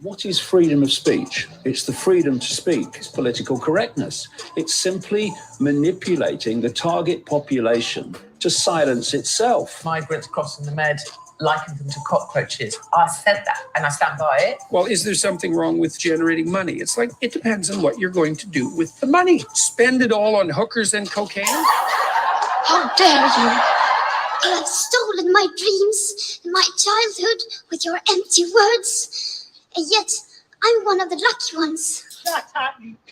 What is freedom of speech? It's the freedom to speak. It's political correctness. It's simply manipulating the target population to silence itself. Migrants crossing the Med, likened them to cockroaches. I said that and I stand by it. Well, is there something wrong with generating money? It's like, it depends on what you're going to do with the money. Spend it all on hookers and cocaine? How dare you! You have stolen my dreams and my childhood with your empty words. And yet, I'm one of the lucky ones.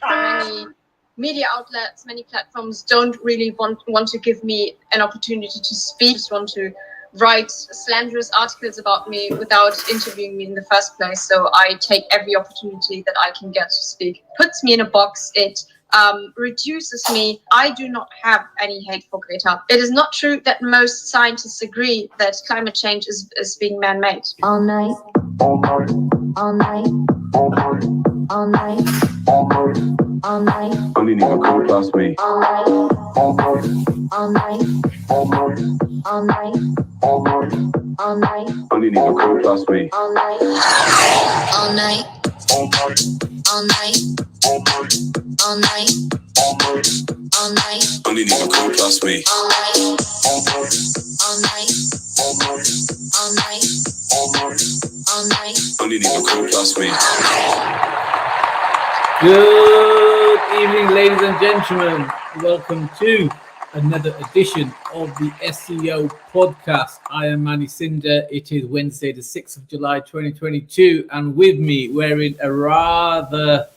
Many media outlets, many platforms don't really want to give me an opportunity to speak, just want to write slanderous articles about me without interviewing me in the first place. So I take every opportunity that I can get to speak. Puts me in a box. It reduces me. I do not have any hate for Greta. It is not true that most scientists agree that climate change is being man-made. All night. All night. All night. All night. All night. All night. All night. Only need a call plus me. All night. All night. All night. All night. All night. All night. All night. Only need a call plus me. All night. All night. All night. All night. All night. All night. All night. All night. Only need a call plus me. All night. All night. All night. All night. All night. All night. All night. Only need a call plus me. Good evening, ladies and gentlemen. Welcome to another edition of the SCO podcast. I am Manny Cinder. It is Wednesday, the 6th of July, 2022. And with me, wearing a rather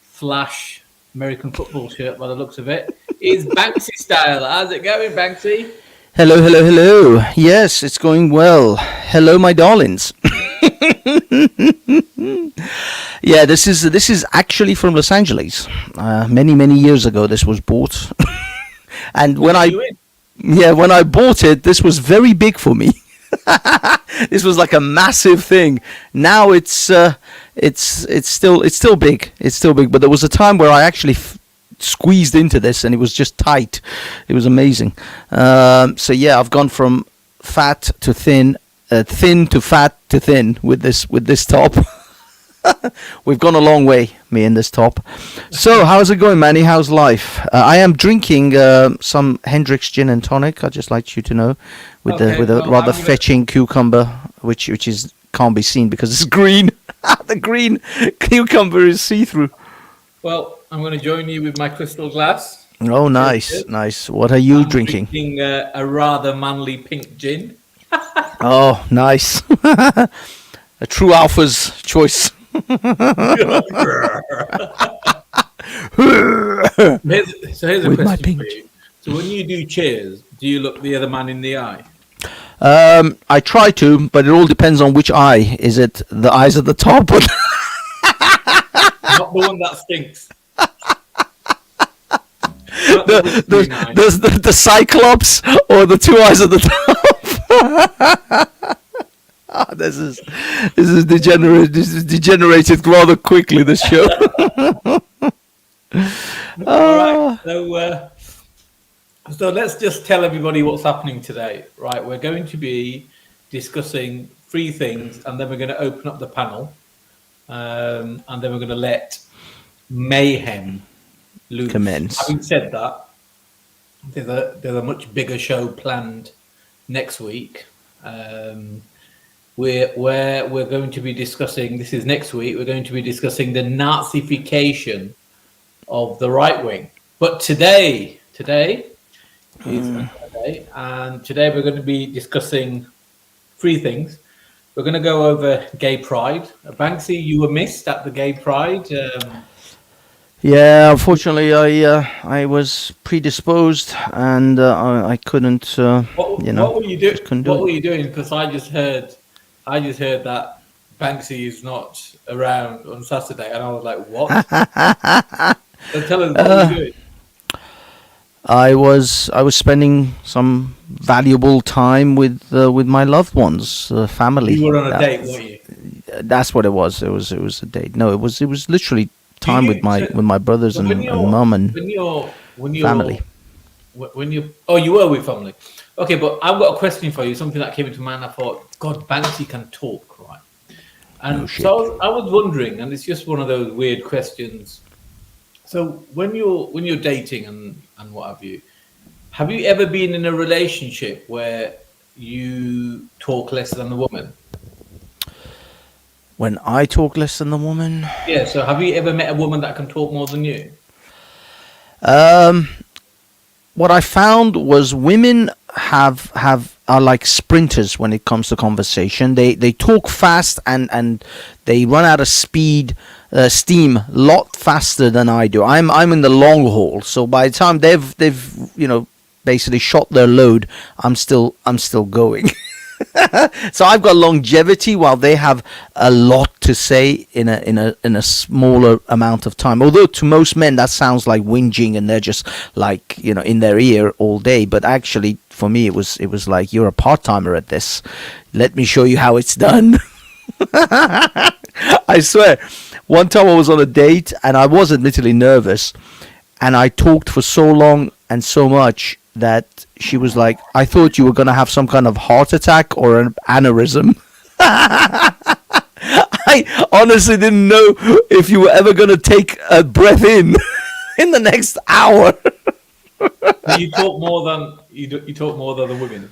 flash American football shirt by the looks of it, is Banksy Style. How's it going, Banksy? Hello, hello, hello. Yes, it's going well. Hello, my darlings. Yeah, this is actually from Los Angeles. Many years ago, this was bought, and when I bought it, this was very big for me. This was like a massive thing. Now it's still big. It's still big, but there was a time where I actually squeezed into this, and it was just tight. It was amazing. So yeah, I've gone from fat to thin, thin to fat to thin with this top. We've gone a long way, me and this top. So how's it going, Manny? How's life? I am drinking some Hendrick's gin and tonic. I'd just like you to know, with a rather fetching cucumber, which is can't be seen because it's green. The green cucumber is see-through. Well, I'm going to join you with my crystal glass. Oh, nice, nice. What are you drinking? Drinking a rather manly pink gin. Oh, nice. A true alpha's choice. So here's a question for you. So when you do cheers, do you look the other man in the eye? I try to, but it all depends on which eye. Is it the eyes at the top? Or Not the one that stinks. the Cyclops or the two eyes at the top? This is degenerate. This is degenerated rather quickly. This show. All right. So let's just tell everybody what's happening today. Right, we're going to be discussing three things, and then we're going to open up the panel, and then we're going to let mayhem loose. Commence. Having said that, there's a much bigger show planned next week. We're going to be discussing, this is next week, we're going to be discussing the Nazification of the right wing. But today is another day, and today we're going to be discussing three things. We're going to go over gay pride. Banksy, you were missed at the gay pride. Yeah, unfortunately, I was predisposed and I couldn't. What were you doing? What were you doing? Because I just heard that Banksy is not around on Saturday, and I was like, "What?" So tell us what were you doing. I was spending some valuable time with my loved ones, family. You were on a date, weren't you? That's what it was. It was a date. No, it was literally time with my brothers and mum and family. You were with family. Okay, but I've got a question for you. Something that came into mind. I thought, God, Banksy can talk, right? And No shit. so I was wondering, and it's just one of those weird questions. So when you're dating and what have you ever been in a relationship where you talk less than the woman? When I talk less than the woman? Yeah. So have you ever met a woman that can talk more than you? What I found was women are like sprinters when it comes to conversation. They talk fast and they run out of steam a lot faster than I do. I'm in the long haul, so by the time they've basically shot their load, I'm still going. So I've got longevity while they have a lot to say in a smaller amount of time. Although to most men that sounds like whinging and they're just like in their ear all day. But actually for me it was like, you're a part-timer at this. Let me show you how it's done. I swear, one time I was on a date and I was admittedly nervous, and I talked for so long and so much that she was like, I thought you were going to have some kind of heart attack or an aneurysm. I honestly didn't know if you were ever going to take a breath in the next hour. You talk more than the women.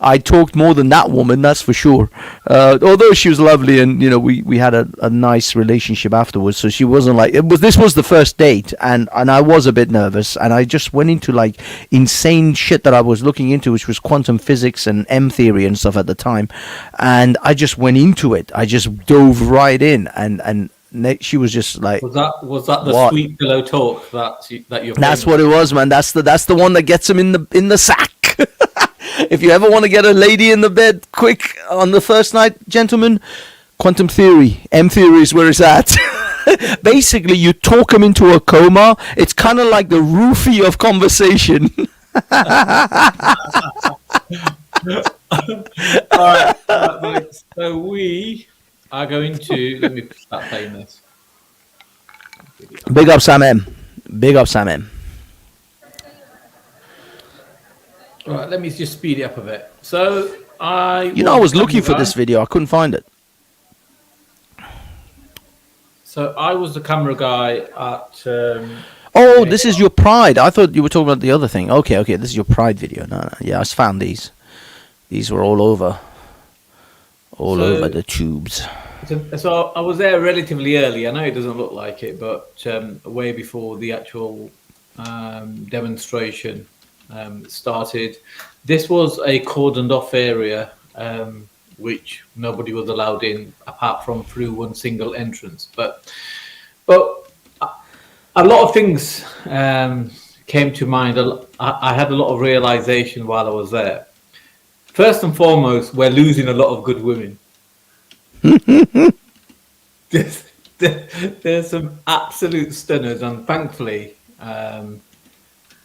I talked more than that woman, that's for sure. Although she was lovely, and we had a nice relationship afterwards. So she wasn't like this was the first date, and I was a bit nervous, and I just went into like insane shit that I was looking into, which was quantum physics and M theory and stuff at the time, and I just went into it. I just dove right in, and she was just like, was that the what? Sweet pillow talk that you're? That's what it was, man. That's the one that gets him in the sack. If you ever want to get a lady in the bed quick on the first night, gentlemen, quantum theory, M theory is where it's at. Basically, you talk them into a coma. It's kind of like the roofie of conversation. All right. So we are going to, let me start playing this. Big up Sam M. Big up Sam M. All right, let me just speed it up a bit. So I was looking for this video. I couldn't find it. So I was the camera guy at. This is your Pride. I thought you were talking about the other thing. Okay. This is your Pride video. No. Yeah, I found these. These were all over the tubes. So I was there relatively early. I know it doesn't look like it, but way before the actual demonstration started. This was a cordoned off area, which nobody was allowed in apart from through one single entrance. But a lot of things came to mind. I had a lot of realization while I was there. First and foremost, we're losing a lot of good women. There's some absolute stunners, and thankfully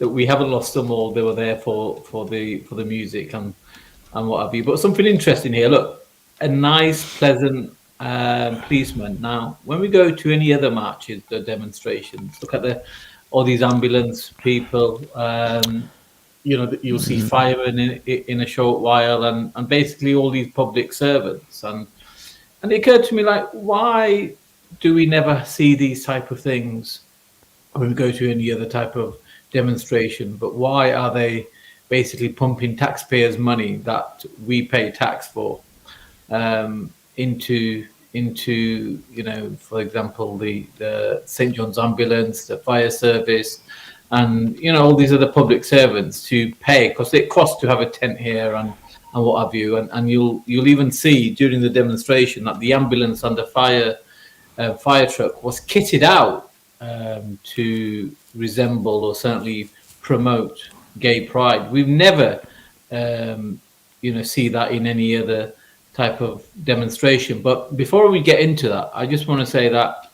that we haven't lost them all. They were there for the music and what have you. But something interesting here. Look, a nice, pleasant policeman. Now, when we go to any other marches, the demonstrations, look at all these ambulance people. You'll see firemen in a short while, and basically all these public servants. And it occurred to me, like, why do we never see these type of things when we go to any other type of demonstration? But why are they basically pumping taxpayers' money that we pay tax for into for example, the St. John's ambulance, the fire service, and all these other public servants to pay, because it costs to have a tent here and what have you, and you'll even see during the demonstration that the ambulance and the fire truck was kitted out to resemble or certainly promote gay pride. We've never see that in any other type of demonstration. But before we get into that, I just want to say that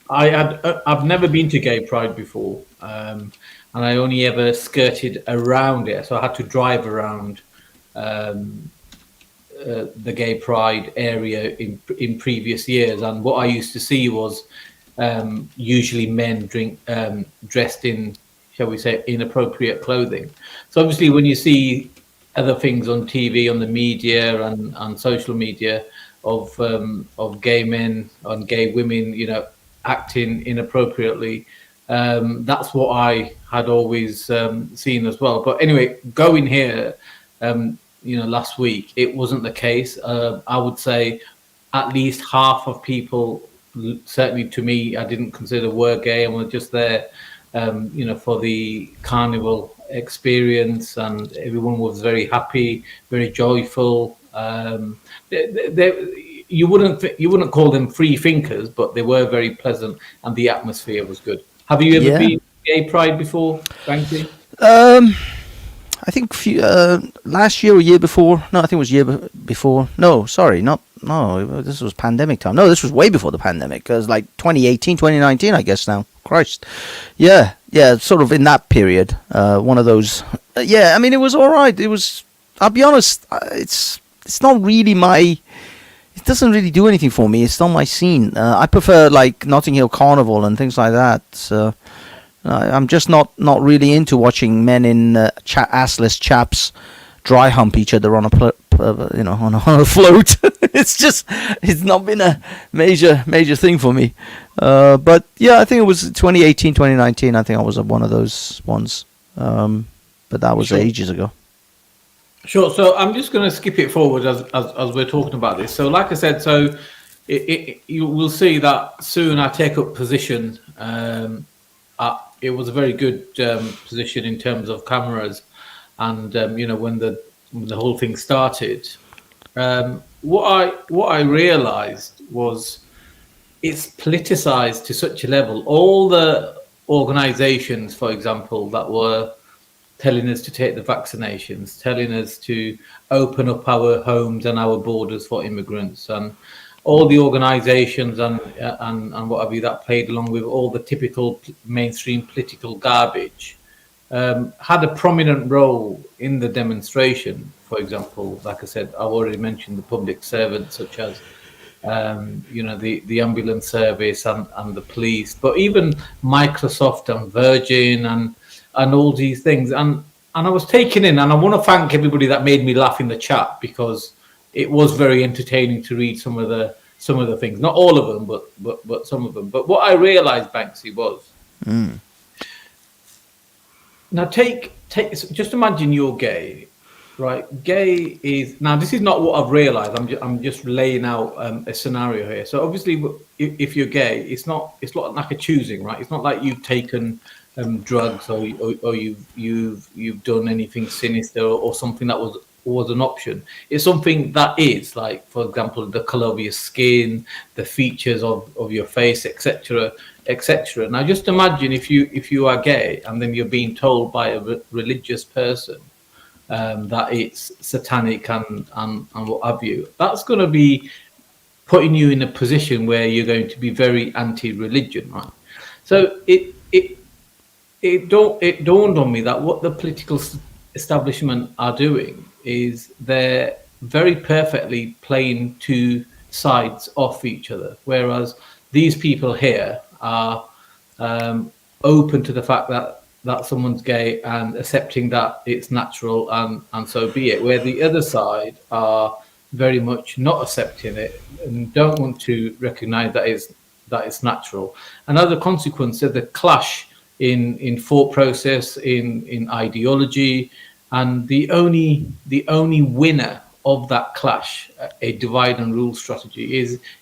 I've never been to gay pride before, and I only ever skirted around it, so I had to drive around the gay pride area in previous years, and what I used to see was usually men dressed in, shall we say, inappropriate clothing. So obviously when you see other things on TV, on the media and social media, of gay men and gay women, acting inappropriately. That's what I had always seen as well. But anyway, going here, last week, it wasn't the case. I would say at least half of people, certainly to me, I didn't consider were gay and were just there, for the carnival experience, and everyone was very happy, very joyful. You wouldn't call them free thinkers, but they were very pleasant, and the atmosphere was good. Have you ever been gay pride before, Banksy? I think last year or year before. No, I think it was year before. No, sorry, this was pandemic time. No, this was way before the pandemic. It was like 2018, 2019, I guess now. Christ. Yeah, sort of in that period. One of those. I mean, it was all right. It was, I'll be honest, it's not really it doesn't really do anything for me. It's not my scene. I prefer like Notting Hill Carnival and things like that. So I'm just not really into watching men in assless chaps dry hump each other on on a float. It's not been a major thing for me. But yeah, I think it was 2018, 2019. I think I was one of those ones. But that was ages ago. Sure. So I'm just going to skip it forward as we're talking about this. So like I said, you will see that soon I take up position. It was a very good position in terms of cameras, and when the whole thing started, what I realised was it's politicised to such a level. All the organisations, for example, that were telling us to take the vaccinations, telling us to open up our homes and our borders for immigrants, and all the organisations and what have you that played along with all the typical mainstream political garbage, had a prominent role in the demonstration. For example, like I said, I've already mentioned the public servants such as the ambulance service and the police, but even Microsoft and Virgin and all these things. And I was taken in, and I want to thank everybody that made me laugh in the chat, because it was very entertaining to read some of the things. Not all of them, but some of them. But what I realised, Banksy, was now take just imagine you're gay, right? Gay is, now this is not what I've realised. I'm just laying out a scenario here. So obviously, if you're gay, it's not like a choosing, right? It's not like you've taken drugs or you've done anything sinister or something that was an option. It's something that is, like, for example, the color of your skin, the features of your face, etc. Now just imagine if you are gay and then you're being told by a religious person that it's satanic and what have you. That's going to be putting you in a position where you're going to be very anti-religion, right? So it dawned on me that what the political establishment are doing is they're very perfectly playing two sides off each other, whereas these people here are open to the fact that someone's gay and accepting that it's natural and so be it, where the other side are very much not accepting it and don't want to recognize that it's natural. And as a consequence of the clash in thought process, in ideology, and the only winner of that clash, a divide and rule strategy,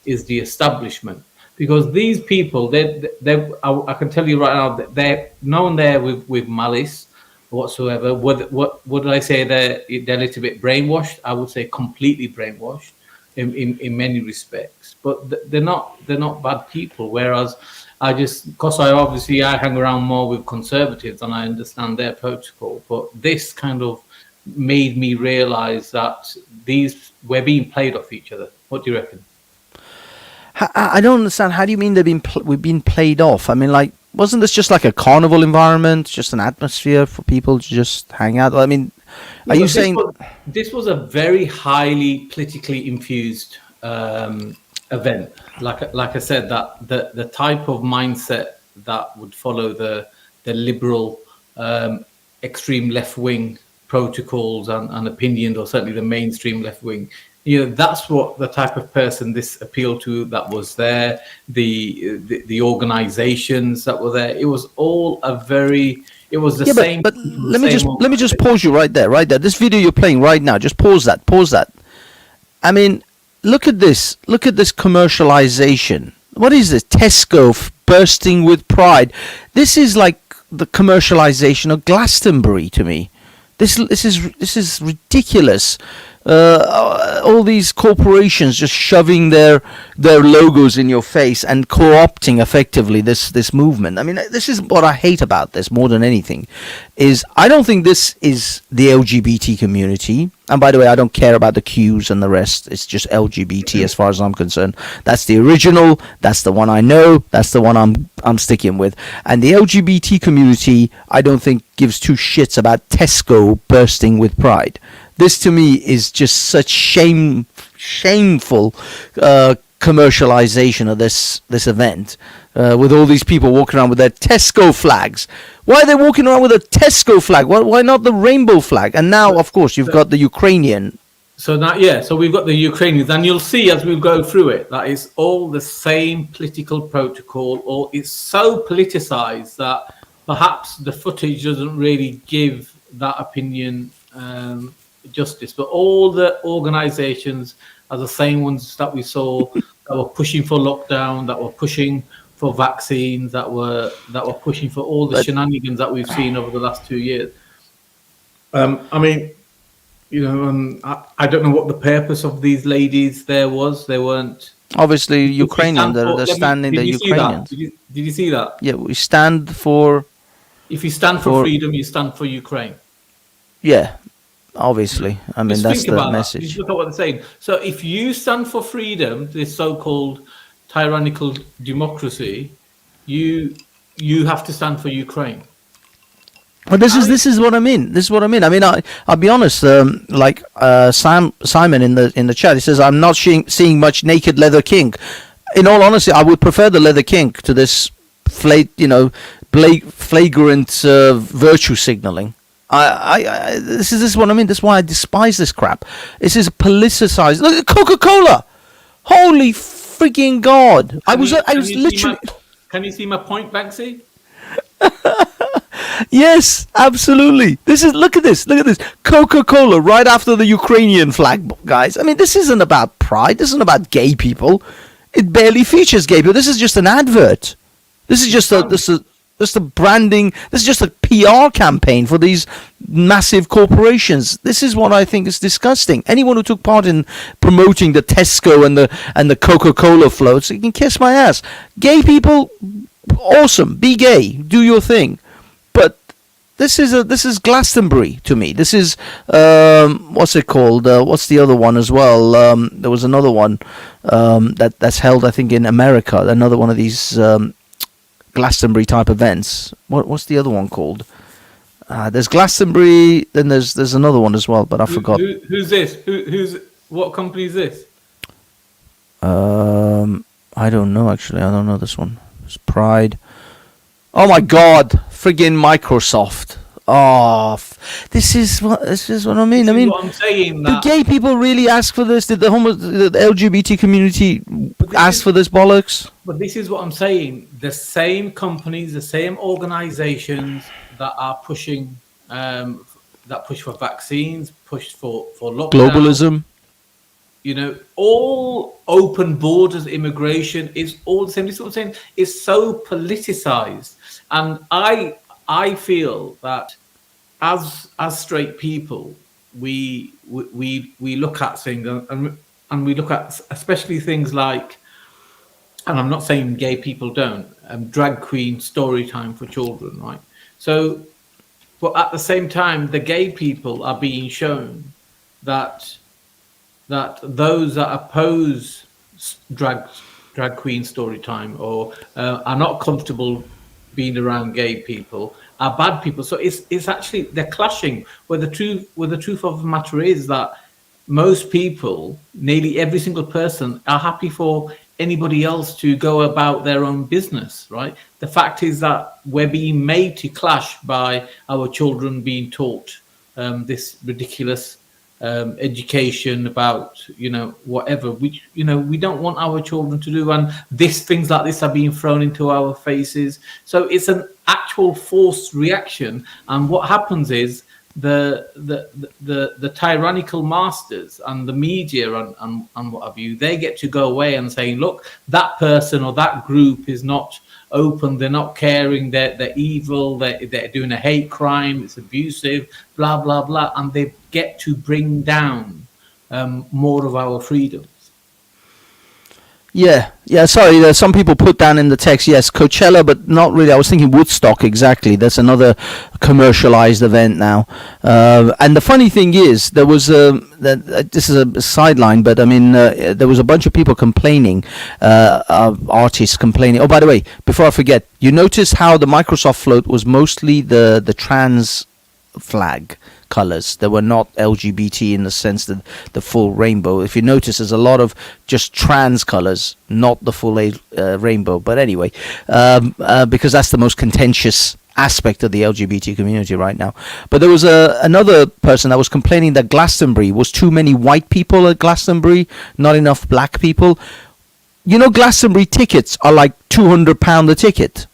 is the establishment. Because these people, I can tell you right now, they're known there with malice whatsoever. What did I say? They're a little bit brainwashed. I would say completely brainwashed in many respects. But they're not bad people. Whereas because I hang around more with conservatives and I understand their protocol. But this kind of made me realise that we're being played off each other. What do you reckon? I don't understand. How do you mean we've been played off? I mean, like, wasn't this just like a carnival environment, just an atmosphere for people to just hang out? I mean, are you saying this was a very highly politically infused event? Like I said, that the type of mindset that would follow the liberal extreme left wing protocols and opinions, or certainly the mainstream left wing That's what the type of person this appealed to that was there, the organizations that were there. It was all it was the same. But let me just pause you right there. This video you're playing right now, just pause that. I mean, look at this commercialization. What is this? Tesco bursting with pride. This is like the commercialization of Glastonbury to me. This is ridiculous. All these corporations just shoving their logos in your face and co-opting effectively this movement. I mean, this is what I hate about this more than anything. Is I don't think this is the LGBT community. And by the way, I don't care about the Qs and the rest. It's just LGBT as far as I'm concerned. That's the original. That's the one I know. That's the one I'm sticking with. And the LGBT community, I don't think gives two shits about Tesco bursting with pride. This to me is just such shameful commercialization of this event, with all these people walking around with their Tesco flags. Why are they walking around with a Tesco flag? Why not the rainbow flag? And now, of course, you've got the Ukrainian. So we've got the Ukrainians, and you'll see as we go through it that it's all the same political protocol, or it's so politicized that perhaps the footage doesn't really give that opinion justice. But all the organizations are the same ones that we saw that were pushing for lockdown, that were pushing for vaccines, that were pushing for all the shenanigans that we've seen over the last 2 years. I mean, I don't know what the purpose of these ladies there was. They weren't obviously Ukrainian. They're standing the Ukrainians. Did you see that? Yeah, we stand for. If you stand for freedom, you stand for Ukraine. Yeah, obviously. I mean, that's the message. Just look at what they're saying. So if you stand for freedom, this so-called tyrannical democracy, you have to stand for Ukraine. Well, this is what I mean. I mean, I'll be honest. Simon in the chat, he says, "I'm not seeing much naked leather kink." In all honesty, I would prefer the leather kink to this flagrant virtue signaling. This is what I mean. That's why I despise this crap. This is politicized. Look at Coca-Cola. Holy freaking God! I was literally. Can you see my point, Banksy? Yes, absolutely. Look at this. Coca-Cola right after the Ukrainian flag, guys. I mean, this isn't about pride. This isn't about gay people. It barely features gay people. This is just an advert. This is just a branding. This is just a PR campaign for these massive corporations. This is what I think is disgusting. Anyone who took part in promoting the Tesco and the Coca-Cola floats, you can kiss my ass. Gay people, awesome. Be gay. Do your thing. But this is Glastonbury to me. This is what's it called? What's the other one as well? There was another one that's held, I think, in America. Another one of these Glastonbury type events. What's the other one called? There's Glastonbury. Then there's another one as well, but I forgot. Who's this? What company is this? I don't know actually. I don't know this one. It's Pride. Oh my God! Friggin' Microsoft. Oh, this is what I mean. I mean, what I'm saying, did gay people really ask for this? Did the LGBT community ask for this bollocks? But this is what I'm saying. The same companies, the same organizations that are pushing, that push for vaccines, push for lockdown. Globalism. All open borders, immigration is all the same. This is what I'm saying. It's so politicized. And I feel that as straight people, we look at things and we look at especially things like, and I'm not saying gay people don't, drag queen story time for children, right? So, but at the same time, the gay people are being shown that those that oppose drag queen story time or are not comfortable being around gay people are bad people. So it's actually they're clashing. Where the truth of the matter is that most people, nearly every single person, are happy for anybody else to go about their own business, right? The fact is that we're being made to clash by our children being taught this ridiculous education, about whatever which we don't want our children to do, and things like this are being thrown into our faces. So it's an actual forced reaction, and what happens is the tyrannical masters and the media and what have you, they get to go away and say, look, that person or that group is not open, they're not caring, they're evil, they're doing a hate crime, it's abusive, blah blah blah, and they get to bring down more of our freedoms. Yeah. Sorry, some people put down in the text, yes, Coachella, but not really. I was thinking Woodstock, exactly. That's another commercialized event now. And the funny thing is, there was this is a sideline, but I mean, there was a bunch of people complaining, artists complaining. Oh, by the way, before I forget, you notice how the Microsoft float was mostly the trans flag colors. They were not LGBT in the sense that the full rainbow. If you notice, there's a lot of just trans colors, not the full rainbow. But anyway, because that's the most contentious aspect of the LGBT community right now. But there was another person that was complaining that Glastonbury was too many white people at Glastonbury, not enough black people. Glastonbury tickets are like £200 a ticket.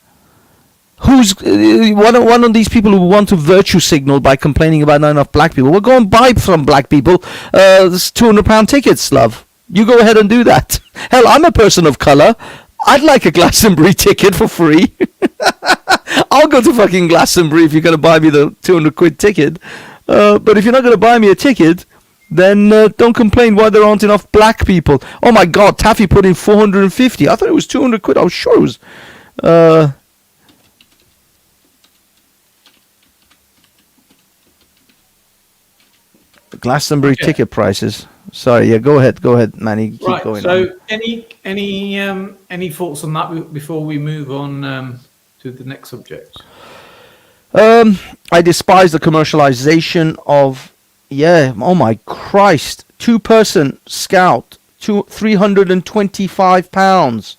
Who's one of these people who want to virtue signal by complaining about not enough black people? Well, go and buy some black people. This £200 tickets, love. You go ahead and do that. Hell, I'm a person of colour. I'd like a Glastonbury ticket for free. I'll go to fucking Glastonbury if you're going to buy me the 200 quid ticket. But if you're not going to buy me a ticket, then don't complain why there aren't enough black people. Oh my God, Taffy put in 450. I thought it was 200 quid. I was sure it was. Glastonbury ticket prices. Sorry, yeah, go ahead, Manny. Keep going. So, any thoughts on that before we move on to the next subject? I despise the commercialization of. Yeah, oh my Christ! 2-person scout, £325.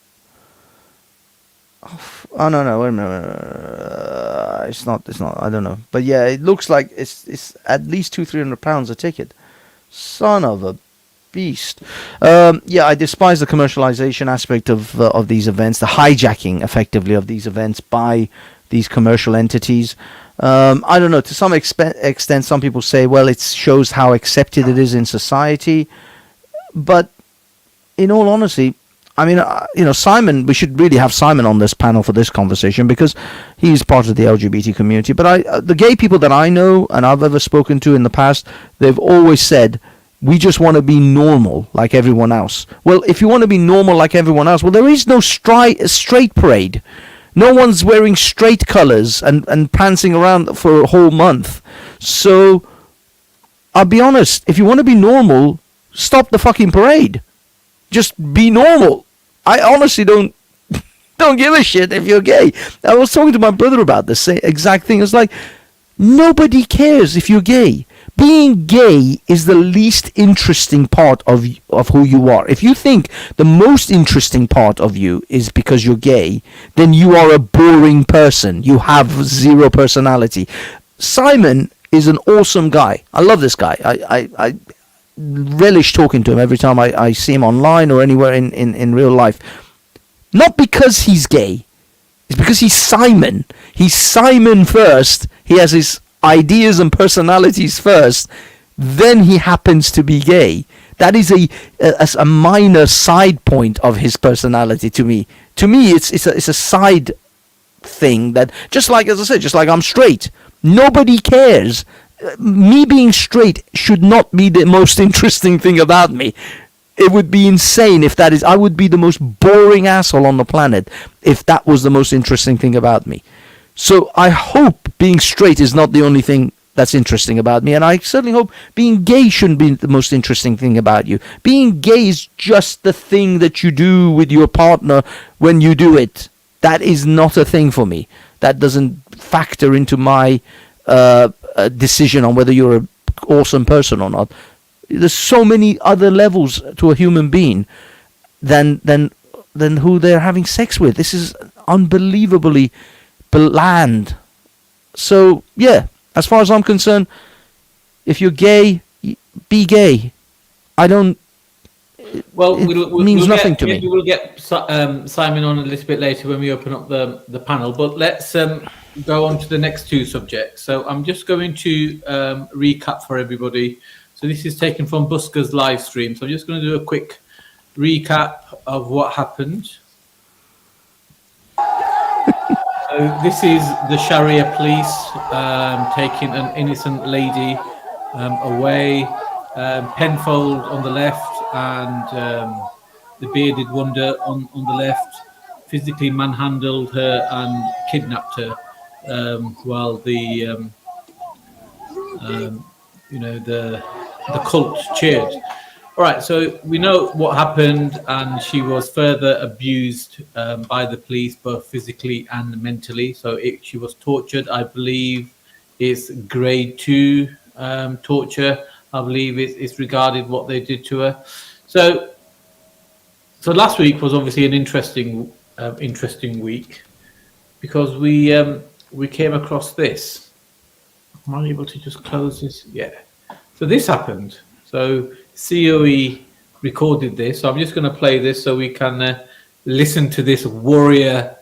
Oh no! Wait a minute. It's not. I don't know. But yeah, it looks like it's at least £300 a ticket. Son of a beast. Yeah, I despise the commercialization aspect of these events, the hijacking effectively of these events by these commercial entities. I don't know. To some extent, some people say, well, it shows how accepted it is in society. But in all honesty, I mean, Simon, we should really have Simon on this panel for this conversation because he's part of the LGBT community. But the gay people that I know and I've ever spoken to in the past, they've always said, we just want to be normal like everyone else. Well, if you want to be normal like everyone else, well, there is no straight parade. No one's wearing straight colors and prancing around for a whole month. So, I'll be honest, if you want to be normal, stop the fucking parade. Just be normal. I honestly don't give a shit if you're gay. I was talking to my brother about this exact thing. It's like, nobody cares if you're gay. Being gay is the least interesting part of who you are. If you think the most interesting part of you is because you're gay, then you are a boring person. You have zero personality. Simon is an awesome guy. I love this guy. I relish talking to him every time I see him online or anywhere in real life. Not because he's gay. It's because he's Simon. He's Simon first. He has his ideas and personalities first. Then he happens to be gay. That is a minor side point of his personality to me. To me, it's a side thing that, just like, as I said, just like I'm straight. Nobody cares. Me being straight should not be the most interesting thing about me. It would be insane if that is. I would be the most boring asshole on the planet if that was the most interesting thing about me. So I hope being straight is not the only thing that's interesting about me, and I certainly hope being gay shouldn't be the most interesting thing about you. Being gay is just the thing that you do with your partner when you do it. That is not a thing for me. That doesn't factor into my decision on whether you're an awesome person or not. There's so many other levels to a human being than who they're having sex with. This is unbelievably bland. So yeah, as far as I'm concerned, if you're gay, be gay. I don't. Well, It means nothing to me. Maybe we'll get Simon on a little bit later when we open up the panel. But let's go on to the next two subjects. So I'm just going to recap for everybody. So this is taken from Busker's live stream. So I'm just going to do a quick recap of what happened. So this is the Sharia police taking an innocent lady away. Penfold on the left and the bearded wonder on the left physically manhandled her and kidnapped her while the the cult cheered. All right, so we know what happened, and she was further abused by the police, both physically and mentally. So she was tortured. I believe it's grade 2 torture. I believe it's regarded what they did to her. So last week was obviously an interesting week because we came across this. Am I able to just close this? Yeah. So this happened. So COE recorded this. So I'm just going to play this so we can listen to this warrior,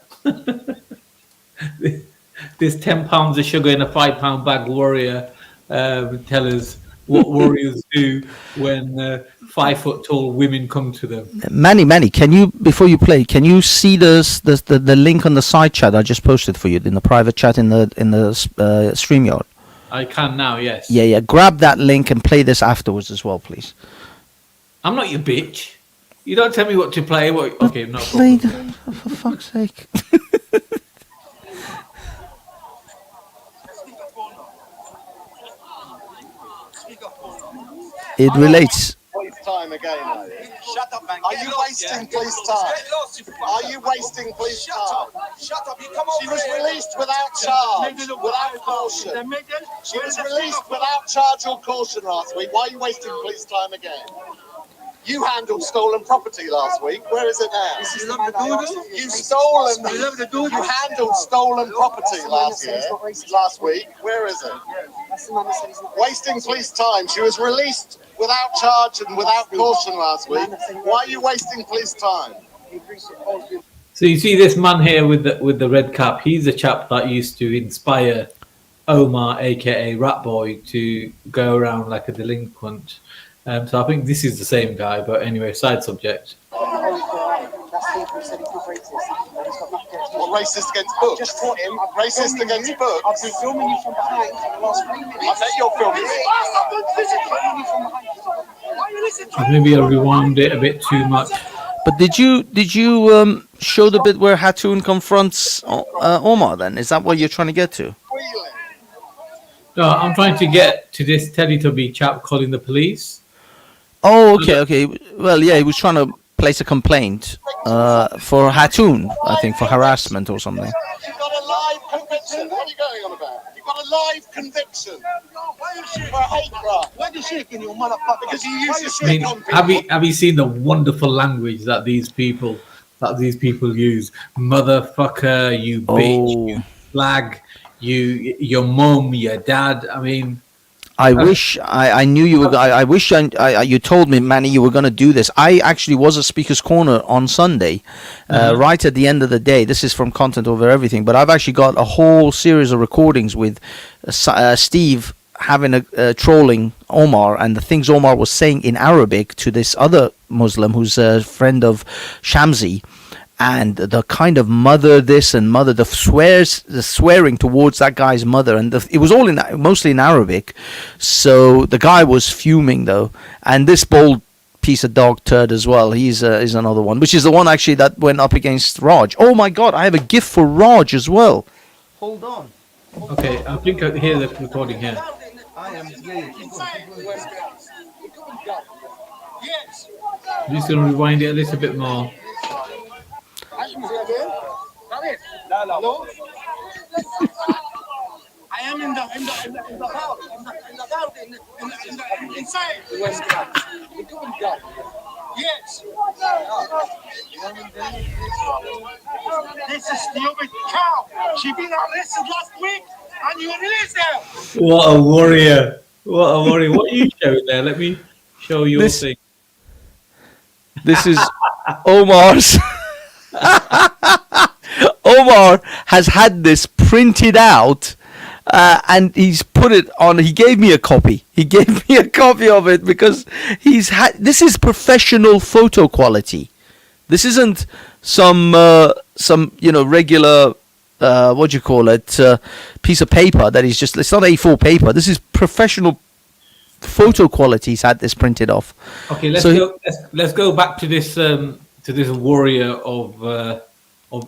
this 10 pounds of sugar in a 5 pound bag warrior tell us what warriors do when 5 foot tall women come to them. Manny, can you, before you play, can you see the link on the side chat I just posted for you in the private chat in the StreamYard? I can now, yes. Yeah. Grab that link and play this afterwards as well, please. I'm not your bitch. You don't tell me what to play. Okay, no Play problem. for fuck's sake. It relates. Time again. Shut up, man. Are you wasting police time? Are you wasting police time? Shut up. You come over. She was released without charge, without caution. She was released without charge or caution last week. Why are you wasting police time again? You handled stolen property last week. Where is it now? You handled stolen property last week. Where is it? Wasting police time. She was released without charge and without caution last week. Why are you wasting police time? So you see this man here with the red cap. He's a chap that used to inspire Omar, aka Rat Boy, to go around like a delinquent. So I think this is the same guy, but anyway, side subject. Racist against books. Just taught him. Racist against books. I've been filming you from behind for the last 3 minutes. I bet you're filming. Maybe I rewound it a bit too much. But did you show the bit where Hatun confronts Omar? Then is that what you're trying to get to? No, I'm trying to get to this Teletubby chap calling the police. Oh, okay. Well, yeah, he was trying to place a complaint for Hatun, I think, for harassment or something. You've got a live conviction. What are you going on about? You've got a live conviction for a hate crime. Why are you shaking, you motherfucker? Because you use your shit on people. Have you seen the wonderful language that these people use? Motherfucker, you bitch, you flag, your mum, your dad. I mean, I wish I knew you were. I wish you told me, Manny, you were going to do this. I actually was at Speaker's Corner on Sunday, right at the end of the day. This is from Content Over Everything, but I've actually got a whole series of recordings with Steve having a trolling Omar and the things Omar was saying in Arabic to this other Muslim who's a friend of Shamsi. And the kind of mother this and mother the swearing towards that guy's mother, and it was all mostly in Arabic. So the guy was fuming though, and this bold piece of dog turd as well. He's another one, which is the one actually that went up against Raj. Oh my God, I have a gift for Raj as well. Hold on. Okay, I think I hear the recording here. Yes. I'm just going to rewind it a little bit more. No. I am in the house. Inside. Yes. This is stupid cow. She been arrested last week, and you released her. What a warrior! What a worry. What are you showing there? Let me show your This- thing. This is Omar's. Omar has had this printed out, and he's put it on. He gave me a copy. He gave me a copy of it because he's had. This is professional photo quality. This isn't some regular what do you call it, piece of paper that is just. It's not A4 paper. This is professional photo quality. He's had this printed off. Okay, let's go back to this warrior of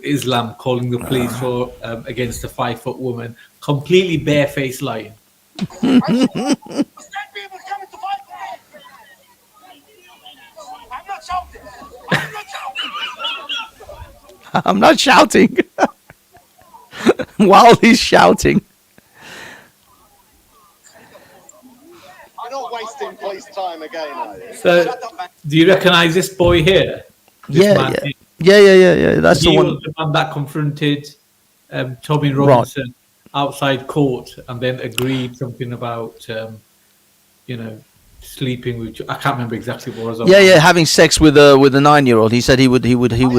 Islam calling the police for against a 5-foot woman, completely barefaced lying. I'm not shouting. While he's shouting. You're not wasting police time again, are you? So, do you recognise this boy here? This Yeah. That's the He one. was the man that confronted Tommy Robinson outside court, and then agreed something about sleeping with. I can't remember exactly what it was. Yeah, having sex with a 9-year-old. He said he would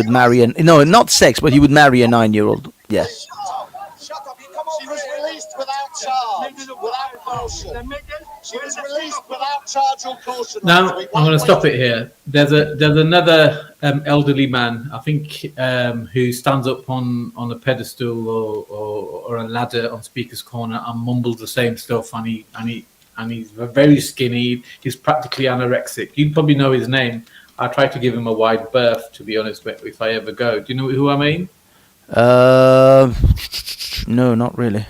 marry not sex, but he would marry a 9-year-old. Yeah. She was released without charge, without caution. She was released without charge or caution. Now I'm going to stop it here. There's another elderly man, I think, who stands up on a pedestal or a ladder on Speaker's Corner and mumbles the same stuff, and he's very skinny. He's practically anorexic. You'd probably know his name. I try to give him a wide berth, to be honest, if I ever go. Do you know who I mean? No, not really.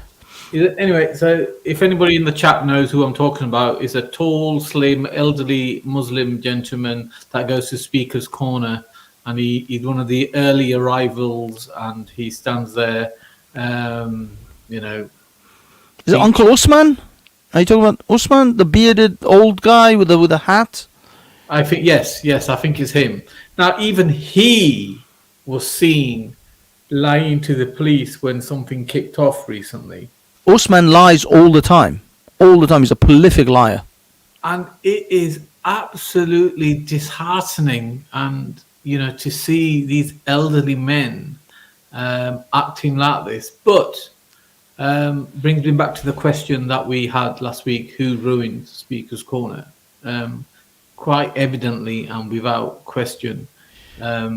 Anyway, so if anybody in the chat knows who I'm talking about, is a tall, slim, elderly Muslim gentleman that goes to Speaker's Corner, and he's one of the early arrivals, and he stands there, Is it Uncle Osman? Are you talking about Osman, the bearded old guy with a hat? I think yes, I think it's him. Now, even he was seen lying to the police when something kicked off recently. Osman lies all the time. All the time. He's a prolific liar. And it is absolutely disheartening, and to see these elderly men acting like this. But brings me back to the question that we had last week: who ruined Speaker's Corner? Quite evidently and without question,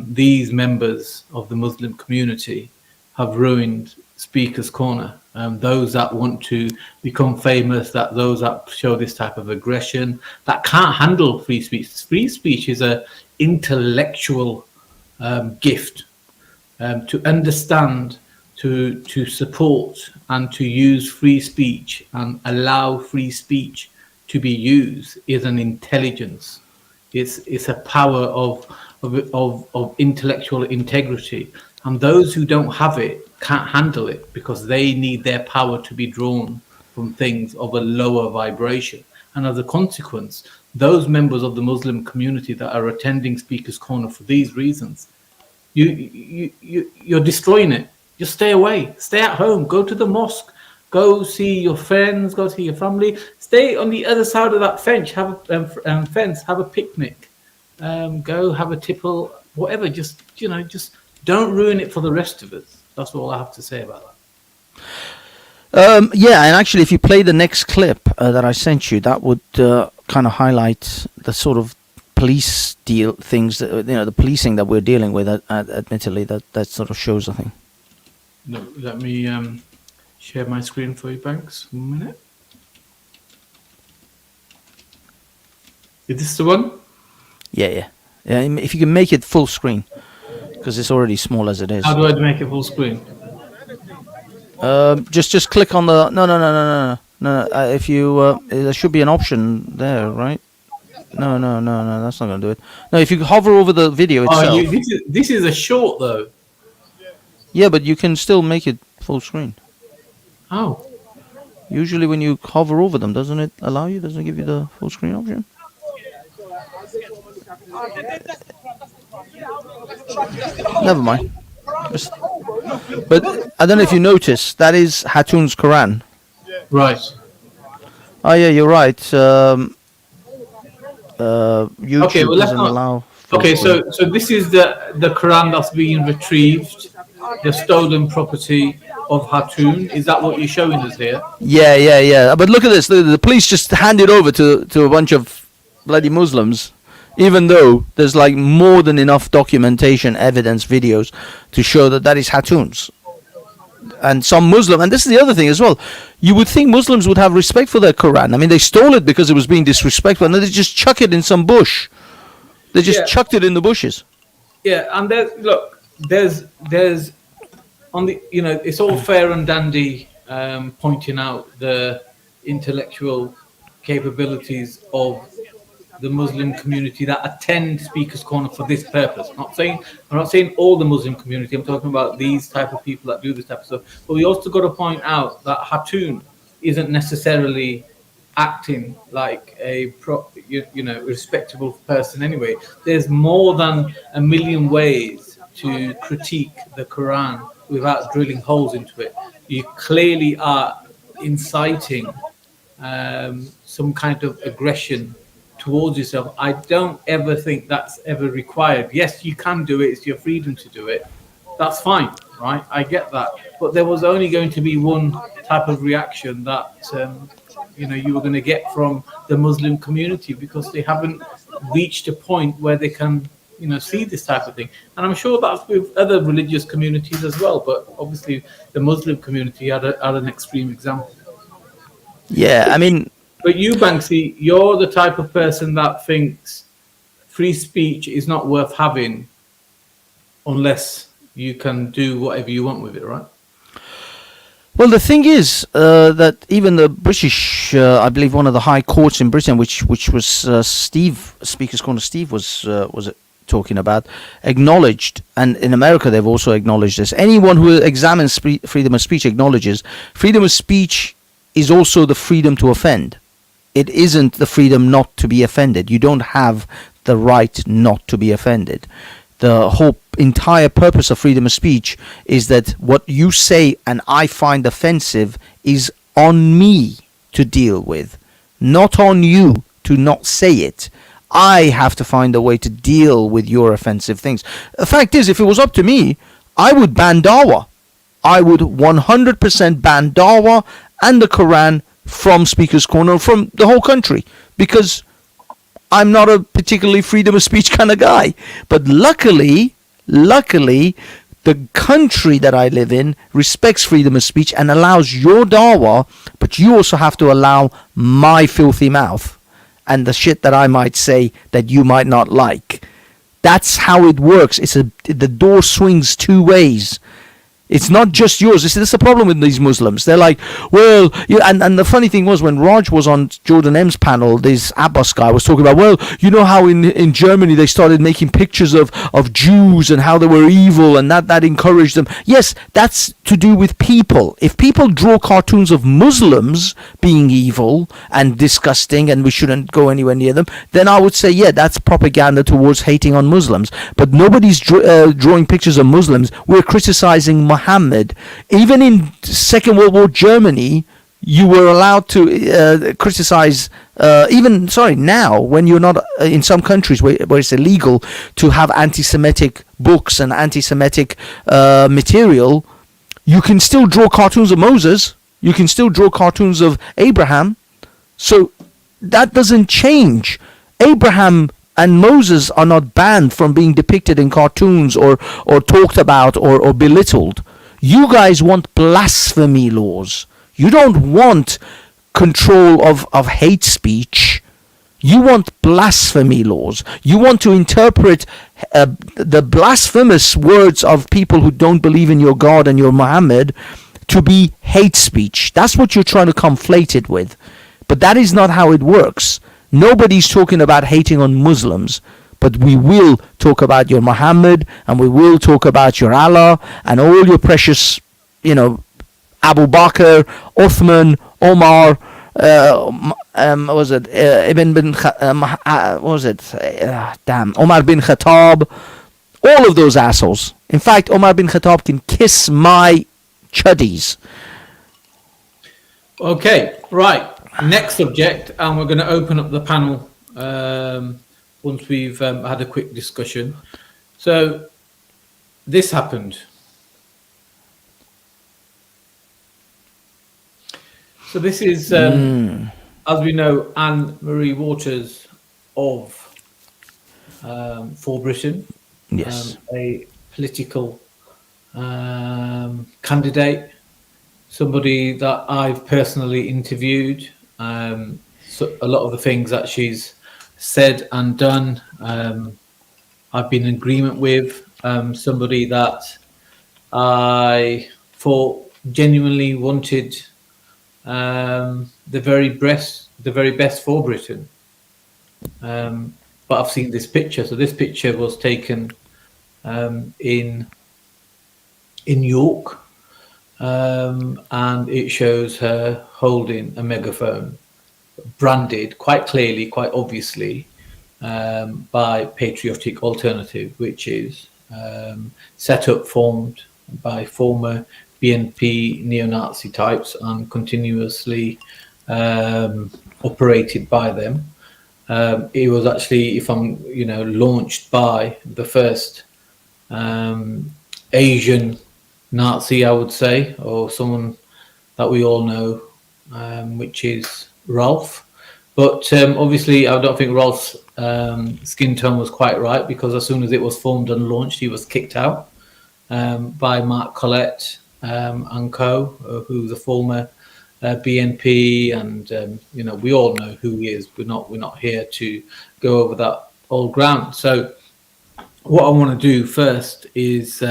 these members of the Muslim community have ruined Speaker's Corner. Those that want to become famous, those that show this type of aggression, that can't handle free speech. Free speech is an intellectual gift to understand, to support, and to use free speech and allow free speech to be used is an intelligence. It's a power of intellectual integrity, and those who don't have it can't handle it because they need their power to be drawn from things of a lower vibration. And as a consequence, those members of the Muslim community that are attending Speaker's Corner for these reasons, you're destroying it. Just stay away, stay at home, go to the mosque, go see your friends, go see your family, stay on the other side of that fence, have a picnic, go have a tipple, whatever. Just don't ruin it for the rest of us. That's all I have to say about that. Yeah, and actually, if you play the next clip that I sent you, that would kind of highlight the sort of police things that the policing that we're dealing with. Admittedly, that sort of shows a thing. No, let me share my screen for you, Banks. 1 minute. Is this the one? Yeah. If you can make it full screen, because it's already small as it is. How do I make it full screen? Just click on the no. If you there should be an option there, right? No, that's not gonna do it. No, if you hover over the video itself. This is a short though. Yeah, but you can still make it full screen. Oh. Usually when you hover over them, doesn't it allow you? Doesn't it give you the full screen option? Never mind. But I don't know if you notice, that is Hatun's Quran. Right. Oh yeah, you're right. YouTube Okay, well, let's doesn't not. allow. Okay, so this is the Quran that's being retrieved, the stolen property of Hatun. Is that what you're showing us here? Yeah. But look at this. The police just hand it over to a bunch of bloody Muslims, even though there's like more than enough documentation, evidence, videos to show that is Hatun's. And some Muslim, and this is the other thing as well, you would think Muslims would have respect for their Quran. I mean, they stole it because it was being disrespectful, and then they just chuck it in some bush. They just chucked it in the bushes. Yeah, and there's on the, it's all fair and dandy pointing out the intellectual capabilities of the Muslim community that attend Speaker's Corner for this purpose. I'm not saying all the Muslim community. I'm talking about these type of people that do this type of stuff. But we also got to point out that Hatun isn't necessarily acting like a respectable person anyway. There's more than a million ways to critique the Quran without drilling holes into it. You clearly are inciting some kind of aggression towards yourself. I don't ever think that's ever required. Yes, you can do it. It's your freedom to do it. That's fine, right? I get that. But there was only going to be one type of reaction that you were going to get from the Muslim community, because they haven't reached a point where they can see this type of thing. And I'm sure that's with other religious communities as well, but obviously the Muslim community had an extreme example. Yeah, I mean, but you, Banksy, you're the type of person that thinks free speech is not worth having unless you can do whatever you want with it, right? Well, the thing is that even the British, I believe one of the high courts in Britain, which was Speaker's Corner Steve was talking about, acknowledged, and in America they've also acknowledged this. Anyone who examines freedom of speech acknowledges freedom of speech is also the freedom to offend. It isn't the freedom not to be offended. You don't have the right not to be offended. The whole entire purpose of freedom of speech is that what you say and I find offensive is on me to deal with, not on you to not say it. I have to find a way to deal with your offensive things. The fact is, if it was up to me, I would ban Dawa. I would 100% ban Dawa and the Quran from Speaker's Corner, from the whole country, because I'm not a particularly freedom of speech kind of guy. But luckily, the country that I live in respects freedom of speech and allows your Dawa, but you also have to allow my filthy mouth and the shit that I might say that you might not like. That's how it works. The door swings two ways. It's not just yours. This is the problem with these Muslims. They're like, well, and the funny thing was, when Raj was on Jordan M's panel, this Abbas guy was talking about, well, you know how in Germany they started making pictures of Jews and how they were evil, and that encouraged them. Yes, that's to do with people. If people draw cartoons of Muslims being evil and disgusting and we shouldn't go anywhere near them, then I would say, yeah, that's propaganda towards hating on Muslims. But nobody's drawing pictures of Muslims. We're criticizing Muhammad. Even in Second World War Germany, you were allowed to criticize, now, when you're not, in some countries where it's illegal to have anti-Semitic books and anti-Semitic material, you can still draw cartoons of Moses, you can still draw cartoons of Abraham, so that doesn't change. Abraham and Moses are not banned from being depicted in cartoons or talked about or belittled. You guys want blasphemy laws. You don't want control of hate speech. You want blasphemy laws. You want to interpret the blasphemous words of people who don't believe in your God and your Muhammad to be hate speech. That's what you're trying to conflate it with. But that is not how it works. Nobody's talking about hating on Muslims, but we will talk about your Muhammad, and we will talk about your Allah and all your precious, Abu Bakr, Uthman, Omar, Omar bin Khattab, all of those assholes. In fact, Omar bin Khattab can kiss my chuddies. Okay, right. Next subject, and we're going to open up the panel once we've had a quick discussion. So this happened. So this is, as we know, Anne-Marie Waters of For Britain. Yes. A political candidate, somebody that I've personally interviewed. So a lot of the things that she's said and done, I've been in agreement with. Somebody that I thought genuinely wanted the very best for Britain. But I've seen this picture. So this picture was taken in York, and it shows her holding a megaphone, branded quite clearly, quite obviously, by Patriotic Alternative, which is set up, formed by former BNP neo-Nazi types and continuously operated by them. It was actually, if I'm, launched by the first Asian Nazi, I would say, or someone that we all know, which is Ralph. But obviously, I don't think Ralph's skin tone was quite right, because as soon as it was formed and launched, he was kicked out by Mark Collette and co, who's a former BNP, and we all know who he is. We're not here to go over that old ground. So what I want to do first is,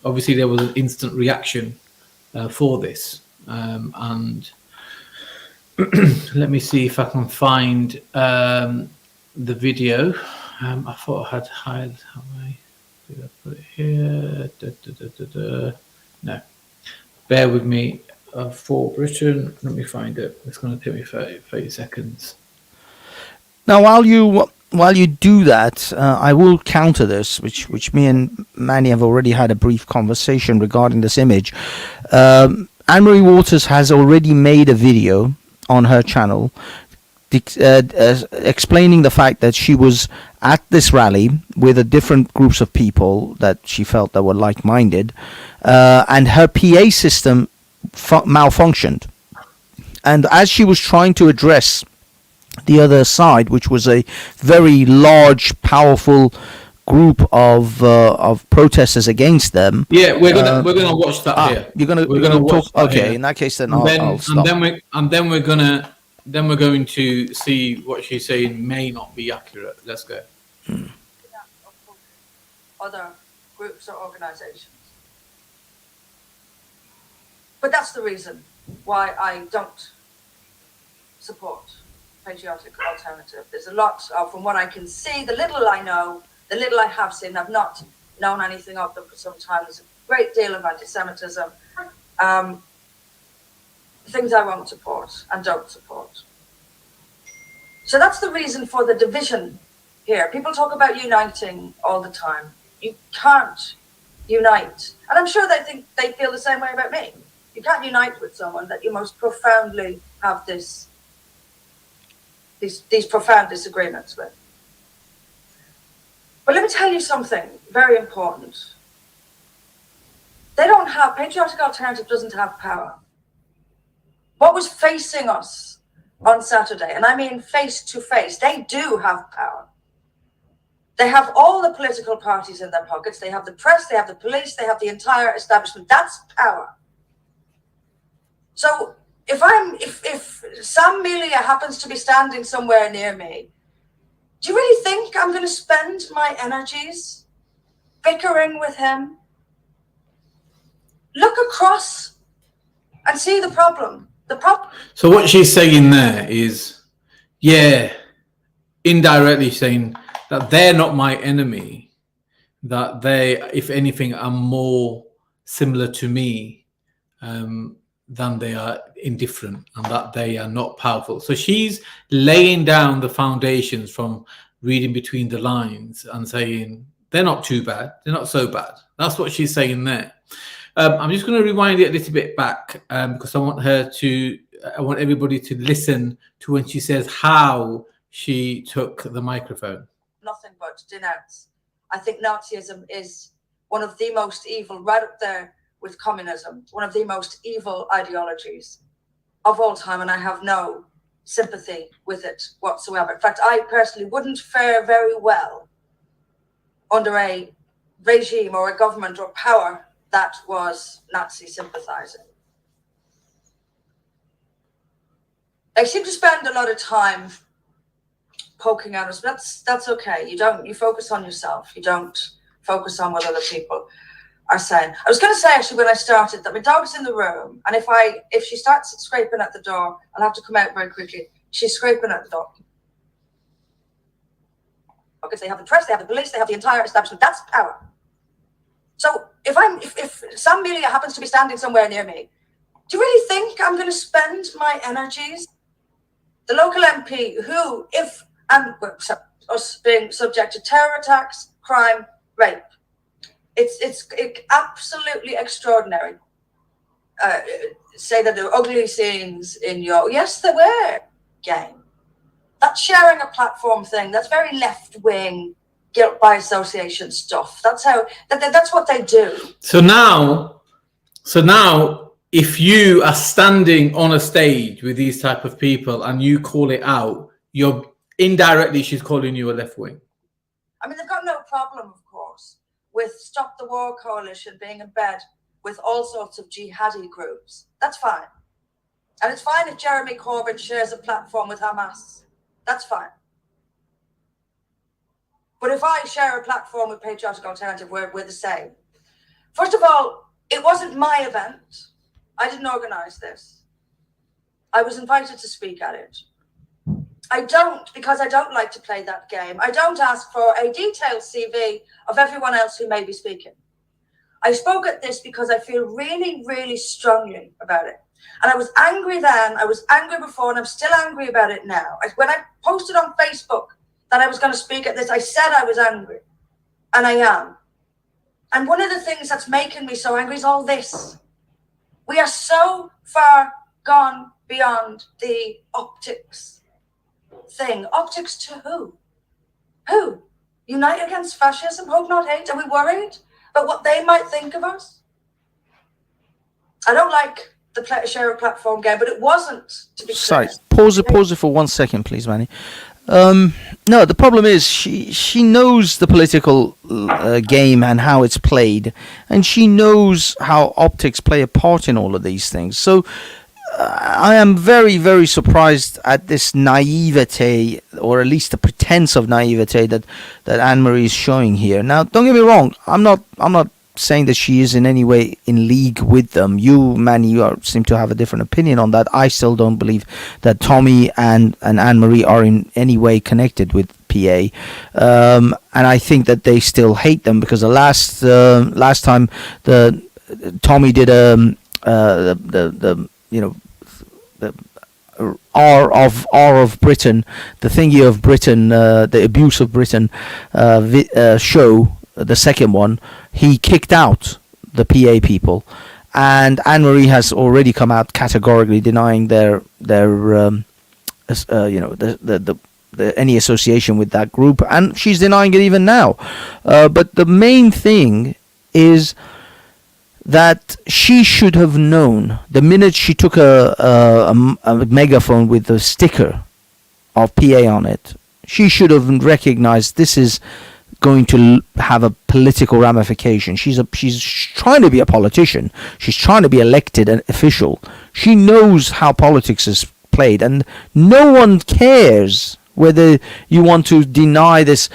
obviously there was an instant reaction for this, and let me see if I can find the video. I thought I had hired. Did I put it here? No. Bear with me. For Britain, let me find it. It's going to take me 30 seconds. Now, while you do that, I will counter this, which me and Manny have already had a brief conversation regarding this image. Anne-Marie Waters has already made a video on her channel explaining the fact that she was at this rally with a different groups of people that she felt that were like-minded, and her PA system malfunctioned. And as she was trying to address the other side, which was a very large, powerful group of protesters against them. Yeah, we're gonna watch that here. We're gonna talk. Okay, here. In that case, then I'll stop. And then we're going to see what she's saying may not be accurate. Let's go. Other groups or organisations. But that's the reason why I don't support Patriotic Alternative. There's a lot of, from what I can see, the little I know, the little I have seen, I've not known anything of them for some time. There's a great deal of anti-Semitism, things I won't support and don't support. So that's the reason for the division here. People talk about uniting all the time. You can't unite. And I'm sure they feel the same way about me. You can't unite with someone that you most profoundly have these profound disagreements with. But let me tell you something very important. Patriotic Alternative doesn't have power. What was facing us on Saturday, and I mean face to face, they do have power. They have all the political parties in their pockets. They have the press, they have the police, they have the entire establishment. That's power. So if Sam Melia happens to be standing somewhere near me, do you really think I'm going to spend my energies bickering with him? Look across and see the problem. So what she's saying there is, indirectly saying that they're not my enemy, that they, if anything, are more similar to me than they are indifferent, and that they are not powerful. So she's laying down the foundations from reading between the lines and saying they're not too bad, they're not so bad. That's what she's saying there. I'm just going to rewind it a little bit back because I want her to I want everybody to listen to when she says how she took the microphone. Nothing but denounce. I think Nazism is one of the most evil, right up there with communism, one of the most evil ideologies of all time, and I have no sympathy with it whatsoever. In fact, I personally wouldn't fare very well under a regime or a government or power that was Nazi sympathizing. They seem to spend a lot of time poking at us, but that's okay. You focus on yourself. You don't focus on what other people are saying. I was going to say actually when I started that my dog's in the room, and if she starts scraping at the door, I'll have to come out very quickly. She's scraping at the door. Because they have the press, they have the police, they have the entire establishment. That's power. So if Sam Melia happens to be standing somewhere near me, do you really think I'm going to spend my energies? The local MP who, us being subject to terror attacks, crime, rape, it's absolutely extraordinary. Say that there were ugly scenes in your, yes, there were, game. That sharing a platform thing, that's very left-wing, guilt by association stuff. That's what they do. So now, if you are standing on a stage with these type of people and you call it out, you're indirectly, she's calling you a left wing. I mean, they've got no problem, of course, with Stop the War Coalition being in bed with all sorts of jihadi groups. That's fine. And it's fine if Jeremy Corbyn shares a platform with Hamas. That's fine. But if I share a platform with Patriotic Alternative, we're the same. First of all, it wasn't my event. I didn't organize this. I was invited to speak at it. Because I don't like to play that game. I don't ask for a detailed CV of everyone else who may be speaking. I spoke at this because I feel really, really strongly about it. And I was angry then, I was angry before, and I'm still angry about it now. When I posted on Facebook that I was going to speak at this, I said I was angry. And I am. And one of the things that's making me so angry is all this. We are so far gone beyond the optics thing. Optics to who? Who? Unite against fascism, hope not hate? Are we worried about what they might think of us? I don't like the share a platform game, but it wasn't, to be Sorry, clear. pause it for 1 second, please, Manny. No, the problem is she knows the political game and how it's played, and she knows how optics play a part in all of these things. So I am very, very surprised at this naivete, or at least the pretense of naivete that Anne-Marie is showing here. Now, don't get me wrong, I'm not saying that she is in any way in league with them. You, Manny, seem to have a different opinion on that. I still don't believe that Tommy and Anne-Marie are in any way connected with PA, and I think that they still hate them because the last time the Tommy did the R of Britain, the thingy of Britain, the abuse of Britain show. The second one, he kicked out the PA people, and Anne-Marie has already come out categorically denying their any association with that group, and she's denying it even now. But the main thing is that she should have known the minute she took a megaphone with a sticker of PA on it. She should have recognized this is going to have a political ramification. She's trying to be a politician. She's trying to be elected an official. She knows how politics is played, and no one cares whether you want to deny this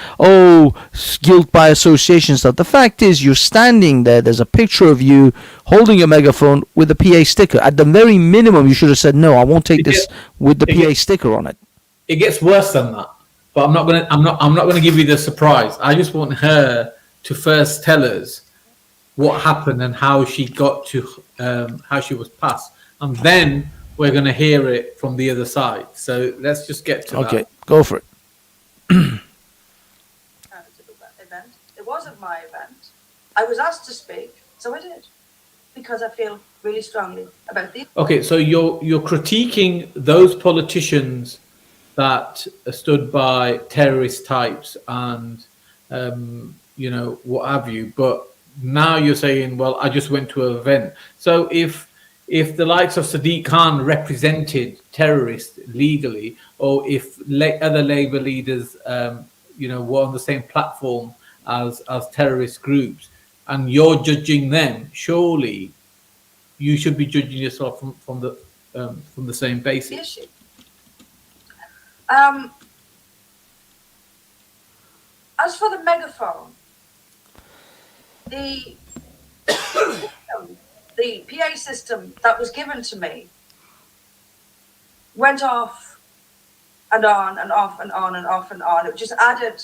guilt by association stuff. The fact is, you're standing there. There's a picture of you holding a megaphone with a PA sticker. At the very minimum, you should have said, "No, I won't take this with the PA sticker on it." It gets worse than that. But I'm not gonna give you the surprise. I just want her to first tell us what happened and how she got to how she was passed, and then we're gonna hear it from the other side. So let's just get to that. Okay, go for it. Event. It wasn't my event. I was asked to speak, so I did. because I feel really strongly about these. Okay, so you're critiquing those politicians that stood by terrorist types and what have you, but now you're saying, well, I just went to an event. So if the likes of Sadiq Khan represented terrorists legally, or if other Labour leaders were on the same platform as terrorist groups, and you're judging them, surely you should be judging yourself from the same basis. Issue. As for the megaphone, the PA system that was given to me went off and on and off and on and off and on. It just added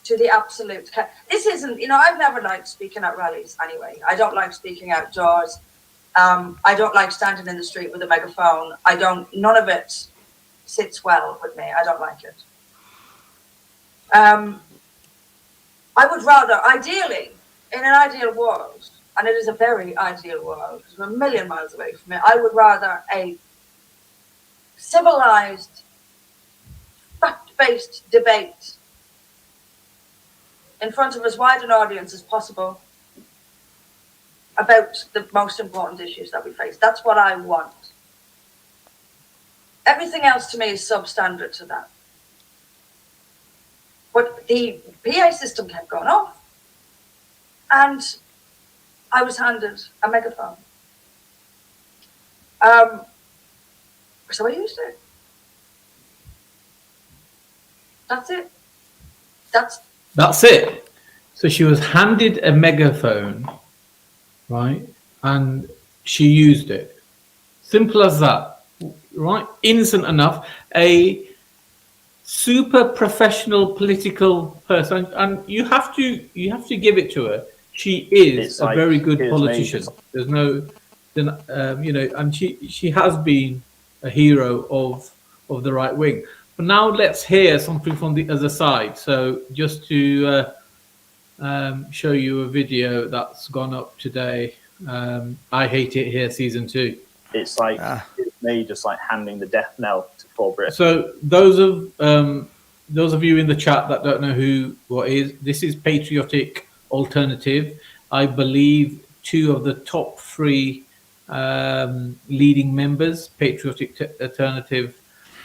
to the absolute. This isn't, I've never liked speaking at rallies anyway. I don't like speaking outdoors. I don't like standing in the street with a megaphone. None of it sits well with me. I don't like it. I would rather, ideally, in an ideal world, and it is a very ideal world, because we're a million miles away from it, I would rather a civilized, fact-based debate in front of as wide an audience as possible about the most important issues that we face. That's what I want. Everything else to me is substandard to that. But the PA system kept going off, and I was handed a megaphone. So I used it. That's it. That's it. So she was handed a megaphone, right? And she used it. Simple as that, right? Innocent enough. A super professional political person, and you have to give it to her. She is a very good politician. There's no, and she has been a hero of the right wing. But now let's hear something from the other side. So just to show you a video that's gone up today. I Hate It Here season 2. It's like it's me just like handing the death knell to poor Britain. So those of you in the chat that don't know this is Patriotic Alternative. I believe 2 of the top 3 leading members, Patriotic Alternative,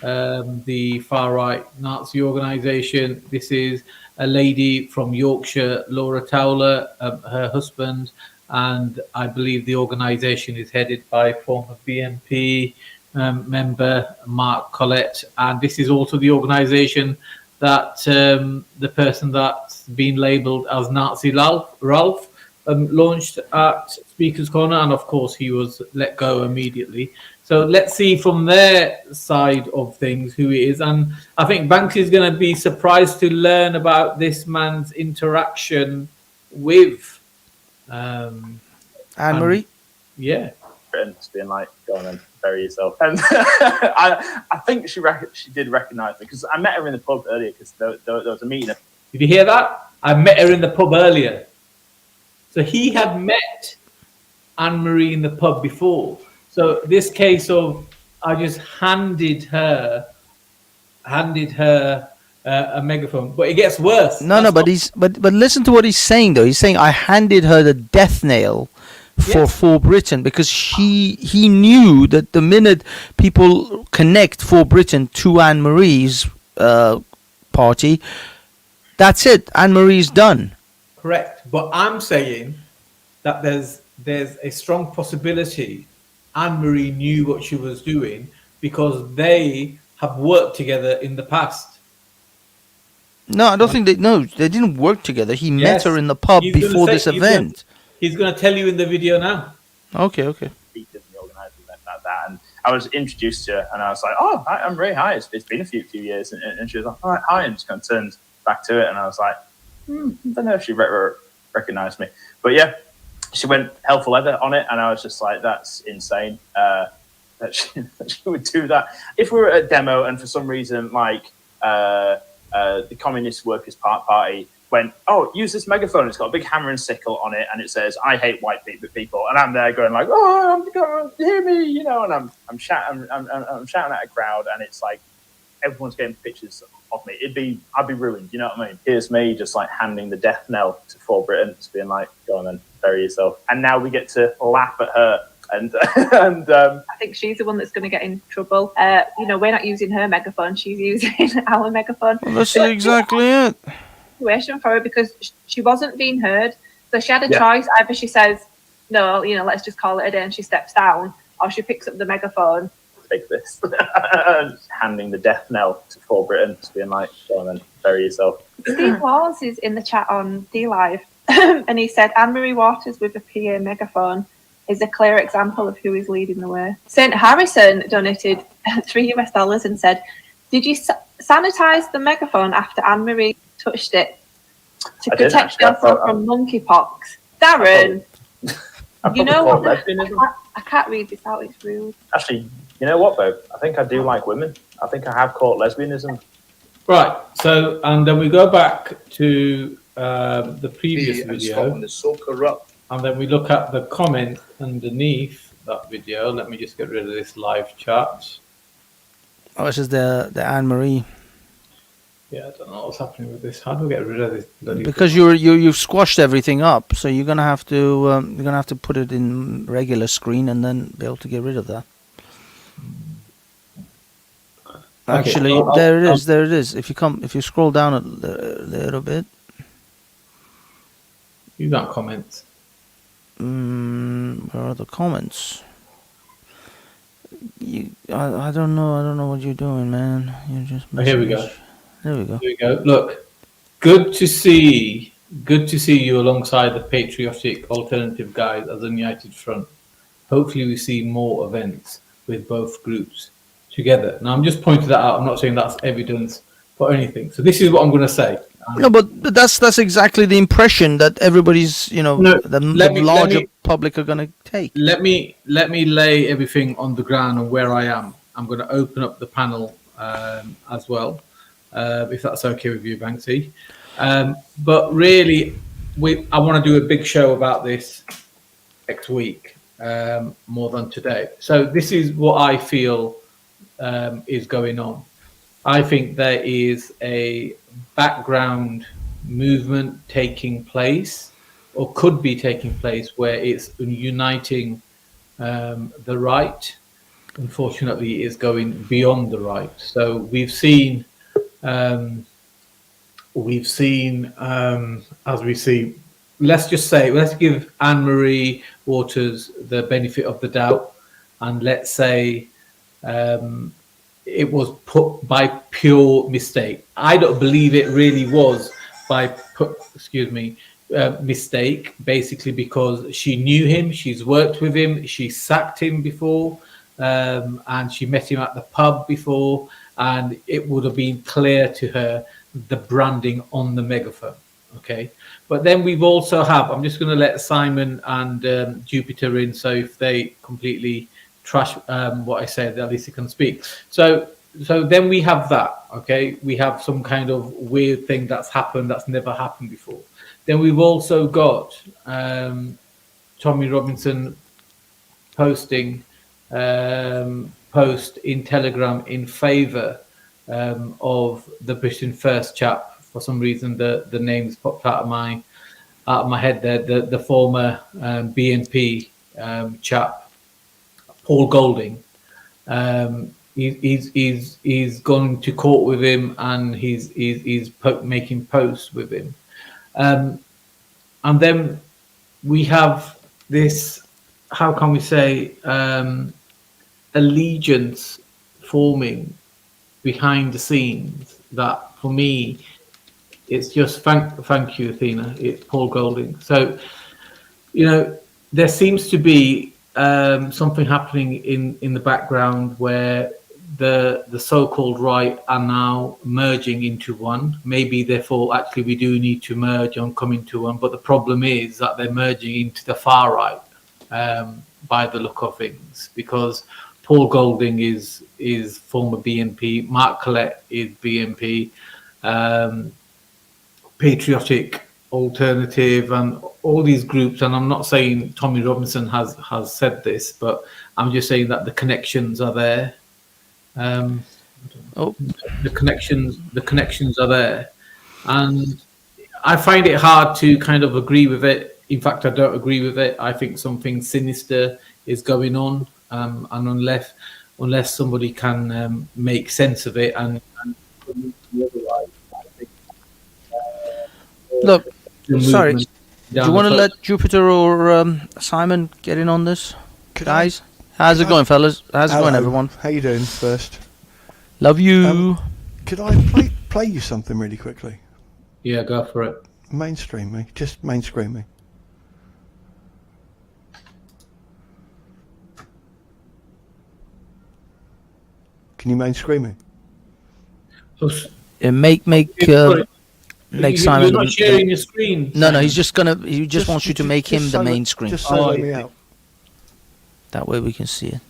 the far right Nazi organization. This is a lady from Yorkshire, Laura Towler, her husband, and I believe the organization is headed by former BNP member Mark Collett. And this is also the organization that the person that's been labeled as Nazi Ralph launched at Speaker's Corner, and of course he was let go immediately. So let's see from their side of things who he is. And I think Banksy is going to be surprised to learn about this man's interaction with Anne-Marie. Yeah. Britain's being like, go on and bury yourself. And I think she did recognise me because I met her in the pub earlier because there was a meeting. Did you hear that? I met her in the pub earlier. So he had met Anne-Marie in the pub before. So this case of I just handed her a megaphone, but it gets worse. But listen to what he's saying though. He's saying I handed her the death nail for Britain because he knew that the minute people connect for Britain to Anne-Marie's party, that's it. Anne-Marie's done. Correct, but I'm saying that there's a strong possibility Anne-Marie knew what she was doing because they have worked together in the past. No, I don't think they didn't work together. He met her in the pub before this event. He's going to tell you in the video now. Okay. He didn't organise an event like that, and I was introduced to her, and I was like, "Oh, hi, I'm Ray. Hi, it's been a few years," and she was like, "All right, hi," and just kind of turned back to it, and I was like, I don't know if she recognised me, but yeah, she went hell for leather on it, and I was just like, "That's insane." That she would do that. If we were at a demo and for some reason, like the Communist Workers' Party went, "Oh, use this megaphone. It's got a big hammer and sickle on it, and it says, 'I hate white people.'" And I'm there going like, "Oh, hear me," you know. And I'm shouting at a crowd, and it's like everyone's getting pictures of me. I'd be ruined. You know what I mean? Here's me just like handing the death knell to For Britain, just being like, "Go on then, bury yourself." And now we get to laugh at her. And I think she's the one that's going to get in trouble. We're not using her megaphone; she's using our megaphone. Well, that's exactly it. Situation for her because she wasn't being heard, so she had a choice. Either she says, "No, let's just call it a day," and she steps down, or she picks up the megaphone. Take this, handing the death knell to For Britain, just being like, "Go on then, bury yourself." Steve Laws is in the chat on D Live, and he said Anne-Marie Waters with a PA megaphone is a clear example of who is leading the way. St. Harrison donated $3 and said, "Did you sanitize the megaphone after Anne-Marie touched it to protect yourself from monkeypox?" Darren, you know what? I can't read this out, it's rude. Actually, you know what, though? I think I do like women. I think I have caught lesbianism. Right, so, and then we go back to the previous video. Scotland is so corrupt. And then we look at the comment underneath that video. Let me just get rid of this live chat. Oh, this is the Anne-Marie. Yeah, I don't know what's happening with this. How do we get rid of this bloody? Because you've squashed everything up, so you're gonna have to put it in regular screen and then be able to get rid of that. Okay, Actually, there it is. If you scroll down a little bit. You got comments. Where are the comments? I don't know what you're doing, man. You're just. Here we go. There we go. Here we go. Look, good to see you alongside the patriotic alternative guys as a united front. Hopefully we see more events with both groups together. Now I'm just pointing that out. I'm not saying that's evidence for anything. So this is what I'm going to say. No, but that's exactly the impression that everybody's, the larger public are going to take. Let me lay everything on the ground and where I am. I'm going to open up the panel as well, if that's okay with you, Banksy. But really, I want to do a big show about this next week, more than today. So this is what I feel is going on. I think there is a background movement taking place, or could be taking place, where it's uniting the right. Unfortunately, it's going beyond the right. So we've seen, as we see, let's give Anne-Marie Waters the benefit of the doubt, and let's say it was put by pure mistake. I don't believe it really was by mistake, basically because she knew him, she's worked with him, she sacked him before, and she met him at the pub before, and it would have been clear to her the branding on the megaphone. Okay, but then we've also I'm just going to let Simon and Jupiter in, so if they completely trash what I said, at least he can speak. So then we have that. Okay, we have some kind of weird thing that's happened that's never happened before. Then we've also got Tommy Robinson posting post in Telegram in favour of the Britain First chap. For some reason, the names popped out of my head there. The former BNP chap, Paul Golding. He's gone to court with him, and he's making posts with him. And then we have this, how can we say, allegiance forming behind the scenes that, for me, it's just thank you, Athena. It's Paul Golding. So, there seems to be something happening in the background where the so-called right are now merging into one. Maybe therefore actually we do need to merge and come into one, but the problem is that they're merging into the far right by the look of things, because Paul Golding is former BNP, Mark Collett is BNP, patriotic alternative and all these groups, and I'm not saying Tommy Robinson has said this, but I'm just saying that the connections are there. The connections are there, and I find it hard to kind of agree with it. In fact, I don't agree with it. I think something sinister is going on, and unless somebody can make sense of it and otherwise, I think, look, sorry, do you want to the let Jupiter or Simon get in on this, guys? How's it going, fellas? How's it going, everyone? How you doing first? Love you. Could I play you something really quickly? Yeah, go for it. Mainstream me. Just mainstream me. Can you mainstream me? Make Simon. You're not the- sharing your screen. No, he just wants you to make him the main screen. Just solo me out. That way we can see it.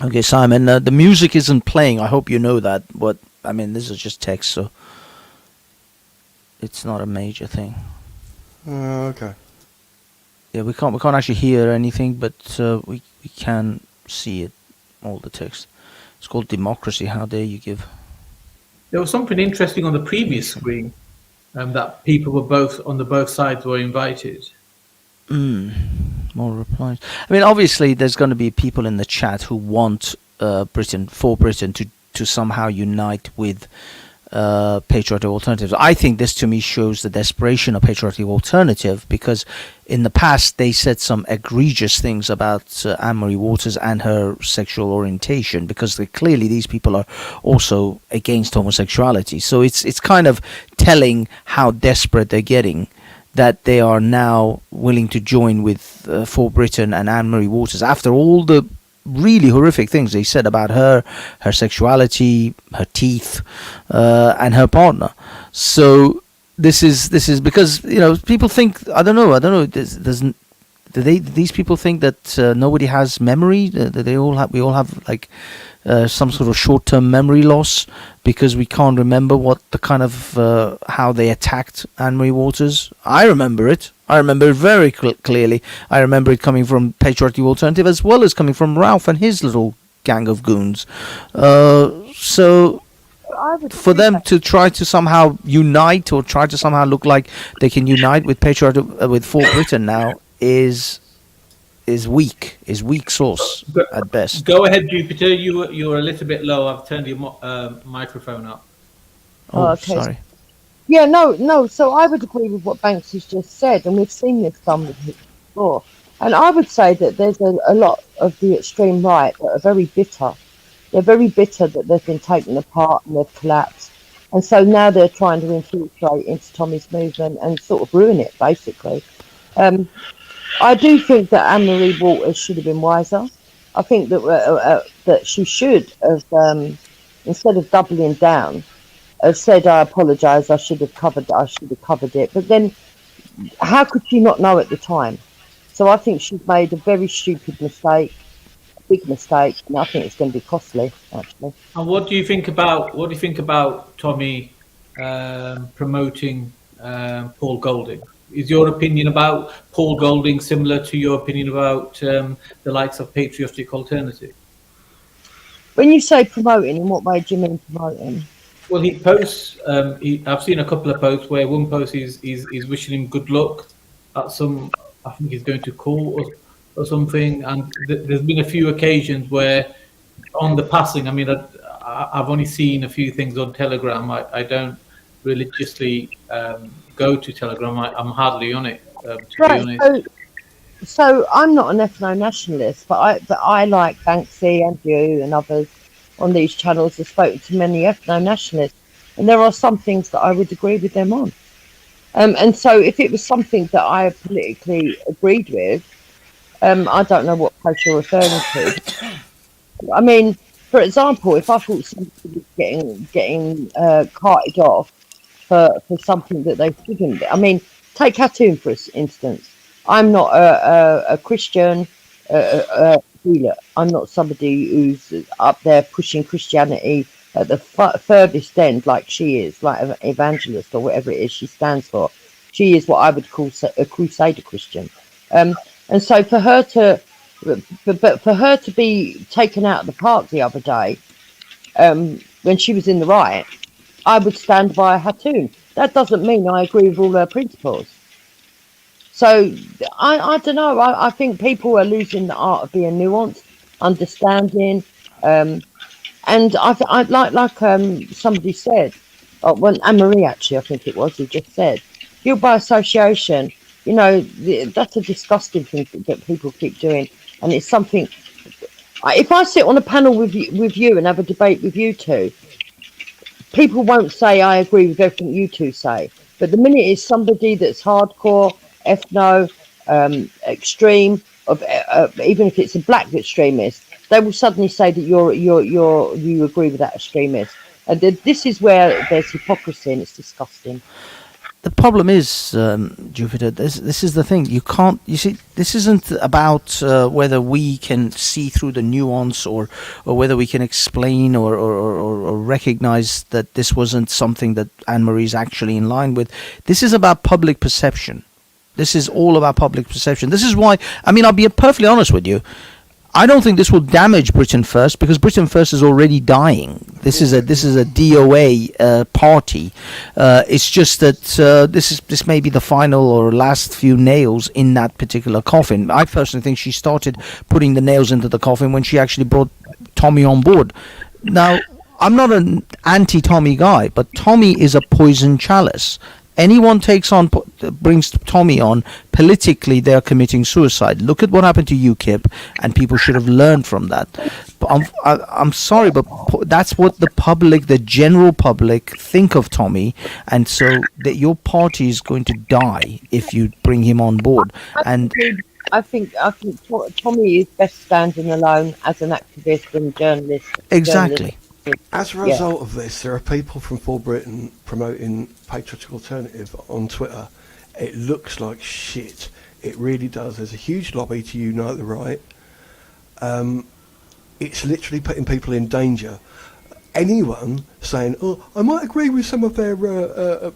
Okay, Simon, the music isn't playing. I hope you know that. But I mean, this is just text, so it's not a major thing. Okay. Yeah, we can't actually hear anything, but we can see it, all the text. It's called democracy. How dare you give? There was something interesting on the previous screen, that people were both sides were invited. More replies. I mean, obviously, there's going to be people in the chat who want Britain to somehow unite with patriotic alternatives. I think this, to me, shows the desperation of patriotic alternative, because in the past they said some egregious things about Anne-Marie Waters and her sexual orientation, because clearly these people are also against homosexuality. So it's kind of telling how desperate they're getting, that they are now willing to join with For Britain and Anne-Marie Waters after all the really horrific things they said about her sexuality, her teeth, and her partner. So this is because, you know, people think, I don't know. Do these people think that nobody has memory? That we all have like some sort of short-term memory loss because we can't remember what the kind of how they attacked Anne-Marie Waters. I remember it. I remember it very clearly. I remember it coming from Patriotic Alternative as well as coming from Ralph and his little gang of goons. So for them to try to somehow unite or try to somehow look like they can unite with Patriotic with For Britain now is weak sauce at best. Go ahead, Jupiter. You're a little bit low. I've turned your microphone up. Oh, okay. Sorry. Yeah, no. So I would agree with what Banks has just said, and we've seen this done with him before. And I would say that there's a lot of the extreme right that are very bitter. They're very bitter that they've been taken apart and they've collapsed. And so now they're trying to infiltrate into Tommy's movement and sort of ruin it, basically. I do think that Anne-Marie Waters should have been wiser. I think that she should have, instead of doubling down, have said, "I apologise. I should have covered it." But then, how could she not know at the time? So I think she's made a very stupid mistake, a big mistake, and I think it's going to be costly, actually. And what do you think about Tommy promoting Paul Golding? Is your opinion about Paul Golding similar to your opinion about the likes of Patriotic Alternative? When you say promoting, in what way do you mean promoting? Well, he posts. I've seen a couple of posts where one post is wishing him good luck at some. I think he's going to court or something. And there's been a few occasions where, on the passing. I mean, I've only seen a few things on Telegram. I don't religiously go to Telegram. I'm hardly on it. To be honest. So I'm not an ethno-nationalist, but I like Banksy and you and others on these channels have spoken to many ethno-nationalists, and there are some things that I would agree with them on. And so if it was something that I politically agreed with, I don't know what post you're referring to. I mean, for example, if I thought somebody was getting carted off for something that they shouldn't, I mean, take Hatun for instance. I'm not a Christian healer. I'm not somebody who's up there pushing Christianity at the furthest end, like she is, like an evangelist or whatever it is she stands for. She is what I would call a crusader Christian. And so for her to, but for her to be taken out of the park the other day, when she was in the right, I would stand by Hatun. That doesn't mean I agree with all her principles. So I don't know. I think people are losing the art of being nuanced, understanding, and I like somebody said, well, Anne-Marie actually, I think it was, who just said, guilt by association. You know, that's a disgusting thing that people keep doing, and it's something. If I sit on a panel with you and have a debate with you two, people won't say I agree with everything you two say. But the minute it's somebody that's hardcore, ethno, extreme, even if it's a black extremist, they will suddenly say that you agree with that extremist. And this is where there's hypocrisy, and it's disgusting. The problem is, Jupiter, this is the thing. You can't, you see, this isn't about whether we can see through the nuance or whether we can explain or recognize that this wasn't something that Anne-Marie's actually in line with. This is about public perception. This is all about public perception. This is why, I mean, I'll be perfectly honest with you. I don't think this will damage Britain First, because Britain First is already dying. This is a DOA party. It's just that this may be the final or last few nails in that particular coffin. I personally think she started putting the nails into the coffin when she actually brought Tommy on board. Now, I'm not an anti-Tommy guy, but Tommy is a poison chalice. Anyone brings Tommy on, politically they're committing suicide. Look at what happened to UKIP, and people should have learned from that. But I'm sorry, but that's what the general public think of Tommy, and so that your party is going to die if you bring him on board. And I think Tommy is best standing alone as an activist and journalist. Exactly. As a result of this, there are people from For Britain promoting Patriotic Alternative on Twitter. It looks like shit. It really does. There's a huge lobby to unite the right. It's literally putting people in danger. Anyone saying, oh, I might agree with some of their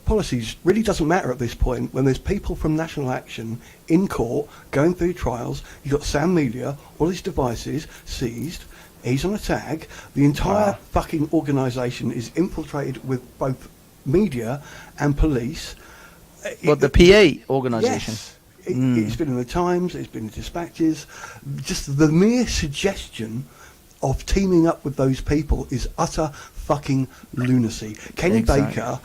policies, really doesn't matter at this point when there's people from National Action in court going through trials. You've got Sam Melia, all his devices seized. He's on a tag. The entire fucking organisation is infiltrated with both media and police. But the PA organisation? Yes. It's been in the Times, it's been in Dispatches. Just the mere suggestion of teaming up with those people is utter fucking lunacy. Kenny Baker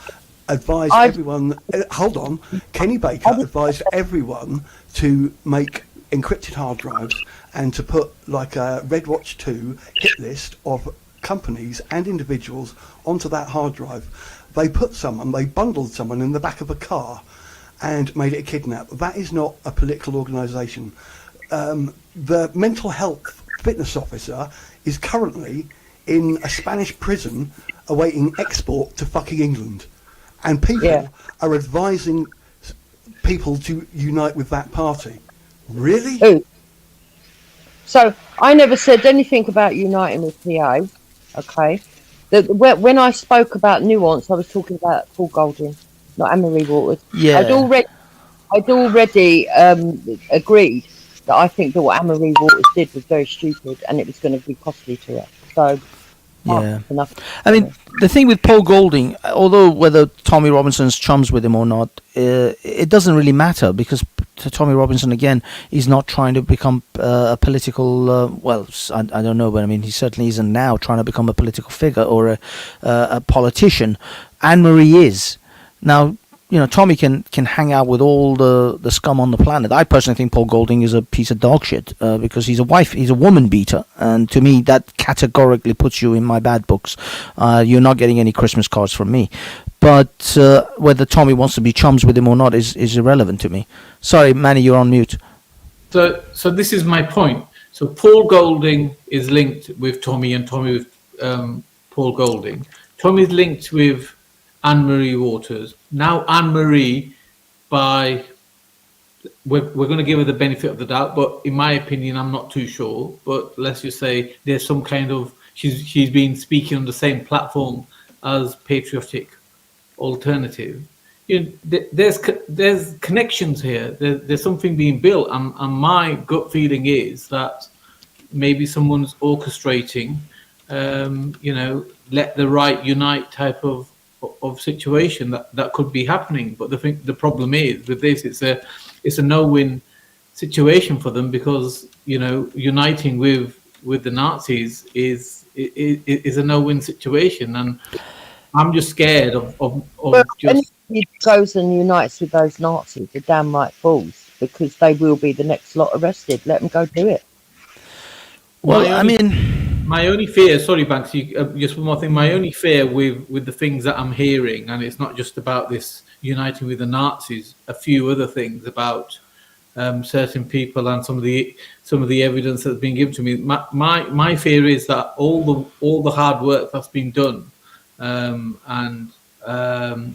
advised everyone... hold on. Kenny Baker advised everyone to make encrypted hard drives and to put like a Red Watch 2 hit list of companies and individuals onto that hard drive. They bundled someone in the back of a car and made it a kidnap. That is not a political organisation. The mental health fitness officer is currently in a Spanish prison awaiting export to fucking England. And people are advising people to unite with that party. Really? Who? So I never said anything about uniting with PA. Okay. When I spoke about nuance, I was talking about Paul Golding, not Anne-Marie Waters. Yeah. I'd already agreed that I think that what Anne-Marie Waters did was very stupid and it was going to be costly to her. So. Yeah. Enough. I mean, the thing with Paul Golding, although whether Tommy Robinson's chums with him or not, it doesn't really matter, because Tommy Robinson, again, is not trying to become a political, I don't know, but I mean, he certainly isn't now trying to become a political figure or a politician. Anne-Marie is. Now, Tommy can hang out with all the scum on the planet. I personally think Paul Golding is a piece of dog shit because he's a woman beater, and to me that categorically puts you in my bad books. You're not getting any Christmas cards from me. But whether Tommy wants to be chums with him or not is irrelevant to me. Sorry, Manny, you're on mute. So this is my point. So Paul Golding is linked with Tommy, and Tommy with Paul Golding. Tommy's linked with Anne-Marie Waters. Now Anne-Marie, we're going to give her the benefit of the doubt, but in my opinion, I'm not too sure. But let's just say there's some kind of she's been speaking on the same platform as Patriotic Alternative. There's connections here. There's something being built, and my gut feeling is that maybe someone's orchestrating, let the right unite type of situation that could be happening. But the problem is with this, it's a no-win situation for them, because uniting with the Nazis is a no-win situation, and I'm just scared of just. He goes and unites with those Nazis, the damn right fools, because they will be the next lot arrested. Let them go do it. Well, my only fear, sorry, Banks, just one more thing. My only fear with the things that I'm hearing, and it's not just about this uniting with the Nazis, a few other things about certain people and some of the evidence that's been given to me. My fear is that all the hard work that's been done and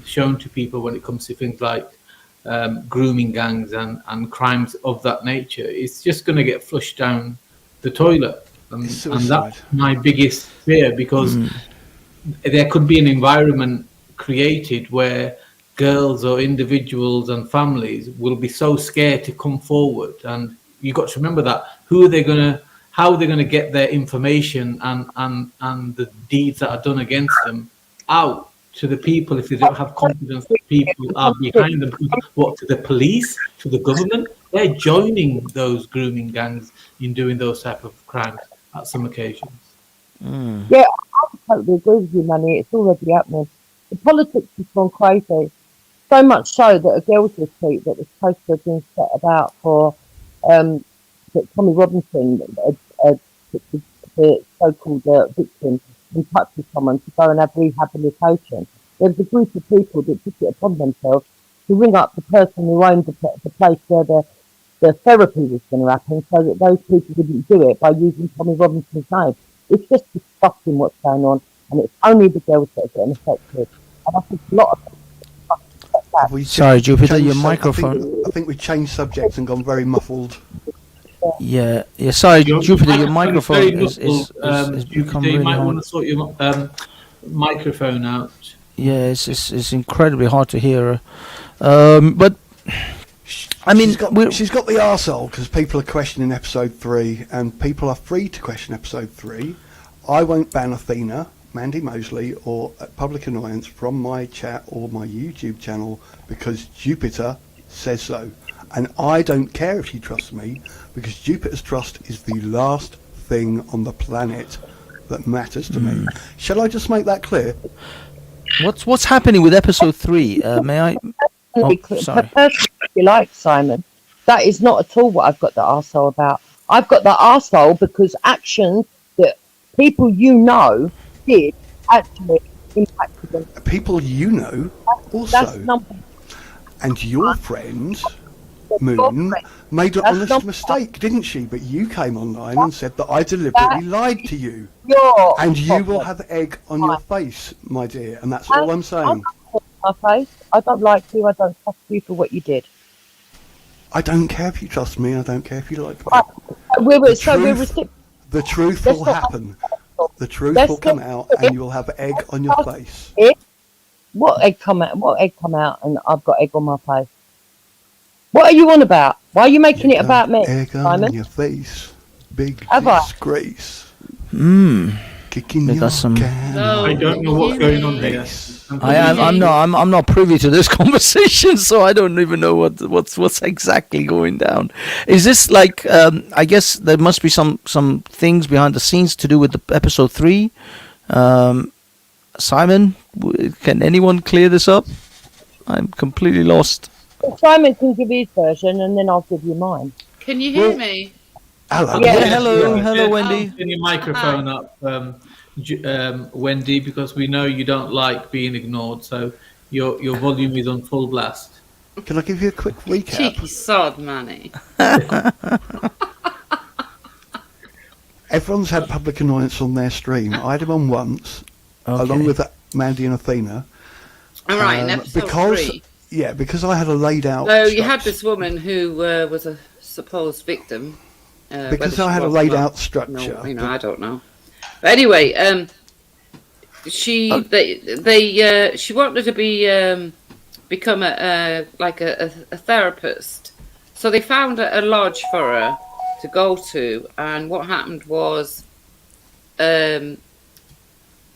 shown to people when it comes to things like grooming gangs and crimes of that nature, it's just going to get flushed down the toilet, and that's my biggest fear, because there could be an environment created where girls or individuals and families will be so scared to come forward, and you've got to remember that how are they going to get their information and the deeds that are done against them out to the people if they don't have confidence that people are behind them. What, to the police, to the government? They're joining those grooming gangs in doing those type of crimes at some occasions. Yeah, I totally agree with you, Manny. It's already happening. The politics has gone crazy. So much so that a girls' retreat that was supposed to have been set about for that Tommy Robinson, the so-called victim, in touch with someone to go and have rehabilitation. There was a group of people that took it upon themselves to ring up the person who owned the place where the therapy was going to happen, so that those people wouldn't do it by using Tommy Robinson's name. It's just disgusting what's going on, and it's only the girls that are getting affected. And I think a lot of Sorry, Jupiter, your microphone. I think we've changed subjects and gone very muffled. Yeah. Sorry, Jupiter, your microphone is become really you might hard. want to sort your microphone out. Yeah, it's incredibly hard to hear her. But I mean, she's got the arsehole because people are questioning episode 3, and people are free to question episode 3. I won't ban Athena, Mandy Mosley, or Public Annoyance from my chat or my YouTube channel because Jupiter says so. And I don't care if you trust me, because Jupiter's trust is the last thing on the planet that matters to me. Shall I just make that clear? What's happening with episode 3? May I? Oh, sorry. Personally, if you like, Simon, that is not at all what I've got the arsehole about. I've got the arsehole because actions that people did actually impacted them. People also. And your friend, Moon, made an honest mistake, didn't she? But you came online and said that I deliberately lied to you. And you will have egg on your face, my dear, and that's all I'm saying. My face. I don't like you. I don't trust you for what you did. I don't care if you trust me. I don't care if you like me. The truth will happen. The truth will come out, and you will have egg on your face. What egg come out? What egg come out? And I've got egg on my face. What are you on about? Why are you making it about me, egg Simon? on your face. Big Have I? disgrace. Kicking We your got some. I don't know what's going on here. I'm not privy to this conversation, so I don't even know what's exactly going down. Is this like? I guess there must be some things behind the scenes to do with the episode 3. Simon, can anyone clear this up? I'm completely lost. Well, Simon can give his version, and then I'll give you mine. Can you hear me? Hello. Yeah, hello, Wendy. Turn your microphone up, Wendy, because we know you don't like being ignored. So your volume is on full blast. Can I give you a quick recap? Cheeky sod, Manny. Everyone's had public annoyance on their stream. I had him on once, along with Mandy and Athena. All right, in episode 3. Yeah, because I had a laid out. So you had this woman who was a supposed victim. Because I had a laid out structure. No, I don't know. But anyway, she wanted to become a therapist. So they found a lodge for her to go to, and what happened was,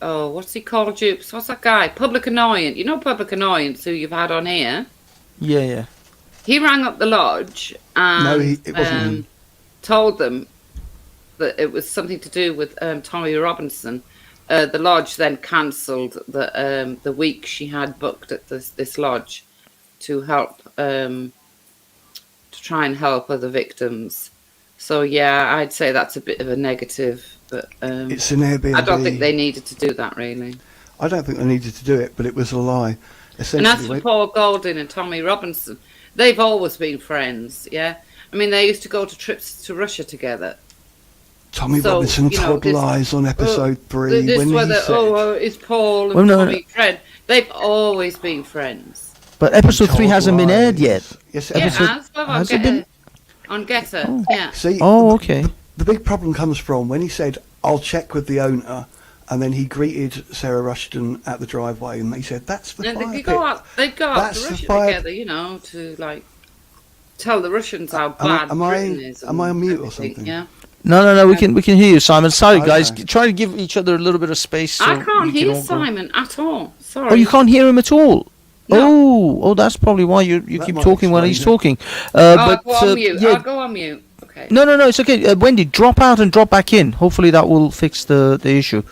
what's he called, Jupes? What's that guy? Public Annoyance. You know Public Annoyance, who you've had on here? Yeah. He rang up the lodge and it wasn't him. Told them that it was something to do with Tommy Robinson. The lodge then cancelled the week she had booked at this lodge to help to try and help other victims. So yeah, I'd say that's a bit of a negative, but it's an Airbnb. I don't think they needed to do that, really. I don't think they needed to do it, but it was a lie. And as for Paul Golding and Tommy Robinson, they've always been friends, yeah? I mean, they used to go to trips to Russia together. Tommy Robinson told lies on episode 3. Is Paul and Tommy friend? They've always been friends. But episode 3 hasn't been aired yet. Yes, it has. Has it been? On Getter, yeah. See, okay. The big problem comes from when he said, I'll check with the owner, and then he greeted Sarah Rushton at the driveway, and they said, that's the fire pit. They go out to Russia together, to tell the Russians how bad Britain is. Am I on mute or something? Yeah. No, we can hear you, Simon. Sorry, guys. Try to give each other a little bit of space. So I can't hear Simon at all. Sorry. Oh, you can't hear him at all? No. Oh, that's probably why you keep talking while he's talking. I'll go on mute. I'll go on mute. Okay. No, it's okay. Wendy, drop out and drop back in. Hopefully that will fix the issue.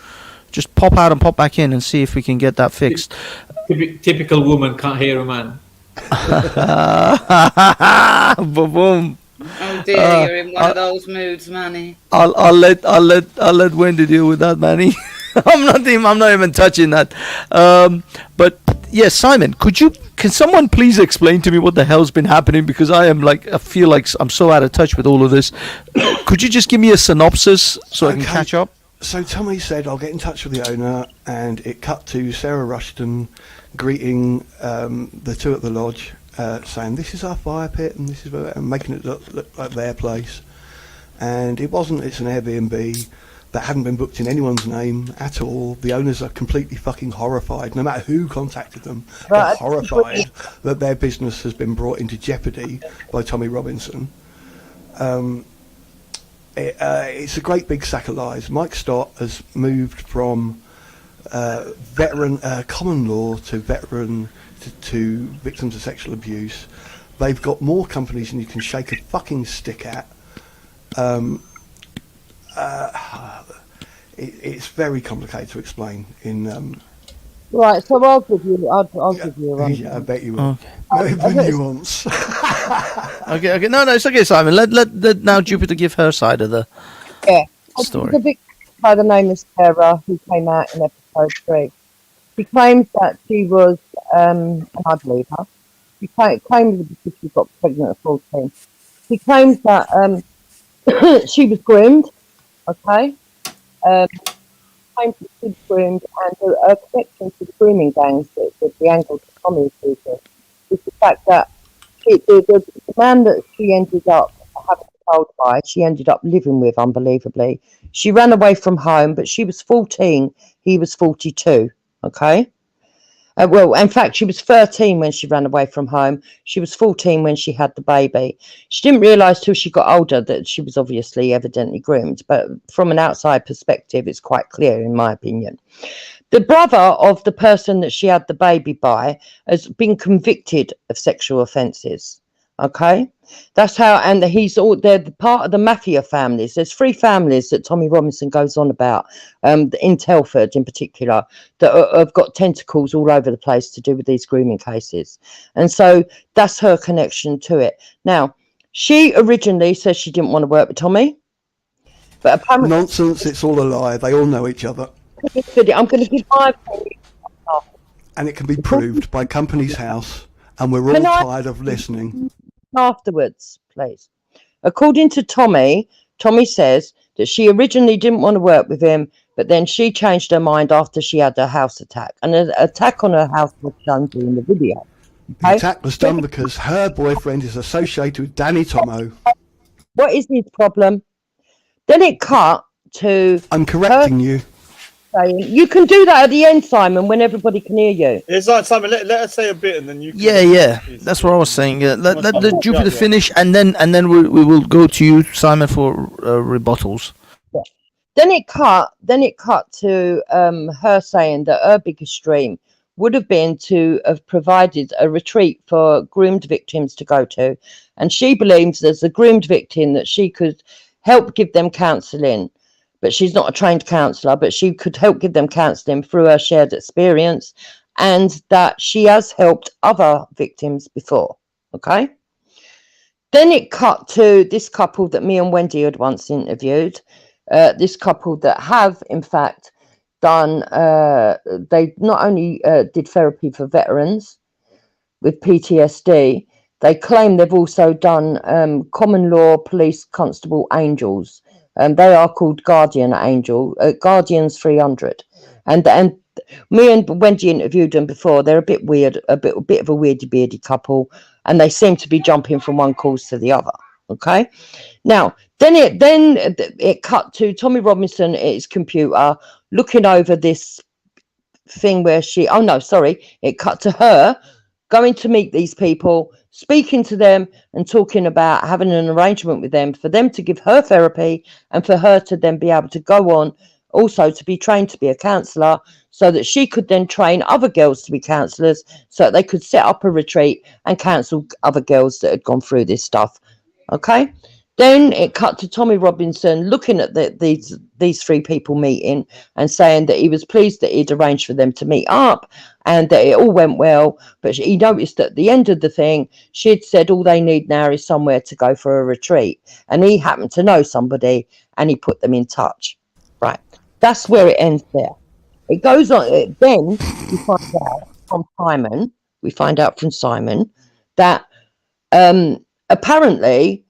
Just pop out and pop back in and see if we can get that fixed. Typical woman can't hear a man. Boom. Oh dear, you're in one of those moods, Manny. I'll let Wendy deal with that, Manny. I'm not even touching that. But yes, Simon, can someone please explain to me what the hell's been happening? Because I feel like I'm so out of touch with all of this. Could you just give me a synopsis so I can catch up? So Tommy said, I'll get in touch with the owner, and it cut to Sarah Rushton greeting the two at the lodge, saying, this is our fire pit, and this is and making it look like their place. And it wasn't. It's an Airbnb that hadn't been booked in anyone's name at all. The owners are completely fucking horrified. No matter who contacted them, they're horrified that their business has been brought into jeopardy by Tommy Robinson. It's a great big sack of lies. Mike Stott has moved from veteran common law to veteran to victims of sexual abuse. They've got more companies than you can shake a fucking stick at. It's very complicated to explain in right, so I'll give you a run. Yeah, I bet you will. Okay. The nuance. Okay. No, it's okay, Simon. Let now Jupiter give her side of the story. The victim by the name of Sarah, who came out in episode 3. She claims that she was, and I believe her, she claims that she got pregnant at 14. She claims that she was groomed, okay? Claims that she was groomed, and her connection to the grooming gangs that the angle to Tommy is the fact that the man that she ended up having a child by, she ended up living with, unbelievably. She ran away from home, but she was 14, he was 42, okay? Well, in fact, she was 13 when she ran away from home. She was 14 when she had the baby. She didn't realise till she got older that she was obviously evidently groomed, but from an outside perspective, it's quite clear, in my opinion. The brother of the person that she had the baby by has been convicted of sexual offences. Okay, that's how, and they're the part of the mafia families. There's 3 families that Tommy Robinson goes on about, in Telford in particular, that have got tentacles all over the place to do with these grooming cases, and so that's her connection to it. Now, she originally says she didn't want to work with Tommy, but apparently nonsense. It's all a lie. They all know each other. I'm going to give my opinion, and it can be proved by Company's House, and we're all tired of listening. Afterwards, please. According to Tommy says that she originally didn't want to work with him, but then she changed her mind after she had her house attack. And an attack on her house was done during the video. The attack was done because her boyfriend is associated with Danny Tomo. What is his problem? Then it cut to... I'm correcting you. Saying, you can do that at the end, Simon, when everybody can hear you. It's like, Simon, let us say a bit and then you can... Yeah. That's what I was saying. Let the Jupiter finish, and then we will go to you, Simon, for rebuttals. Yeah. Then it cut to her saying that her biggest dream would have been to have provided a retreat for groomed victims to go to, and she believes as a groomed victim that she could help give them counselling. But she's not a trained counsellor, but she could help give them counselling through her shared experience, and that she has helped other victims before. Okay. Then it cut to this couple that me and Wendy had once interviewed. This couple that have, in fact, done, they not only did therapy for veterans with PTSD, they claim they've also done common law police constable angels. They are called Guardians 300, and me and Wendy interviewed them before. They're a bit weird, a bit of a weirdy couple, and they seem to be jumping from one cause to the other. Okay, now then it cut to Tommy Robinson at his computer looking over this thing where it cut to her going to meet these people, speaking to them and talking about having an arrangement with them for them to give her therapy and for her to then be able to go on also to be trained to be a counsellor, so that she could then train other girls to be counsellors, so that they could set up a retreat and counsel other girls that had gone through this stuff. Okay. Then it cut to Tommy Robinson looking at these 3 people meeting and saying that he was pleased that he'd arranged for them to meet up and that it all went well. But he noticed at the end of the thing, she'd said all they need now is somewhere to go for a retreat. And he happened to know somebody and he put them in touch. Right. That's where it ends there. It goes on. Then we find out from Simon that apparently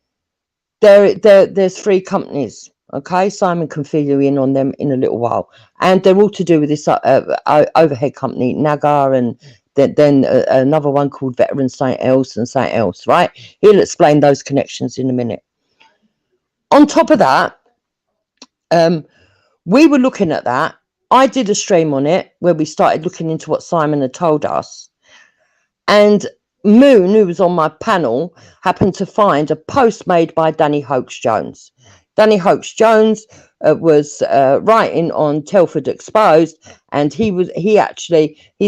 there's 3 companies. Okay, Simon can fill you in on them in a little while, and they're all to do with this overhead company Naga, and then another one called Veteran St. Else, right? He'll explain those connections in a minute. On top of that, we were looking at that. I did a stream on it where we started looking into what Simon had told us, and Moon, who was on my panel, happened to find a post made by Danny Hoax-Jones. Danny Hoax-Jones was writing on Telford Exposed, and he's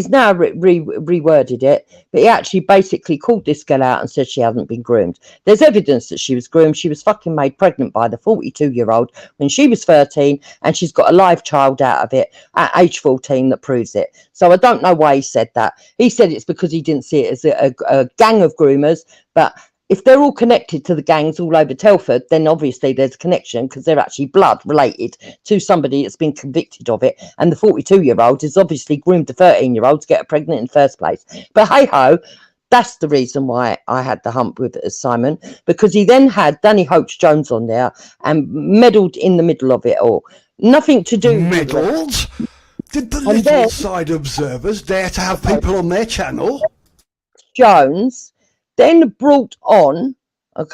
now reworded it, but he actually basically called this girl out and said she hadn't been groomed. There's evidence that she was groomed. She was fucking made pregnant by the 42-year-old when she was 13, and she's got a live child out of it at age 14 that proves it. So I don't know why he said that. He said it's because he didn't see it as a gang of groomers, but if they're all connected to the gangs all over Telford, then obviously there's a connection because they're actually blood related to somebody that's been convicted of it. And the 42-year-old is obviously groomed the 13-year-old to get her pregnant in the first place. But hey-ho, that's the reason why I had the hump with Simon, because he then had Danny Hoax-Jones on there and meddled in the middle of it all. Nothing to do with meddled? Did the little side observers dare to have people on their channel? Jones then brought on, a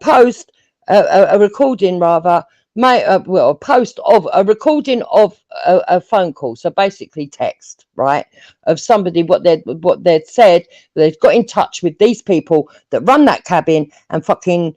post, a recording rather, a post of a recording of a phone call. So basically text, right, of somebody, what they'd said. They've got in touch with these people that run that cabin and fucking,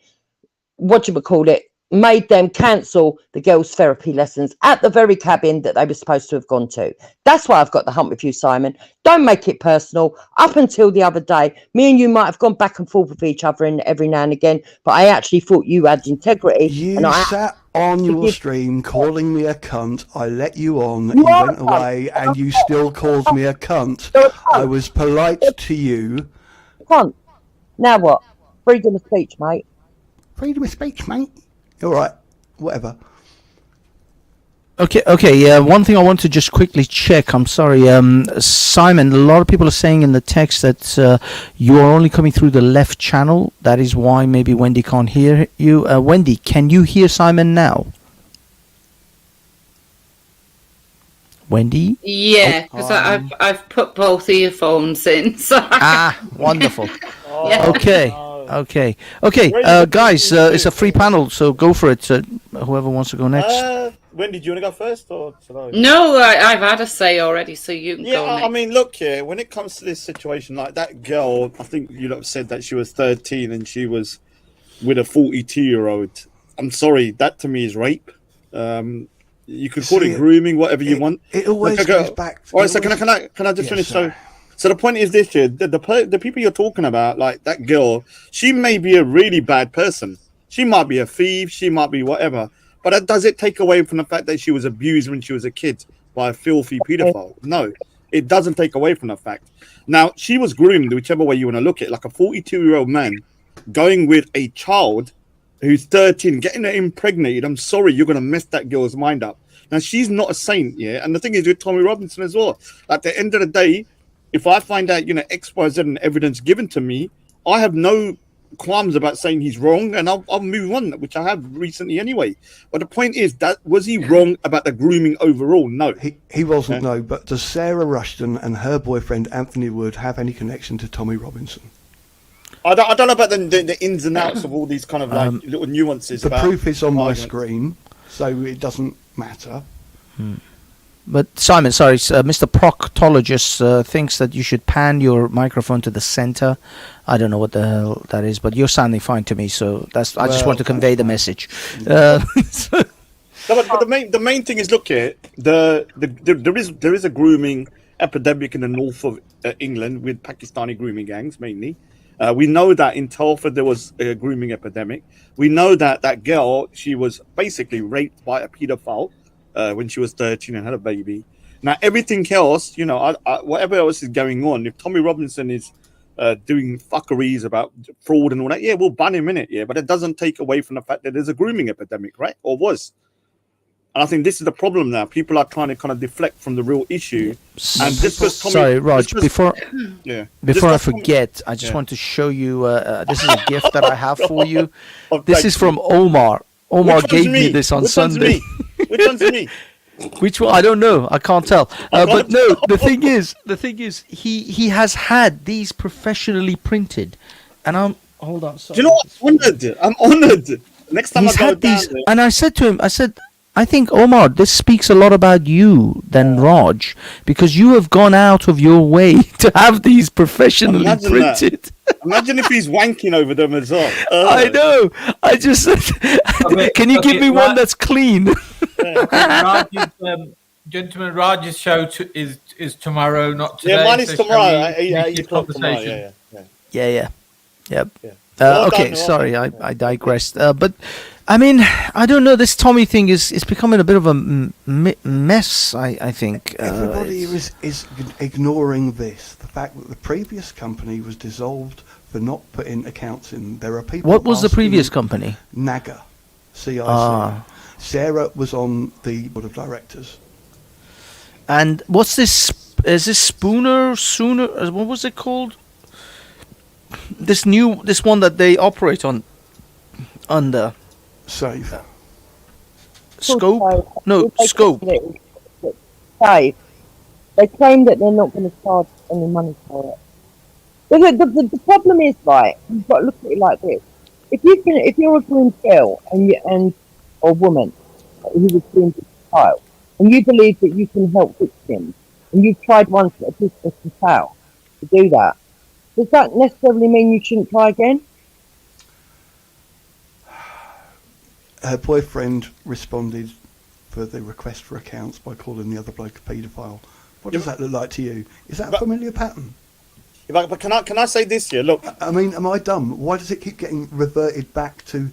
made them cancel the girls' therapy lessons at the very cabin that they were supposed to have gone to. That's why I've got the hump with you, Simon. Don't make it personal. Up until the other day, me and you might have gone back and forth with each other every now and again, but I actually thought you had integrity. You and I sat on your stream calling me a cunt. I let you on. You You are went a cunt. away, and you still called me a cunt. I was polite to you. Cunt. Now what? Freedom of speech, mate. Freedom of speech, mate. All right, whatever. Okay. Yeah, one thing I want to just quickly check. I'm sorry, Simon. A lot of people are saying in the text that you are only coming through the left channel. That is why maybe Wendy can't hear you. Wendy, can you hear Simon now? Wendy? Yeah, because I've put both earphones in. So wonderful. Yeah. Okay, guys, it's a free panel, so go for it. Whoever wants to go next. Wendy, do you want to go first, or should I? No, I've had a say already, so you can go Yeah, next. I mean, look here. When it comes to this situation, like that girl, I think you lot said that she was 13 and she was with a 42-year-old. I'm sorry, that to me is rape. You could call it grooming, whatever you want. It always goes back. All right, so can I just finish? So the point is this here: the people you're talking about, like that girl, she may be a really bad person. She might be a thief. She might be whatever. But does it take away from the fact that she was abused when she was a kid by a filthy pedophile? No, it doesn't take away from the fact. Now, she was groomed, whichever way you want to look at it, like a 42-year-old man going with a child who's 13, getting her impregnated. I'm sorry, you're going to mess that girl's mind up. Now, she's not a saint, yeah? And the thing is with Tommy Robinson as well. At the end of the day, if I find out, X, Y, Z and evidence given to me, I have no qualms about saying he's wrong, and I'll move on, which I have recently anyway. But the point is, that was he wrong about the grooming overall? No, he wasn't. No, but does Sarah Rushton and her boyfriend Anthony Wood have any connection to Tommy Robinson? I don't know about the ins and outs of all these kind of little nuances. The proof is on my screen, so it doesn't matter. But Simon, sorry, Mr. Proctologist thinks that you should pan your microphone to the center. I don't know what the hell that is, but you're sounding fine to me, so I just want to convey the message. No, but the main thing is, look here, there is a grooming epidemic in the north of England with Pakistani grooming gangs mainly. We know that in Telford there was a grooming epidemic. We know that that girl, she was basically raped by a paedophile when she was 13 and had a baby. Now everything else, whatever else is going on, if Tommy Robinson is doing fuckeries about fraud and all that, yeah, we'll ban him in it, yeah, but it doesn't take away from the fact that there's a grooming epidemic, right? Or was. And I think this is the problem now. People are trying to kind of deflect from the real issue. And just because Tommy, sorry, Raj, before I forget, I just Yeah. want to show you, this is a gift that I have for you. This is from Omar. Omar gave me this on Sunday. Which one's me? Which one? I don't know. I can't tell. But no, the thing is, he has had these professionally printed, and hold on. Sorry. Do you know what? I'm honored. Next time He's I go had down these, there. and I said to him, I think, Omar, this speaks a lot about you than Raj, because you have gone out of your way to have these professionally Imagine printed. that. Imagine if he's wanking over them as well. I know. I just said, can you give me one that's clean? Gentlemen, Raj's show is tomorrow, not today. Yeah, mine is so tomorrow. shall we Yeah, finish you this talk tomorrow. conversation? Yeah. Yep. Well Okay, done, sorry, I digressed. But I mean, I don't know. This Tommy thing is becoming a bit of a mess. I think Everybody is ignoring this. The fact that the previous company was dissolved for not putting accounts in. There are people. What was the asking- previous company? NAGA, CIC. Ah. Sarah was on the board of directors. And what's this? Is this Sooner? What was it called? This one that they operate on under Safe. Scope? No, Scope. Safe. They claim that they're not going to charge any money for it. The problem is, right, you've got to look at it like this. If you're a groomed girl or woman who was groomed as a child, and you believe that you can help victims, and you've tried once at a business to fail to do that, does that necessarily mean you shouldn't try again? her boyfriend responded for the request for accounts by calling the other bloke a paedophile. What does that look like to you? Is that a familiar pattern? But can I say this here? Look, I mean, am I dumb? Why does it keep getting reverted back to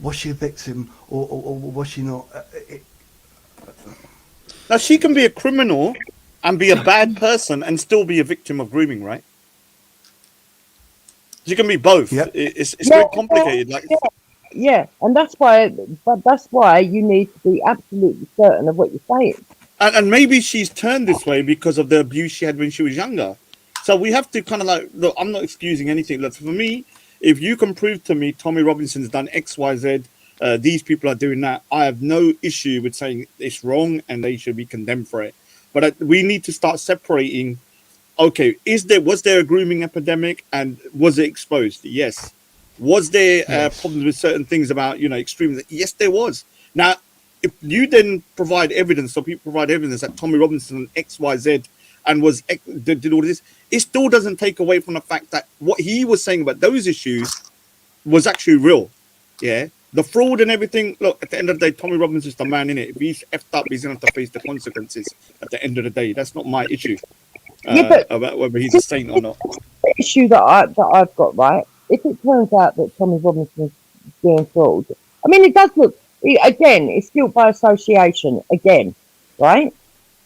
was she a victim or was she not? Now she can be a criminal and be a bad person and still be a victim of grooming, right? She can be both. Yep. It's very complicated. Yeah, and that's why you need to be absolutely certain of what you're saying. And maybe she's turned this way because of the abuse she had when she was younger. So we have to kind of like, look, I'm not excusing anything. Look, for me, if you can prove to me Tommy Robinson's done X, Y, Z, these people are doing that, I have no issue with saying it's wrong and they should be condemned for it. But we need to start separating. Okay, was there a grooming epidemic and was it exposed? Yes. Was there problems with certain things about extremism? Yes, there was. Now, if you then provide evidence, so people provide evidence that Tommy Robinson X, Y, Z, and did all this, it still doesn't take away from the fact that what he was saying about those issues was actually real. Yeah, the fraud and everything. Look, at the end of the day, Tommy Robinson's the man in it. If he's effed up, he's gonna have to face the consequences. At the end of the day, that's not my issue about whether he's a saint or not. The issue that I've got, right? If it turns out that Tommy Robinson's doing fraud, I mean, it does look, again, it's guilt by association, again, right?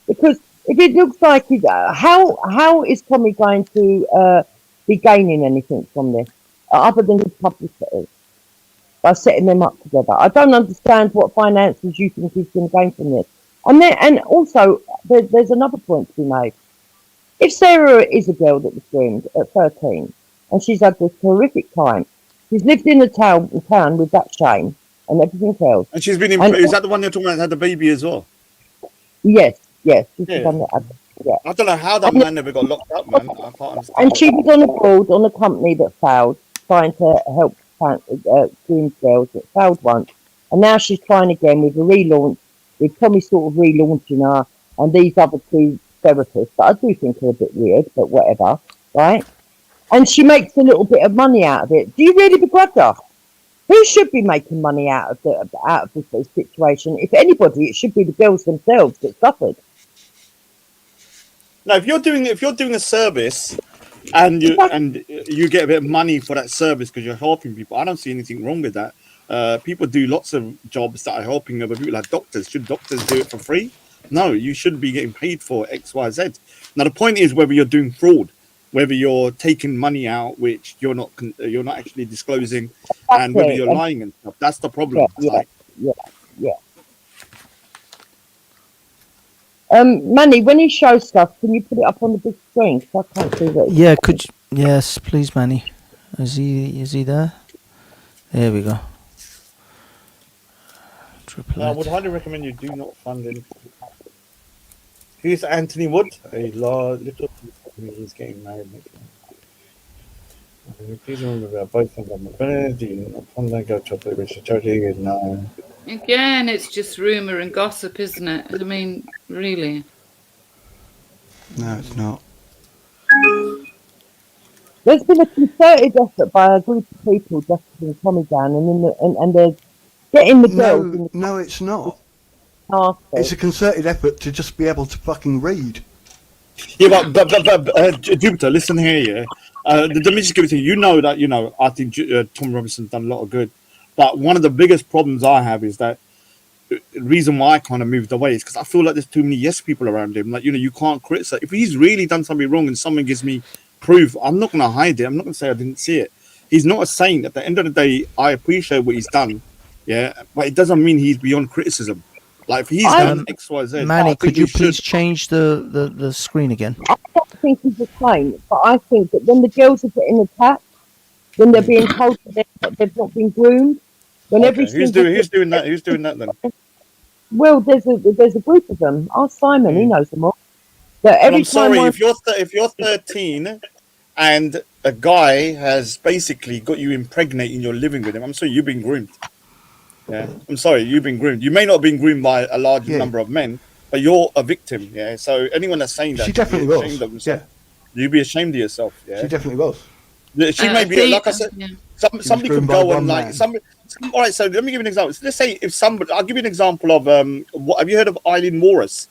Because if it looks like how is Tommy going to be gaining anything from this other than his publicity by setting them up together? I don't understand what finances you think he's going to gain from this. And also, there's another point to be made. If Sarah is a girl that was groomed at 13 and she's had this horrific time, she's lived in a town with that shame and everything else. And she's been is that the one you're talking about that had the baby as well? Yes. She's Yeah. done that. Yeah. I don't know how that man never got locked up, man. I can't understand. And she was on a board on a company that failed, trying to help groomed girls that failed once. And now she's trying again with a relaunch, with Tommy sort of relaunching her and these other two therapists that I do think are a bit weird, but whatever, right? And she makes a little bit of money out of it. Do you really begrudge her? Who should be making money out of this situation? If anybody, it should be the girls themselves that suffered. Now, if you're doing a service and you get a bit of money for that service because you're helping people, I don't see anything wrong with that. People do lots of jobs that are helping other people, like doctors. Should doctors do it for free? No, you shouldn't be getting paid for X, Y, Z. Now, the point is whether you're doing fraud, whether you're taking money out which you're not actually disclosing, and whether you're lying and stuff. That's the problem. Yeah. Manny, when he shows stuff, can you put it up on the big screen? 'Cause I can't see that. Yeah, yes, please, Manny. Is he there? There we go. I would highly recommend you do not fund anything. Who's Anthony Wood? A little. He's getting married next year. Please remember that both of them are do not fund that go to the British charity. No. Again, it's just rumour and gossip, isn't it? I mean, really. No, it's not. There's been a concerted effort by a group of people just to bring Tommy down, and they're getting the girls. No, it's not. It's a concerted effort to just be able to fucking read. Yeah, but Jupiter, listen here, yeah. The music thing, that, I think Tom Robinson's done a lot of good. But one of the biggest problems I have is that the reason why I kind of moved away is because I feel like there's too many yes people around him. Like, you can't criticize. If he's really done something wrong and someone gives me proof, I'm not going to hide it. I'm not going to say I didn't see it. He's not a saint. At the end of the day, I appreciate what he's done. Yeah, but it doesn't mean he's beyond criticism. Like, if he's done X, Y, Z. Manny, could you please change the screen again? I don't think he's a saint, but I think that when the girls are getting attacked, when they're being told that they've not been groomed, when who's doing that? Who's doing that then? Well, there's a group of them. Ask Simon, he knows them all. That every I'm sorry, if you're 13 and a guy has basically got you impregnating, you're living with him, I'm sorry, you've been groomed. Yeah, I'm sorry, you've been groomed. You may not have been groomed by a large number of men, but you're a victim. Yeah, so anyone that's saying that, she definitely was. Yeah, you'd be ashamed of yourself. Yeah, she definitely was. She may be, like I said, somebody could groomed by go one and like man. all right, so let me give you an example. Let's say if somebody, I'll give you an example of what have you heard of Eileen Morris?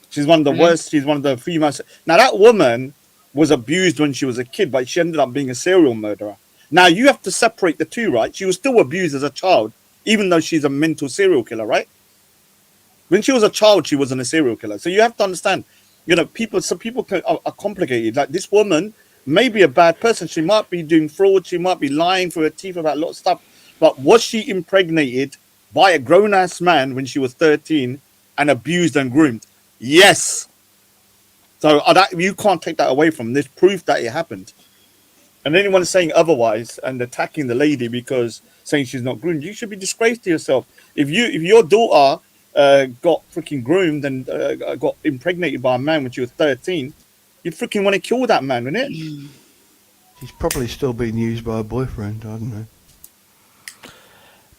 She's one of the worst. She's one of the females. Now that woman was abused when she was a kid, but she ended up being a serial murderer. Now you have to separate the two, right? She was still abused as a child, even though she's a mental serial killer, right? When she was a child, she wasn't a serial killer. So you have to understand, you know, some people are complicated. Like this woman may be a bad person. She might be doing fraud. She might be lying through her teeth about a lot of stuff. But was she impregnated by a grown-ass man when she was 13 and abused and groomed? Yes. So you can't take that away from them. There's proof that it happened. And anyone saying otherwise and attacking the lady because saying she's not groomed, you should be disgraced to yourself. If your daughter got freaking groomed and got impregnated by a man when she was 13, you'd freaking want to kill that man, wouldn't it? She's probably still being used by a boyfriend. I don't know.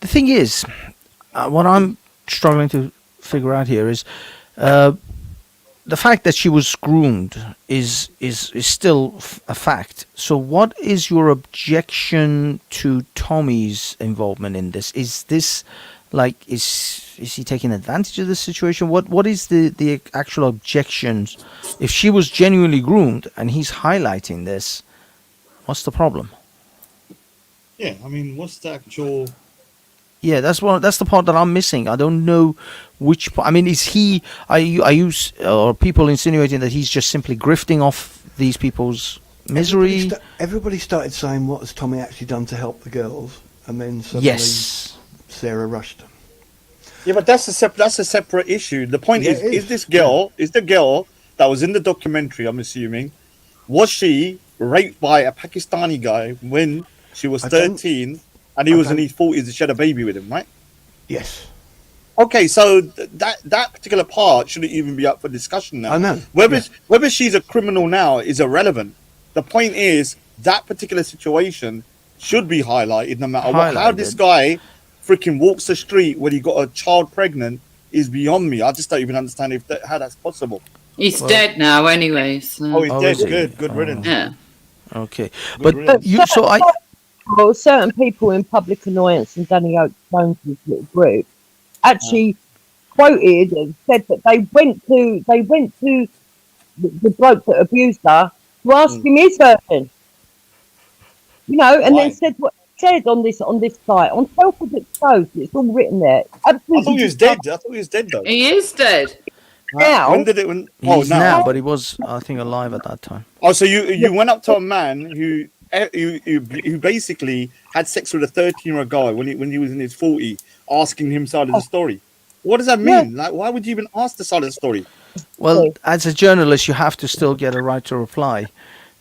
The thing is, what I'm struggling to figure out here is the fact that she was groomed is still a fact. So what is your objection to Tommy's involvement in this? Is this like is he taking advantage of the situation? What is the actual objections? If she was genuinely groomed and he's highlighting this, what's the problem? Yeah, I mean, what's the actual? Yeah, that's the part that I'm missing. I don't know which part. I mean, are you or people insinuating that he's just simply grifting off these people's misery? Everybody started saying, what has Tommy actually done to help the girls? And then suddenly Sarah rushed. Yeah, but that's a separate issue. The point is the girl that was in the documentary, I'm assuming, was she raped by a Pakistani guy when she was 13 and he was in his 40s and she had a baby with him, right? Yes. Okay, so that particular part shouldn't even be up for discussion now. I know. Whether she's a criminal now is irrelevant. The point is that particular situation should be highlighted no matter what. How this guy freaking walks the street when he got a child pregnant is beyond me. I just don't even understand how that's possible. He's dead now anyway. So. Oh, he's dead. Good riddance. Yeah. Okay. But you so I well, certain people in Public Annoyance and Danny Oak Jones' little group actually quoted and said that they went to the bloke that abused her to ask him his version. You know, and then said what he said on this site on Self-Audit Post. It's all written there. Absolutely. I thought he was dead. I thought he was dead though. He is dead. Now, when did it? he's now, but he was, I think, alive at that time. Oh, so you went up to a man who basically had sex with a 13-year-old guy when he was in his 40s, asking him side of the story. What does that mean? Like, why would you even ask the side of the story? Well, as a journalist, you have to still get a right to reply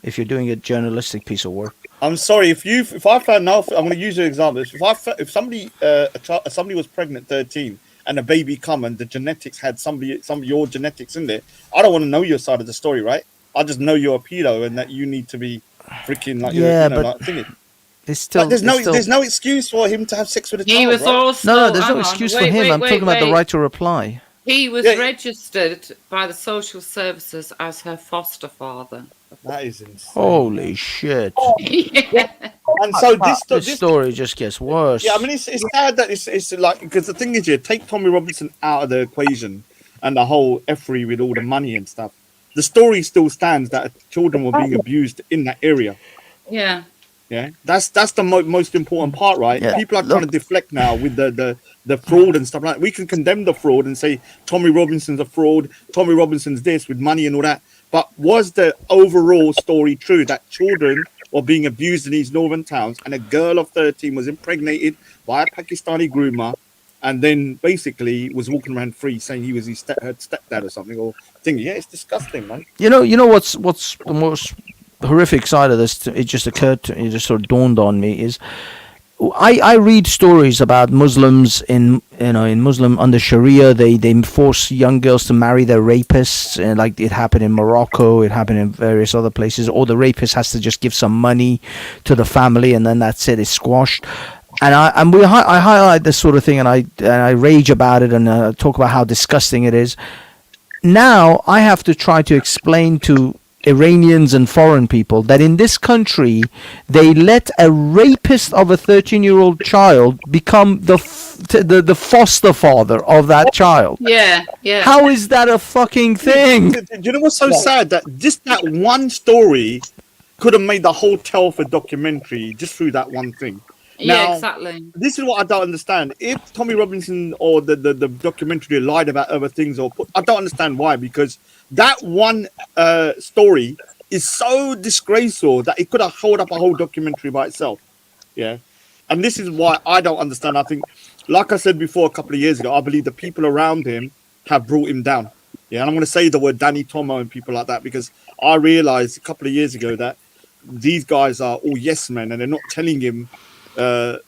if you're doing a journalistic piece of work. I'm sorry if I found out. I'm going to use an example. If somebody was pregnant 13 and a baby come and the genetics had some of your genetics in there, I don't want to know your side of the story, right? I just know you're a pedo and that you need to be freaking like like thinking. There's no excuse for him to have sex with a child. He was also no, there's no excuse for him. I'm talking about the right to reply. He was registered by the social services as her foster father. That is insane. Holy shit! And so this story just gets worse. Yeah, I mean it's sad that it's like, because the thing is, you take Tommy Robinson out of the equation and the whole effery with all the money and stuff. The story still stands that children were being abused in that area. Yeah. Yeah, that's the most important part, right? Yeah. People are trying to deflect now with the fraud and stuff like that. We can condemn the fraud and say Tommy Robinson's a fraud, Tommy Robinson's this with money and all that. But was the overall story true that children were being abused in these northern towns and a girl of 13 was impregnated by a Pakistani groomer and then basically was walking around free saying he was her stepdad or something or thing? Yeah, it's disgusting, man. You know what's the most horrific side of this? It just sort of dawned on me is I read stories about Muslims in Muslim under Sharia. They force young girls to marry their rapists, and like it happened in Morocco, it happened in various other places. Or the rapist has to just give some money to the family, and then that's it. It's squashed. And I highlight this sort of thing, and I rage about it, and talk about how disgusting it is. Now I have to try to explain to Iranians and foreign people, that in this country they let a rapist of a 13-year-old child become the foster father of that child. Yeah, yeah. How is that a fucking thing? Do you know what's so sad? That just that one story could have made the whole Telford documentary just through that one thing. Yeah, Now, exactly. this is what I don't understand. If Tommy Robinson or the documentary lied about other things, I don't understand why, because that one story is so disgraceful that it could have held up a whole documentary by itself. Yeah. And this is why I don't understand. I think, like I said before a couple of years ago, I believe the people around him have brought him down. Yeah. And I'm going to say the word Danny Tomo and people like that, because I realized a couple of years ago that these guys are all yes men and they're not telling him. The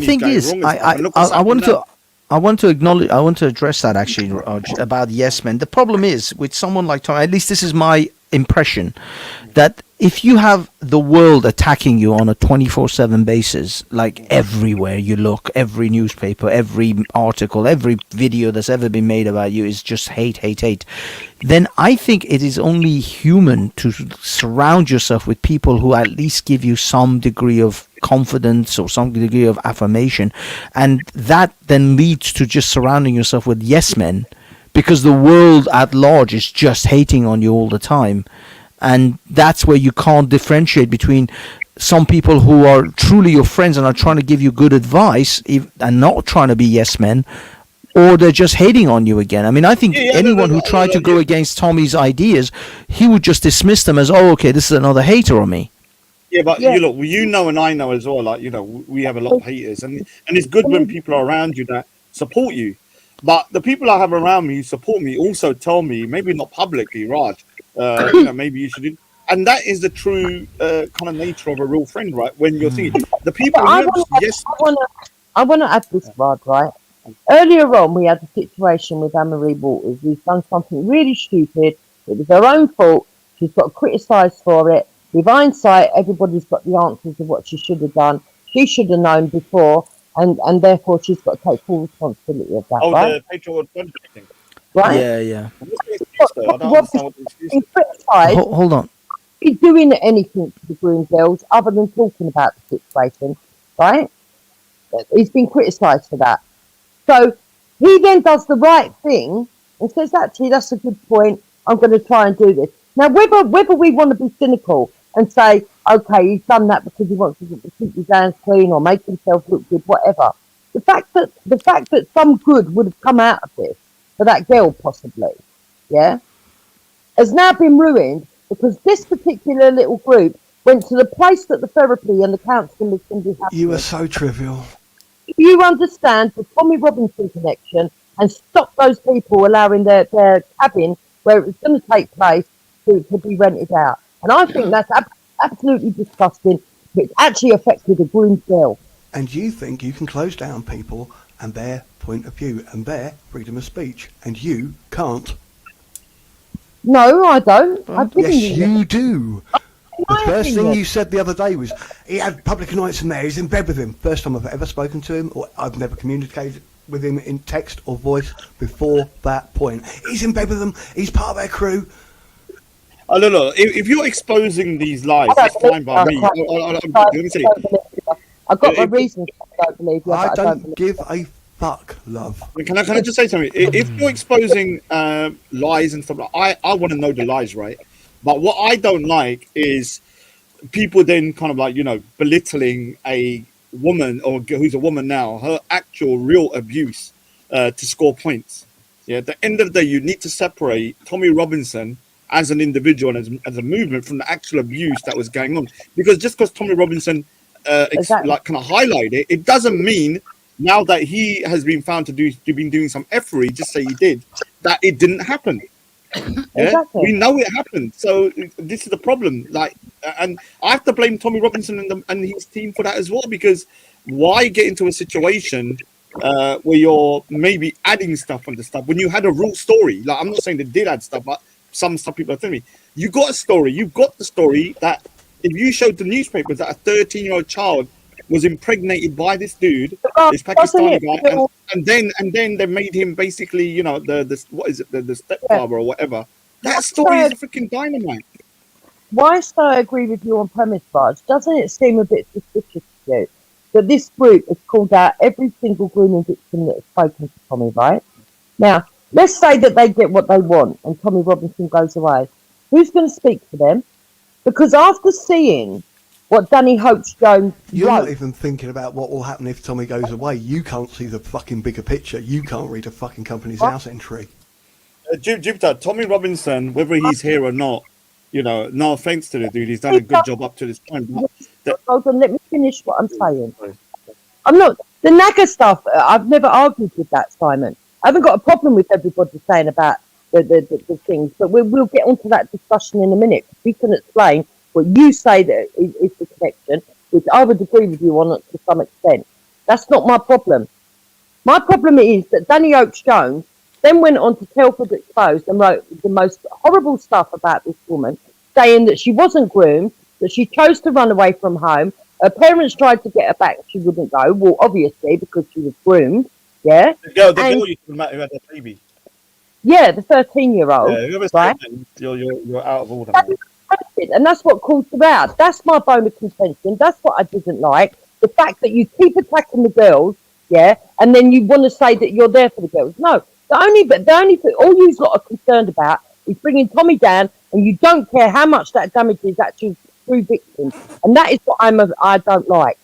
thing is, I want to address that actually, Raj, about yes men. The problem is with someone like Tom, at least this is my impression, that if you have the world attacking you on a 24/7 basis, like everywhere you look, every newspaper, every article, every video that's ever been made about you is just hate, then I think it is only human to surround yourself with people who at least give you some degree of confidence or some degree of affirmation, and that then leads to just surrounding yourself with yes men, because the world at large is just hating on you all the time. And that's where you can't differentiate between some people who are truly your friends and are trying to give you good advice and not trying to be yes men, or they're just hating on you again. I mean, I think anyone who tried to go against Tommy's ideas, he would just dismiss them as, oh, okay, this is another hater on me. Yeah, but you look, you know, and I know as well, like, you know, we have a lot of haters, and it's good when people are around you that support you. But the people I have around me who support me also tell me, maybe not publicly, Raj, you know, maybe you should. And that is the true kind of nature of a real friend, right? When you're thinking, the people. I want to add this, Raj, right? Earlier on, we had a situation with Anne-Marie Waters. We've done something really stupid. It was her own fault. She's got criticised for it. With hindsight, everybody's got the answers of what she should have done. She should have known before, and therefore she's got to take full responsibility of that, right? The Patriot thing. Right? Yeah. Hold on. He's doing anything to the groom girls other than talking about the situation, right? He's been criticised for that. So he then does the right thing and says, actually, that's a good point. I'm going to try and do this. Now, whether we want to be cynical and say, okay, he's done that because he wants to keep his hands clean or make himself look good, whatever. The fact that some good would have come out of this for that girl, possibly, yeah, has now been ruined because this particular little group went to the place that the therapy and the counselling was going to be happening. You are so trivial. If you understand the Tommy Robinson connection and stop those people allowing their cabin where it was going to take place to be rented out. And I think that's absolutely disgusting. It's actually affected a groomed girl. And you think you can close down people and their point of view and their freedom of speech, and you can't. No, I don't. Yes, you do. The first thing you said the other day was he had public annoyance in there. He's in bed with him. First time I've ever spoken to him, or I've never communicated with him in text or voice before that point. He's in bed with them. He's part of their crew. Oh, no. If you're exposing these lies, that's fine by me. Let me say, I've got my reasons. I don't believe you. I don't give a fuck, love. Can I just say something? If you're exposing lies and stuff, like, I want to know the lies, right? But what I don't like is people then kind of like, you know, belittling a woman or who's a woman now, her actual real abuse to score points. Yeah, at the end of the day, you need to separate Tommy Robinson as an individual and as a movement from the actual abuse that was going on. Because just because Tommy Robinson like kind of highlighted it, it doesn't mean now that he has been found to been doing some effery, just say he did, that it didn't happen. Yeah? Exactly. We know it happened. So this is the problem. Like, and I have to blame Tommy Robinson and his team for that as well, because why get into a situation where you're maybe adding stuff on the stuff when you had a real story? Like, I'm not saying they did add stuff, but some stuff people are telling me. You got a story. You've got the story that if you showed the newspapers that a 13-year-old child was impregnated by this dude, this Pakistani guy, and then they made him basically, you know, the stepfather or whatever. That story is freaking dynamite. whilst I agree with you on premise, Raj, doesn't it seem a bit suspicious to you that this group has called out every single grooming victim that has spoken to Tommy, right? Now, let's say that they get what they want and Tommy Robinson goes away. Who's going to speak for them? Because after seeing what Danny Hope-Jones You're wrote, not even thinking about what will happen if Tommy goes away. You can't see the fucking bigger picture. You can't read a fucking company's house entry. Jupiter, Tommy Robinson, whether he's here or not, you know, no offense to the dude, he's done a good job up to this point. hold on, let me finish what I'm saying. I'm not the Naga stuff. I've never argued with that, Simon. I haven't got a problem with everybody saying about the things, but we'll get onto that discussion in a minute. We can explain what you say that is the connection, which I would agree with you on to some extent. That's not my problem. My problem is that Danny Oakes-Jones then went on to Telford Exposed and wrote the most horrible stuff about this woman, saying that she wasn't groomed, that she chose to run away from home. Her parents tried to get her back, she wouldn't go. Well, obviously, because she was groomed, yeah? The girl you talking about who had a baby. Yeah, the 13-year-old, Yeah, whoever right? said that, you're out of order, man. And that's what calls her out. That's my bone of contention. That's what I didn't like. The fact that you keep attacking the girls, yeah, and then you want to say that you're there for the girls. No, the only thing, all you've got are concerned about is bringing Tommy down, and you don't care how much that damages actually through victims, and that is what I don't like.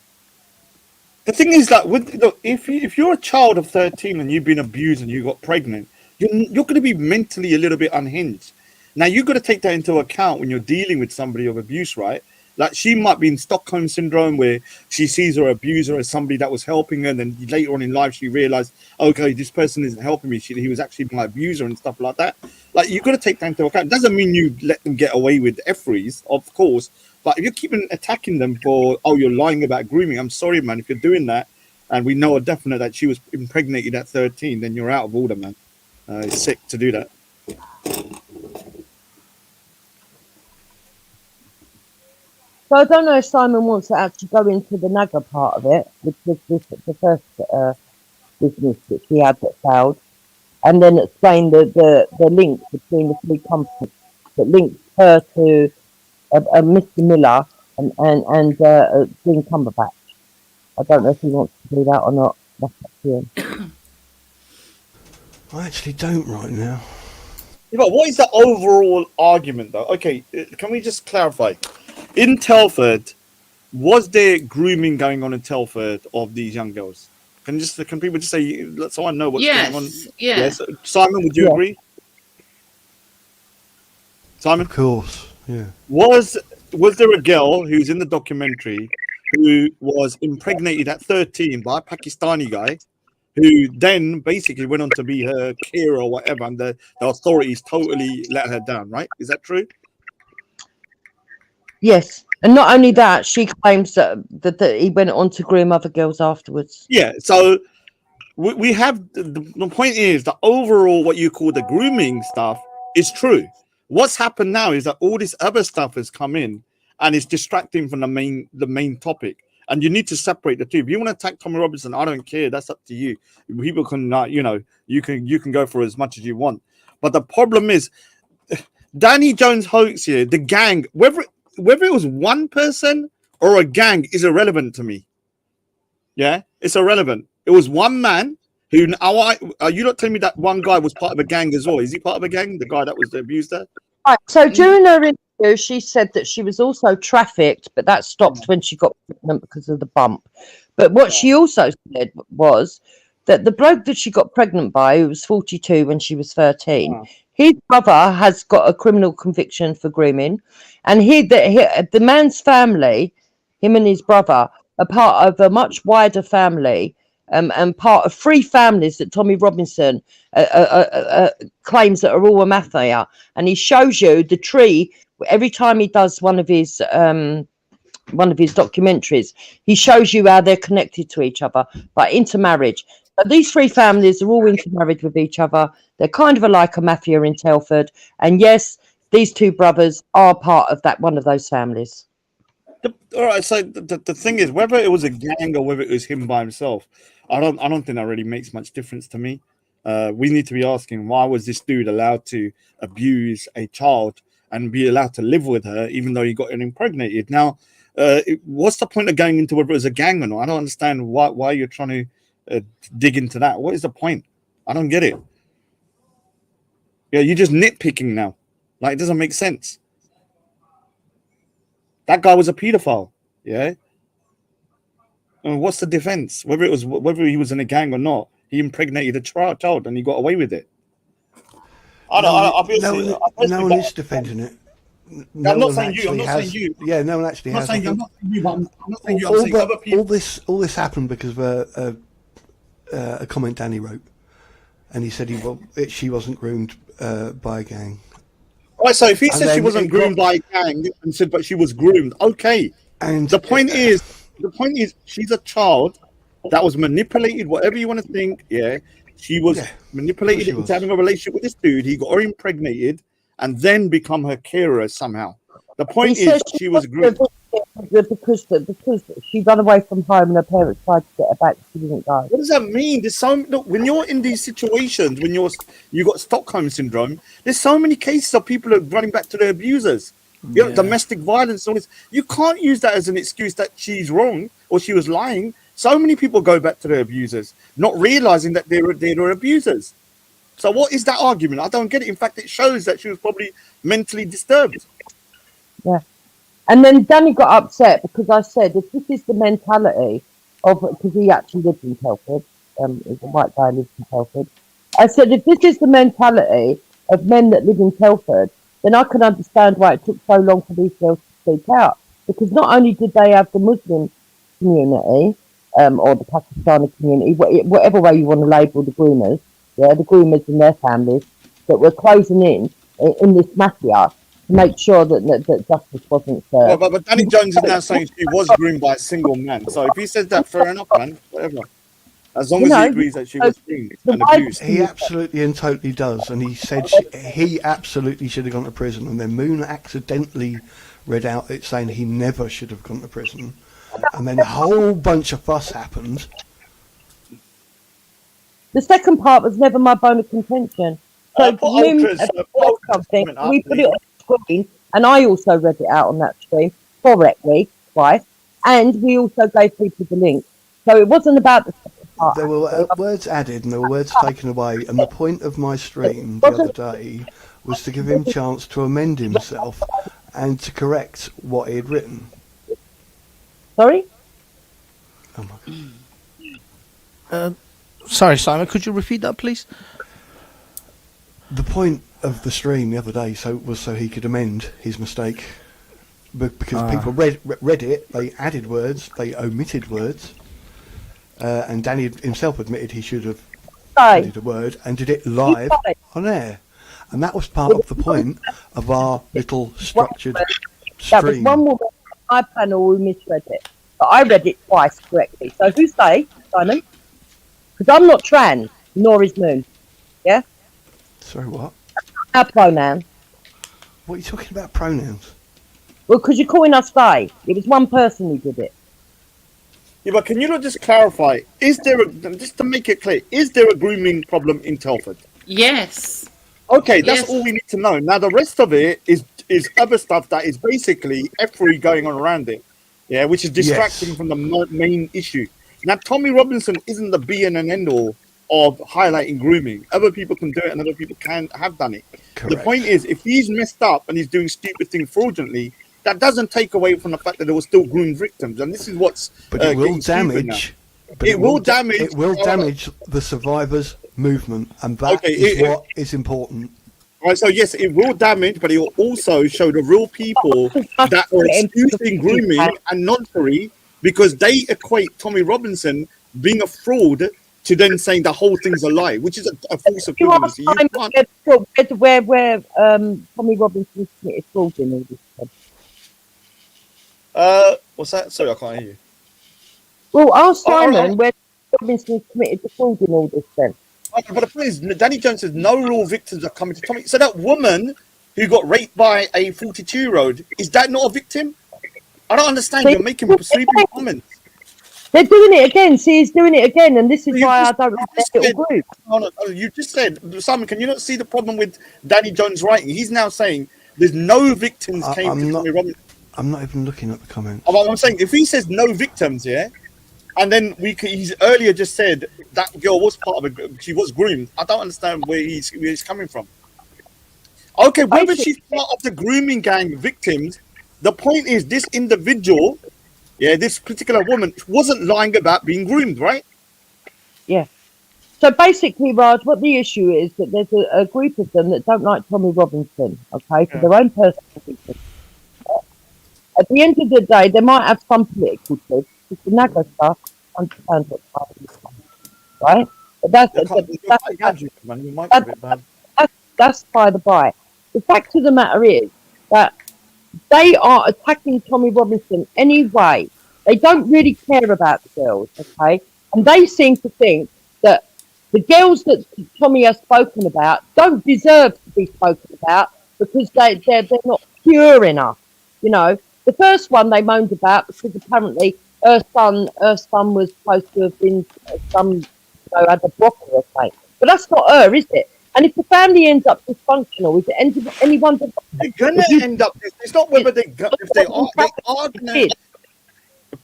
The thing is that look, if you're a child of 13 and you've been abused and you got pregnant, you're going to be mentally a little bit unhinged. Now you've got to take that into account when you're dealing with somebody of abuse, right? Like she might be in Stockholm syndrome where she sees her abuser as somebody that was helping her, and then later on in life she realized, okay, this person isn't helping me. He was actually my abuser and stuff like that. Like you've got to take that into account. It doesn't mean you let them get away with efferys, of course. But if you're keeping attacking them for, oh, you're lying about grooming, I'm sorry, man. If you're doing that, and we know a definite that she was impregnated at 13, then you're out of order, man. It's sick to do that. So I don't know if Simon wants to actually go into the Naga part of it, which was the first business that she had that failed, and then explain the link between the three companies that linked her to Mr. Miller and Dean Cumberbatch. I don't know if he wants to do that or not. That's up to him. I actually don't right now. Yeah, but what is the overall argument, though? Okay, can we just clarify? In Telford, was there grooming going on in Telford of these young girls? Can people just say, let someone know what's going on? Yeah. Yes. Simon, would you agree? Simon? Of course, yeah. Was there a girl who's in the documentary who was impregnated at 13 by a Pakistani guy who then basically went on to be her carer or whatever, and the authorities totally let her down, right? Is that true? Yes, and not only that, she claims that he went on to groom other girls afterwards. Yeah, so we have the point is that overall what you call the grooming stuff is true. What's happened now is that all this other stuff has come in and it's distracting from the main topic. And you need to separate the two. If you want to attack Tommy Robinson, I don't care. That's up to you. People can, you can go for as much as you want. But the problem is, Danny Jones hoax here, the gang, whether it was one person or a gang is irrelevant to me. Yeah, it's irrelevant. It was one man who. Are you not telling me that one guy was part of a gang as well? Is he part of a gang? The guy that was abused there. Right. So during her interview, she said that she was also trafficked, but that stopped when she got pregnant because of the bump. But what she also said was that the bloke that she got pregnant by, who was 42 when she was 13, his brother has got a criminal conviction for grooming, and the man's family, him and his brother, are part of a much wider family, and part of 3 families that Tommy Robinson claims that are all a mafia. And he shows you the tree every time he does one of his documentaries. He shows you how they're connected to each other by intermarriage. But these 3 families are all intermarried with each other. They're kind of like a mafia in Telford. And yes, these 2 brothers are part of one of those families. All right. So the thing is, whether it was a gang or whether it was him by himself, I don't think that really makes much difference to me. We need to be asking, why was this dude allowed to abuse a child and be allowed to live with her, even though he got her impregnated. Now, what's the point of going into whether it was a gang or not? I don't understand why you're trying to dig into that. What is the point? I don't get it. Yeah, you're just nitpicking now. Like, it doesn't make sense. That guy was a pedophile. Yeah. And what's the defense? Whether he was in a gang or not, he impregnated a child and he got away with it. No one is defending it. I'm not saying you. I'm not saying you. Yeah, no one actually has. I'm not saying you. I'm not saying you. I'm saying other people. All this happened because of a comment Danny wrote, and he said she wasn't groomed by a gang. Right. So if he said she wasn't groomed by a gang and said but she was groomed, okay. And the point is, she's a child that was manipulated. Whatever you want to think, yeah, she was manipulated into having a relationship with this dude. He got her impregnated and then become her carer somehow. The point is, she was groomed. Because she ran away from home and her parents tried to get her back. She didn't go. What does that mean? When you're in these situations, when you got Stockholm syndrome, there's so many cases of people are running back to their abusers. You know, domestic violence, all this. You can't use that as an excuse that she's wrong or she was lying. So many people go back to their abusers, not realizing that they're abusers. So what is that argument? I don't get it. In fact, it shows that she was probably mentally disturbed. Yeah. And then Danny got upset because I said, if this is the mentality of, because he actually lived in Telford, he's a white guy who lives in Telford. I said, if this is the mentality of men that live in Telford, then I can understand why it took so long for these girls to speak out. Because not only did they have the Muslim community, or the Pakistani community, whatever way you want to label the groomers, the groomers and their families, that were closing in this mafia to make sure that justice wasn't served. But Danny Jones is now saying she was groomed by a single man. So if he says that, fair enough, man. Whatever. As long as he agrees that she was groomed and abused. He absolutely and totally does. And he said he absolutely should have gone to prison. And then Moon accidentally read out it saying he never should have gone to prison. And then a whole bunch of fuss happened. The second part was never my bone of contention. So Moon something, we put it on the screen, and I also read it out on that stream correctly twice, and we also gave people the link. So it wasn't about the second part. There were words added and there were words taken away, and the point of my stream the other day was to give him a chance to amend himself and to correct what he had written. Sorry? Oh my God. Sorry, Simon, could you repeat that, please? The point of the stream the other day was so he could amend his mistake. Because people read it, they added words, they omitted words, and Danny himself admitted he should have added a word and did it live on air. And that was part of the point of our little structured stream. That was one woman on my panel who misread it. But I read it twice correctly. So who's they, Simon? Because I'm not trans, nor is Moon. Yeah? Sorry, what? Our pronoun. What are you talking about, pronouns? Well, because you're calling us they. It was one person who did it. Yeah, but can you not just clarify, just to make it clear, is there a grooming problem in Telford? Yes. Okay, that's all we need to know. Now, the rest of it is other stuff that is basically effery going on around it, yeah, which is distracting from the main issue. Now, Tommy Robinson isn't the be and end all of highlighting grooming. Other people can do it and other people have done it. Correct. The point is, if he's messed up and he's doing stupid things fraudulently, that doesn't take away from the fact that there were still groomed victims. And this is what's But it will damage. It will damage. It will damage the survivors' movement, and that is what is important. Right, so yes, it will damage, but it will also show the real people that are excusing grooming and noncery because they equate Tommy Robinson being a fraud to then saying the whole thing's a lie, which is a false equivalency. Where Tommy Robinson committed fraud in all this stuff. What's that? Sorry, I can't hear you. Well, ask Simon where Robinson committed the fraud in all this then. Okay, but the point is, Danny Jones says no real victims are coming to Tommy. So that woman who got raped by a 42-year-old, is that not a victim? I don't understand. You're making sweeping comments. They're doing it again. See, he's doing it again, and this is why I don't like this little group. No, you just said, Simon, can you not see the problem with Danny Jones writing? He's now saying there's no victims came I'm to not. Tommy Robinson. I'm not even looking at the comments. I'm saying if he says no victims, yeah, and then he's earlier just said that girl was part of she was groomed. I don't understand where he's coming from. Okay, whether she's part of the grooming gang victims, the point is this individual, yeah, this particular woman wasn't lying about being groomed, right? Yeah. So basically, Raj, what the issue is that there's a group of them that don't like Tommy Robinson, okay, for their own personal reasons. At the end of the day, they might have some political truth, because the NAGA stuff understands what's happening, right? But that's by the by. The fact of the matter is that they are attacking Tommy Robinson anyway. They don't really care about the girls, okay? And they seem to think that the girls that Tommy has spoken about don't deserve to be spoken about because they're not pure enough, you know. The first one they moaned about because apparently her son was supposed to have been had a brothel or something. But that's not her, is it? And if the family ends up dysfunctional, is it anyone's? They're gonna end up. It's not whether they are gonna.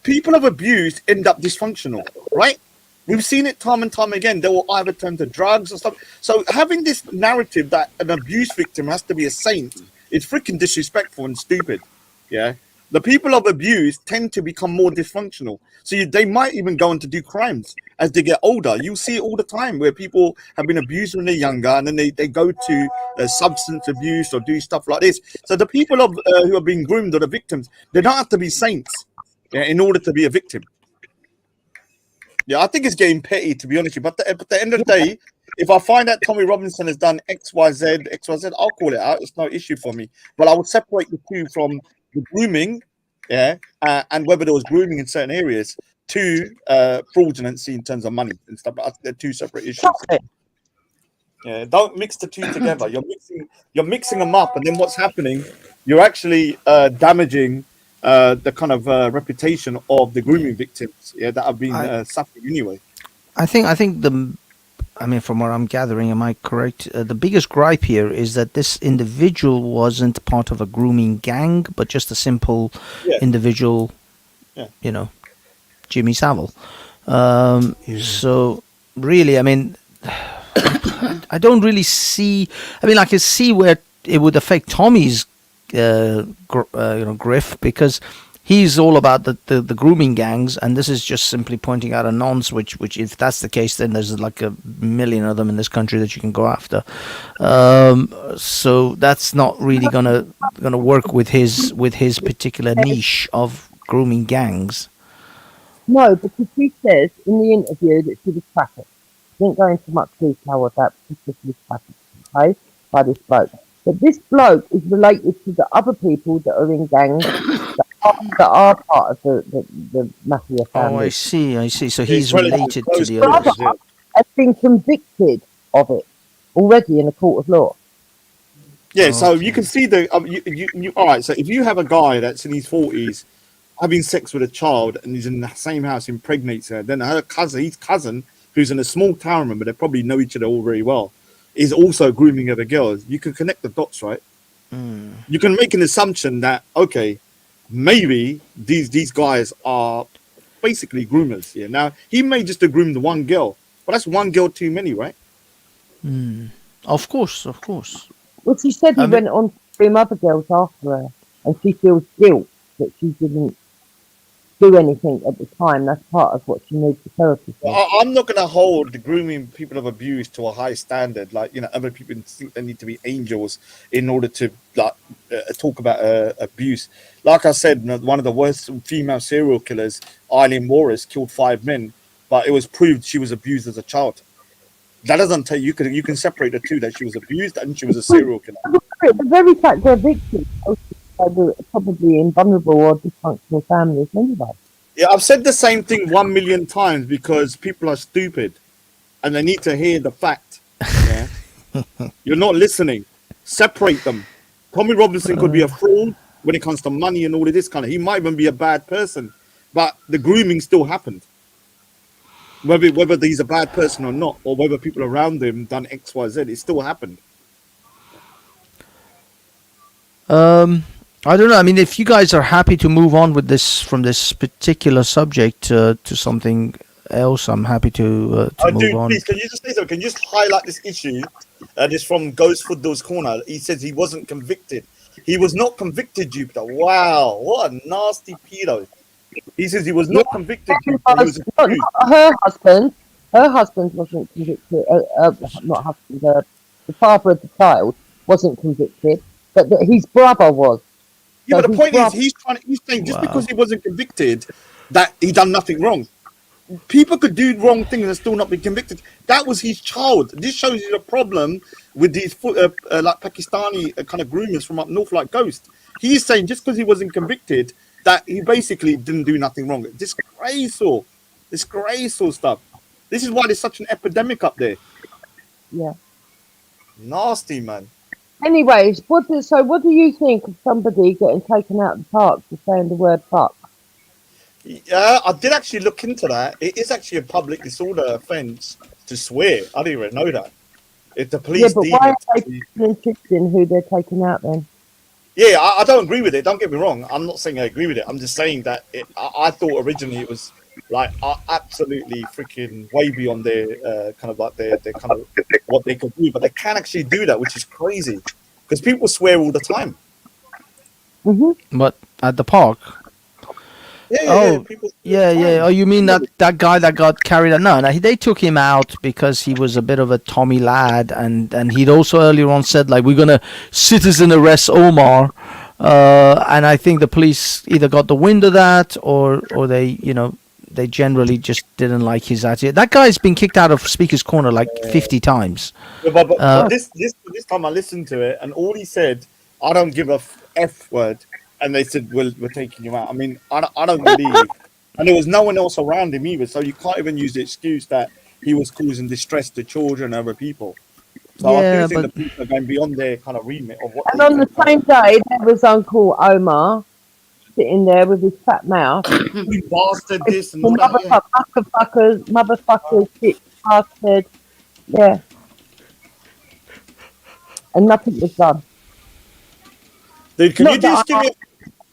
People of abuse end up dysfunctional, right? We've seen it time and time again. They will either turn to drugs or stuff. So having this narrative that an abuse victim has to be a saint is freaking disrespectful and stupid. Yeah. The people of abuse tend to become more dysfunctional. So they might even go on to do crimes as they get older. You see it all the time where people have been abused when they're younger and then they go to substance abuse or do stuff like this. So the people who are being groomed or the victims, they don't have to be saints in order to be a victim. Yeah, I think it's getting petty, to be honest with you. But at the end of the day, if I find that Tommy Robinson has done XYZ, I'll call it out. It's no issue for me. But I would separate the two from the grooming, yeah, and whether there was grooming in certain areas to fraudulency in terms of money and stuff. They're two separate issues. Yeah, don't mix the two together. You're mixing them up, and then what's happening? You're actually damaging the kind of reputation of the grooming victims, yeah, that have been suffering anyway. I think from what I'm gathering, am I correct? The biggest gripe here is that this individual wasn't part of a grooming gang, but just a simple individual, you know, Jimmy Savile. So really, I mean, I don't really see. I mean, I can see where it would affect Tommy's, griff, because he's all about the grooming gangs, and this is just simply pointing out a nonce, which if that's the case, then there's like a million of them in this country that you can go after. So that's not really gonna work with his particular niche of grooming gangs. No, because she says in the interview that she was trafficked. She didn't go into much detail with that because she was trafficked, okay, by this bloke. But this bloke is related to the other people that are in gangs that are part of the mafia family. Oh, I see. So he's related to the others. Brother has been convicted of it already in a court of law. Yeah, so you can see all right. So if you have a guy that's in his 40s having sex with a child and he's in the same house, impregnates her, then his cousin, who's in a small town, remember, they probably know each other all very well, is also grooming other girls. You can connect the dots, right? You can make an assumption that, okay, maybe these guys are basically groomers. Yeah. Now, he may just have groomed one girl, but that's one girl too many, right? Of course. Well, she said he went on to groom other girls after her, and she feels guilt that she didn't do anything at the time. That's part of what she needs the therapy for. I'm not going to hold the grooming people of abuse to a high standard. Like, you know, other people think they need to be angels in order to talk about abuse. Like I said, one of the worst female serial killers, Eileen Morris, killed 5 men, but it was proved she was abused as a child. That doesn't tell you can separate the two, that she was abused and she was a serial killer. The very fact they're victims are probably in vulnerable or dysfunctional families anyway. Yeah, I've said the same thing 1 million times because people are stupid and they need to hear the fact. Yeah? You're not listening. Separate them. Tommy Robinson could be a fraud when it comes to money and all of this kind of. He might even be a bad person, but the grooming still happened. Whether he's a bad person or not, or whether people around him done X, Y, Z, it still happened. I don't know. I mean, if you guys are happy to move on with this from this particular subject to something else, I'm happy to move Dude, on. please, can you just say something? Can you just highlight this issue? This from Ghost Football's Corner. He says he wasn't convicted. He was not convicted, Jupiter. Wow, what a nasty pedo. He says he was not convicted. Jupiter. He was accused. Not her husband. Her husband wasn't convicted. Not husband. The father of the child wasn't convicted, but his brother was. Yeah, So but the his point brother- is, he's saying just because he wasn't convicted, that he done nothing wrong. People could do wrong things and still not be convicted. That was his child. This shows you the problem with these like Pakistani kind of groomers from up north, like Ghost. He's saying just because he wasn't convicted, that he basically didn't do nothing wrong. Disgraceful stuff. This is why there's such an epidemic up there. Yeah. Nasty, man. Anyways, what do you think of somebody getting taken out of the park for saying the word fuck? Yeah, I did actually look into that. It is actually a public disorder offence to swear. I didn't even know that. If the police Yeah, but deem why it are to they be- interested in who they're taking out then? Yeah, I don't agree with it. Don't get me wrong. I'm not saying I agree with it. I'm just saying that I thought originally it was like absolutely freaking way beyond their kind of like their kind of what they could do, but they can actually do that, which is crazy because people swear all the time. But at the park. Yeah, Oh, you mean that guy that got carried out? No, they took him out because he was a bit of a Tommy lad, and he'd also earlier on said like we're gonna citizen arrest Omar, and I think the police either got the wind of that or they they generally just didn't like his attitude. That guy's been kicked out of Speaker's Corner like 50 times. Yeah, but this time I listened to it, and all he said, "I don't give a f word." And they said, "Well, we're taking you out." I mean, I don't believe, and there was no one else around him either, so you can't even use the excuse that he was causing distress to children and other people. So I do think the people are going beyond their kind of remit of what. And on the same day, there was Uncle Omar sitting there with his fat mouth. You bastard, this and all that. Motherfuckers, bitch, bastard. Yeah. And nothing was done. Dude, can Not you just that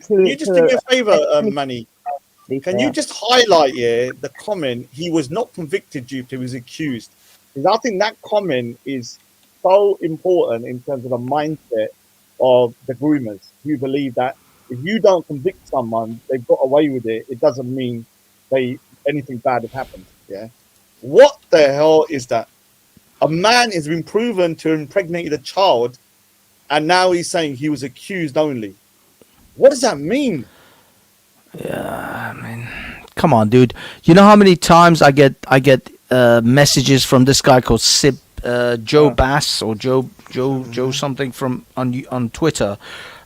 give me a favor, to- Manny? Can you just highlight the comment? He was not convicted, Dupe. He was accused. Because I think that comment is so important in terms of the mindset of the groomers who believe that if you don't convict someone, they've got away with it. It doesn't mean anything bad has happened. Yeah. What the hell is that? A man has been proven to have impregnated a child, and now he's saying he was accused only. What does that mean? Yeah, I mean, come on, dude. You know how many times I get messages from this guy called Joe Bass or Joe something from on Twitter.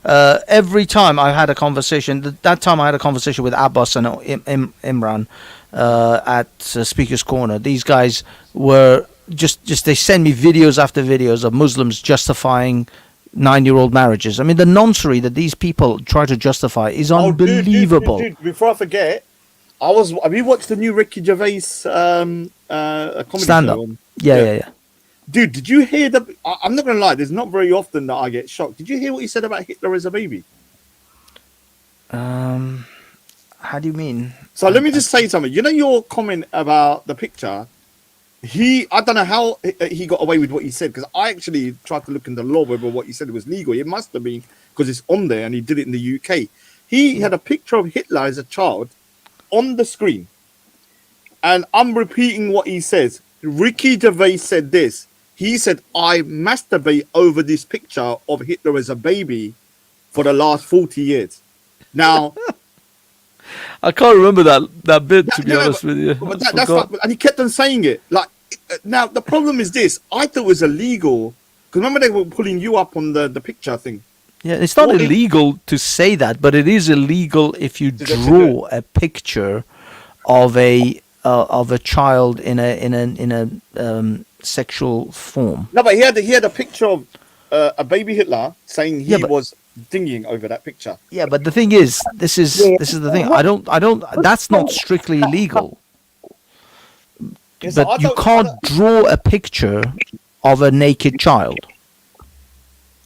Every time I had a conversation, that time I had a conversation with Abbas and Imran at Speaker's Corner. These guys were just they send me videos after videos of Muslims justifying 9-year-old marriages. I mean, the nonsense that these people try to justify is unbelievable. Dude, before I forget, have you watched the new Ricky Gervais comedy Stand-up. show? Yeah. Dude, did you hear I'm not gonna lie, there's not very often that I get shocked. Did you hear what he said about Hitler as a baby? How do you mean? So let me just say something. You know your comment about the picture? I don't know how he got away with what he said, because I actually tried to look in the law whether what he said was legal. It must have been, because it's on there and he did it in the UK. He had a picture of Hitler as a child on the screen. And I'm repeating what he says. Ricky Gervais said this. He said, I masturbate over this picture of Hitler as a baby for the last 40 years. Now... I can't remember that bit, to be honest with you. But that's like, and he kept on saying it. Like, now the problem is this: I thought it was illegal because remember they were pulling you up on the picture thing. Yeah, it's not illegal to say that, but it is illegal if you draw a picture of a child in a sexual form. No, but he had a picture of a baby Hitler saying he was dinging over that picture. Yeah, but the thing is, this is the thing. I don't. That's not strictly illegal. Yes, But you can't draw a picture of a naked child.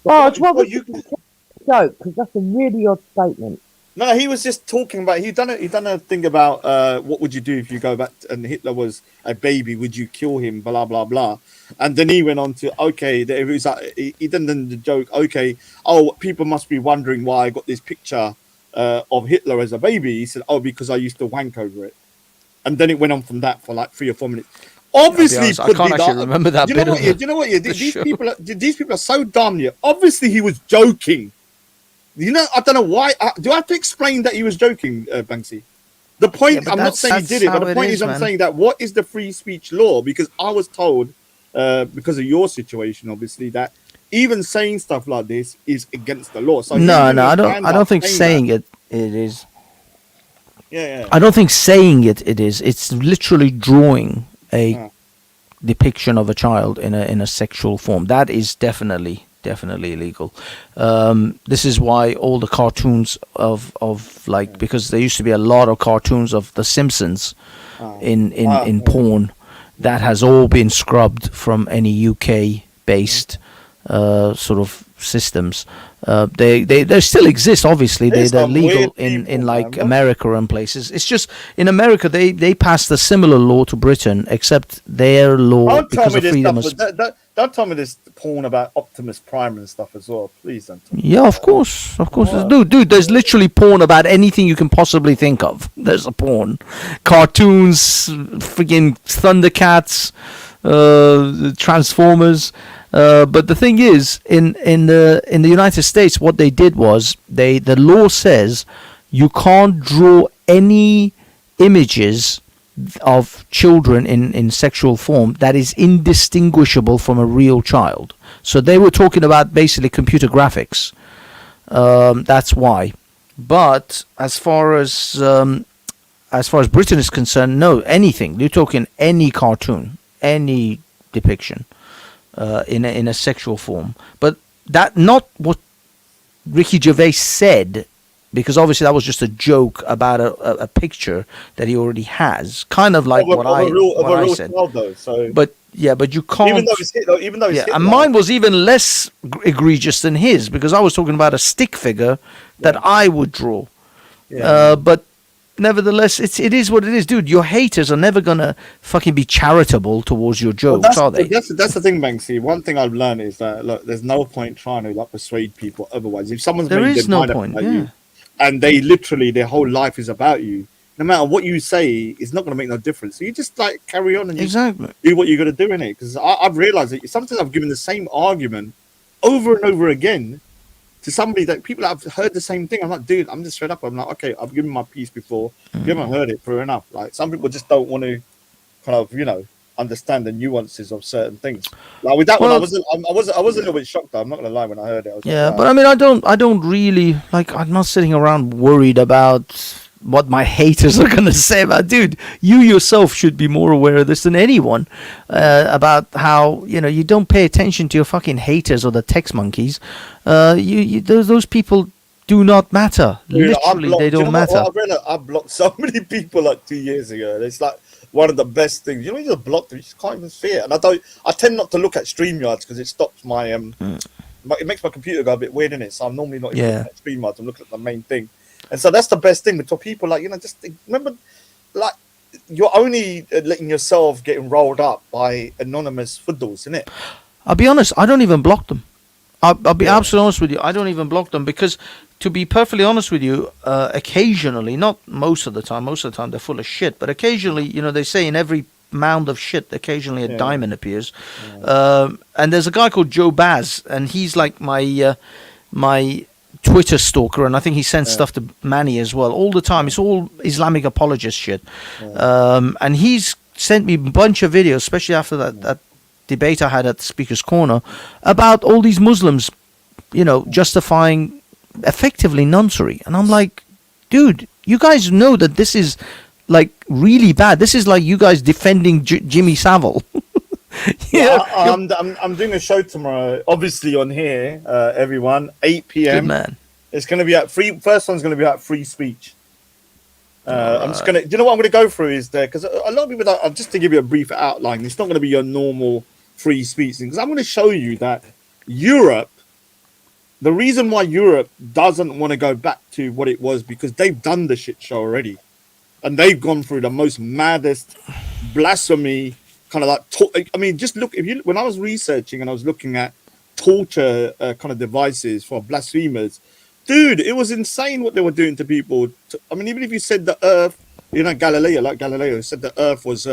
Raj, what was the joke because that's a really odd statement. No, he was just talking about. He done a thing about what would you do if you go back and Hitler was a baby? Would you kill him? Blah blah blah. And then he went on to it was like, he done the joke. Okay, oh, people must be wondering why I got this picture of Hitler as a baby. He said, oh, because I used to wank over it. And then it went on from that for like 3 or 4 minutes. Obviously, I can't actually remember that bit. You know what? These people are so dumb. Yeah, obviously he was joking. You know, I don't know why. Do I have to explain that he was joking, Banksy? The point, I'm not saying he did it, but the point is, I'm saying that what is the free speech law? Because I was told, because of your situation, obviously, that even saying stuff like this is against the law. So no, I don't think saying it is. Yeah. I don't think saying it is. It's literally drawing a depiction of a child in a sexual form. That is definitely illegal. This is why all the cartoons of like, because there used to be a lot of cartoons of The Simpsons in porn, that has all been scrubbed from any UK based sort of systems. They still exist, obviously. They're legal in like America and places. It's just in America they passed a similar law to Britain, except their law because of freedom of don't tell me this porn about Optimus Prime and stuff as well, please don't. Yeah, of course. Dude, there's literally porn about anything you can possibly think of. There's a porn, cartoons, freaking Thundercats, Transformers. But the thing is, in the United States, what they did was the law says you can't draw any images of children in sexual form that is indistinguishable from a real child. So they were talking about basically computer graphics. That's why. But as far as Britain is concerned, no, anything. You're talking any cartoon, any depiction in a sexual form. But that not what Ricky Gervais said, because obviously that was just a joke about a picture that he already has, kind of like what I said. Child, though, so. But you can't. Even though it's Hitler, and mine was even less egregious than his, because I was talking about a stick figure that I would draw. But nevertheless, it is what it is, dude. Your haters are never gonna fucking be charitable towards your jokes, are they? That's the thing, Banksy. One thing I've learned is that look, there's no point trying to like persuade people otherwise. If someone's made their mind up about you, and they literally their whole life is about you, no matter what you say, it's not going to make no difference. So you just like carry on and do what you're going to do in it. Because I've realized that sometimes I've given the same argument over and over again to somebody that people have heard the same thing. I'm like, dude, I'm just fed up. I'm like, okay, I've given my piece before. You haven't heard it, fair enough. Like some people just don't want to kind of, understand the nuances of certain things. Like with that one, I was a little bit shocked. I'm not gonna lie when I heard it. I was like, but I mean, I don't really like. I'm not sitting around worried about what my haters are gonna say about. Dude, you yourself should be more aware of this than anyone about how you don't pay attention to your fucking haters or the text monkeys. Those people do not matter. Dude, literally, they don't matter. I blocked so many people like 2 years ago. It's like one of the best things. You just block them, you just can't even see it. And I tend not to look at StreamYards because it stops my it makes my computer go a bit weird in it. So I'm normally not even looking at StreamYards. I'm looking at the main thing. And so that's the best thing. But for people like just remember, like you're only letting yourself getting rolled up by anonymous fiddles, isn't it? I'll be honest. I don't even block them. I'll be absolutely honest with you. I don't even block them because, to be perfectly honest with you, occasionally, not most of the time they're full of shit, but occasionally, they say in every mound of shit, occasionally a diamond appears. And there's a guy called Joe Baz, and he's like my Twitter stalker, and I think he sends stuff to Manny as well all the time. It's all Islamic apologist shit. And he's sent me a bunch of videos, especially after that debate I had at the Speaker's Corner, about all these Muslims, justifying effectively noncery. And I'm like, dude, you guys know that this is like really bad. This is like you guys defending Jimmy Savile. I'm doing a show tomorrow, obviously on here, everyone, 8 p.m. Good man. It's going to be at first one's going to be at free speech. I'm just going to, what I'm going to go through is there, because a lot of people, just to give you a brief outline, it's not going to be your normal free speech thing, because I'm going to show you that Europe the reason why Europe doesn't want to go back to what it was because they've done the shit show already, and they've gone through the most maddest blasphemy kind of like. I mean, just look when I was researching and I was looking at torture kind of devices for blasphemers, dude, it was insane what they were doing to people. I mean, even if you said the Earth, Galileo said the Earth was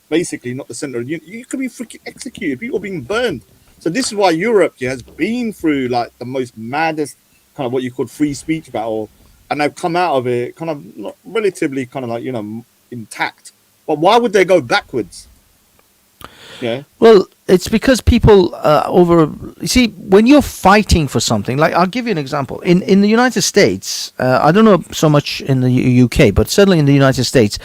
basically not the center of the universe, you could be freaking executed. People being burned. So this is why Europe has been through like the most maddest kind of what you call free speech battle, and they've come out of it kind of not relatively kind of like, you know, intact. But why would they go backwards? Yeah. Well, it's because people you see, when you're fighting for something, like I'll give you an example. In the United States, I don't know so much in the UK, but certainly in the United States,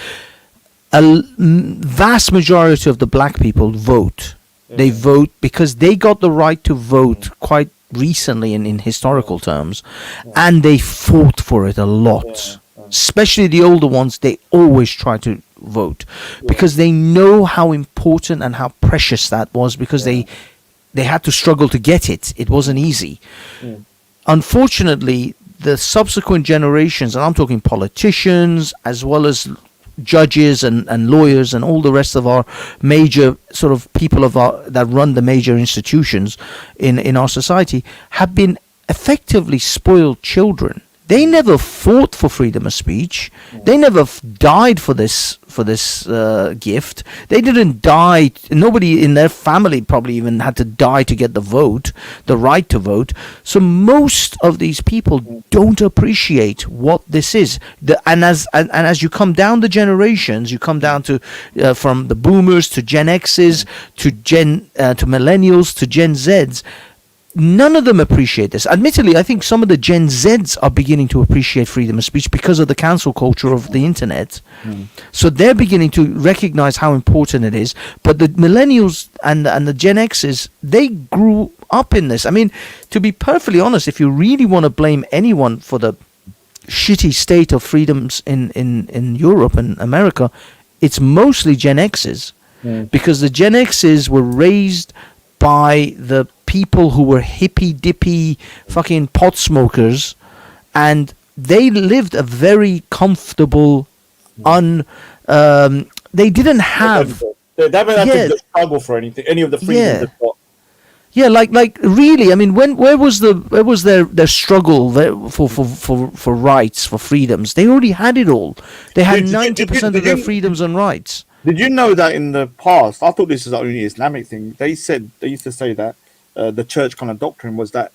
a vast majority of the black people vote. They vote because they got the right to vote quite recently in historical terms, and they fought for it a lot. Especially the older ones, they always try to vote because they know how important and how precious that was, because they had to struggle to get it. It wasn't easy. Unfortunately, the subsequent generations, and I'm talking politicians as well as judges and lawyers and all the rest of our major sort of people that run the major institutions in our society, have been effectively spoiled children. They never fought for freedom of speech. They never died for this gift. They didn't die. Nobody in their family probably even had to die to get the right to vote. So most of these people don't appreciate what this is. And as you come down the generations, you come down to from the boomers to Gen X's to to millennials to Gen Z's. None of them appreciate this. Admittedly, I think some of the Gen Zs are beginning to appreciate freedom of speech because of the cancel culture of the internet. So they're beginning to recognize how important it is. But the millennials and the Gen Xs, they grew up in this. I mean, to be perfectly honest, if you really want to blame anyone for the shitty state of freedoms in Europe and America, it's mostly Gen Xs. Because the Gen Xs were raised by the people who were hippy dippy fucking pot smokers, and they lived a very comfortable they didn't have they haven't had to struggle for any of the freedoms they've got. Yeah, like really, I mean, where was their struggle for rights, for freedoms? They already had it all. They had 90% of their freedoms and rights. Did you know that in the past, I thought this was only an Islamic thing, they used to say that the church kind of doctrine was that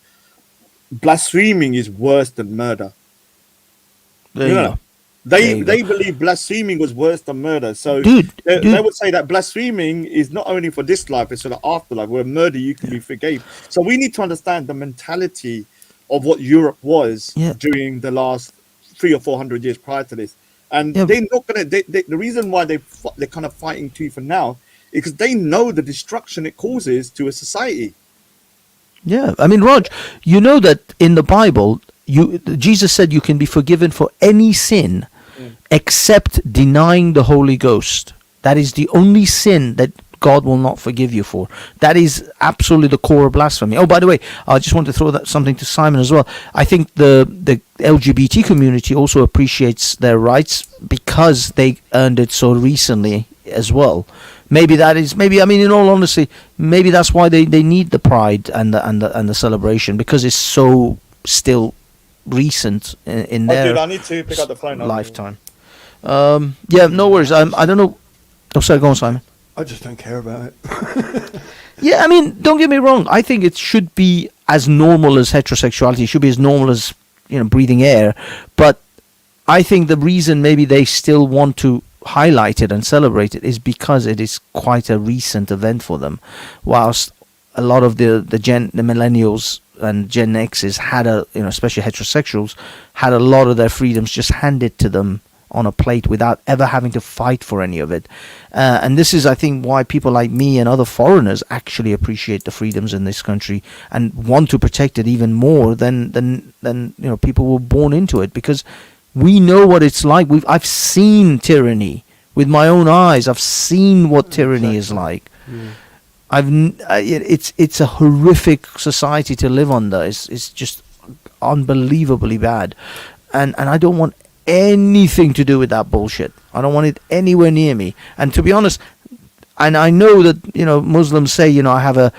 blaspheming is worse than murder. They believe blaspheming was worse than murder. So they would say that blaspheming is not only for this life, it's for the afterlife, where murder you can be forgave. So we need to understand the mentality of what Europe was during the last 300 or 400 years prior to this. And they're not gonna. The reason why they're kind of fighting tooth and nail is because they know the destruction it causes to a society. Yeah, I mean, Raj, you know that in the Bible, Jesus said you can be forgiven for any sin except denying the Holy Ghost. That is the only sin that God will not forgive you for. That is absolutely the core of blasphemy. Oh, by the way, I just want to throw something to Simon as well. I think the LGBT community also appreciates their rights because they earned it so recently as well. Maybe I mean, in all honesty, maybe that's why they need the pride and the celebration, because it's so still recent in their I need to pick up the phone lifetime. Yeah, no worries. I don't know. Oh, sorry, go on, Simon. I just don't care about it. Yeah, I mean, don't get me wrong. I think it should be as normal as heterosexuality. It should be as normal as, breathing air. But I think the reason maybe they still want to highlight it and celebrate it is because it is quite a recent event for them. Whilst a lot of the millennials and Gen X's had especially heterosexuals, had a lot of their freedoms just handed to them on a plate without ever having to fight for any of it. And this is, I think, why people like me and other foreigners actually appreciate the freedoms in this country and want to protect it even more than people who were born into it, because we know what it's like. I've seen tyranny with my own eyes. I've seen what tyranny is like. It's a horrific society to live under. It's just unbelievably bad, and I don't want anything to do with that bullshit. I don't want it anywhere near me. And to be honest, and I know that Muslims say I have a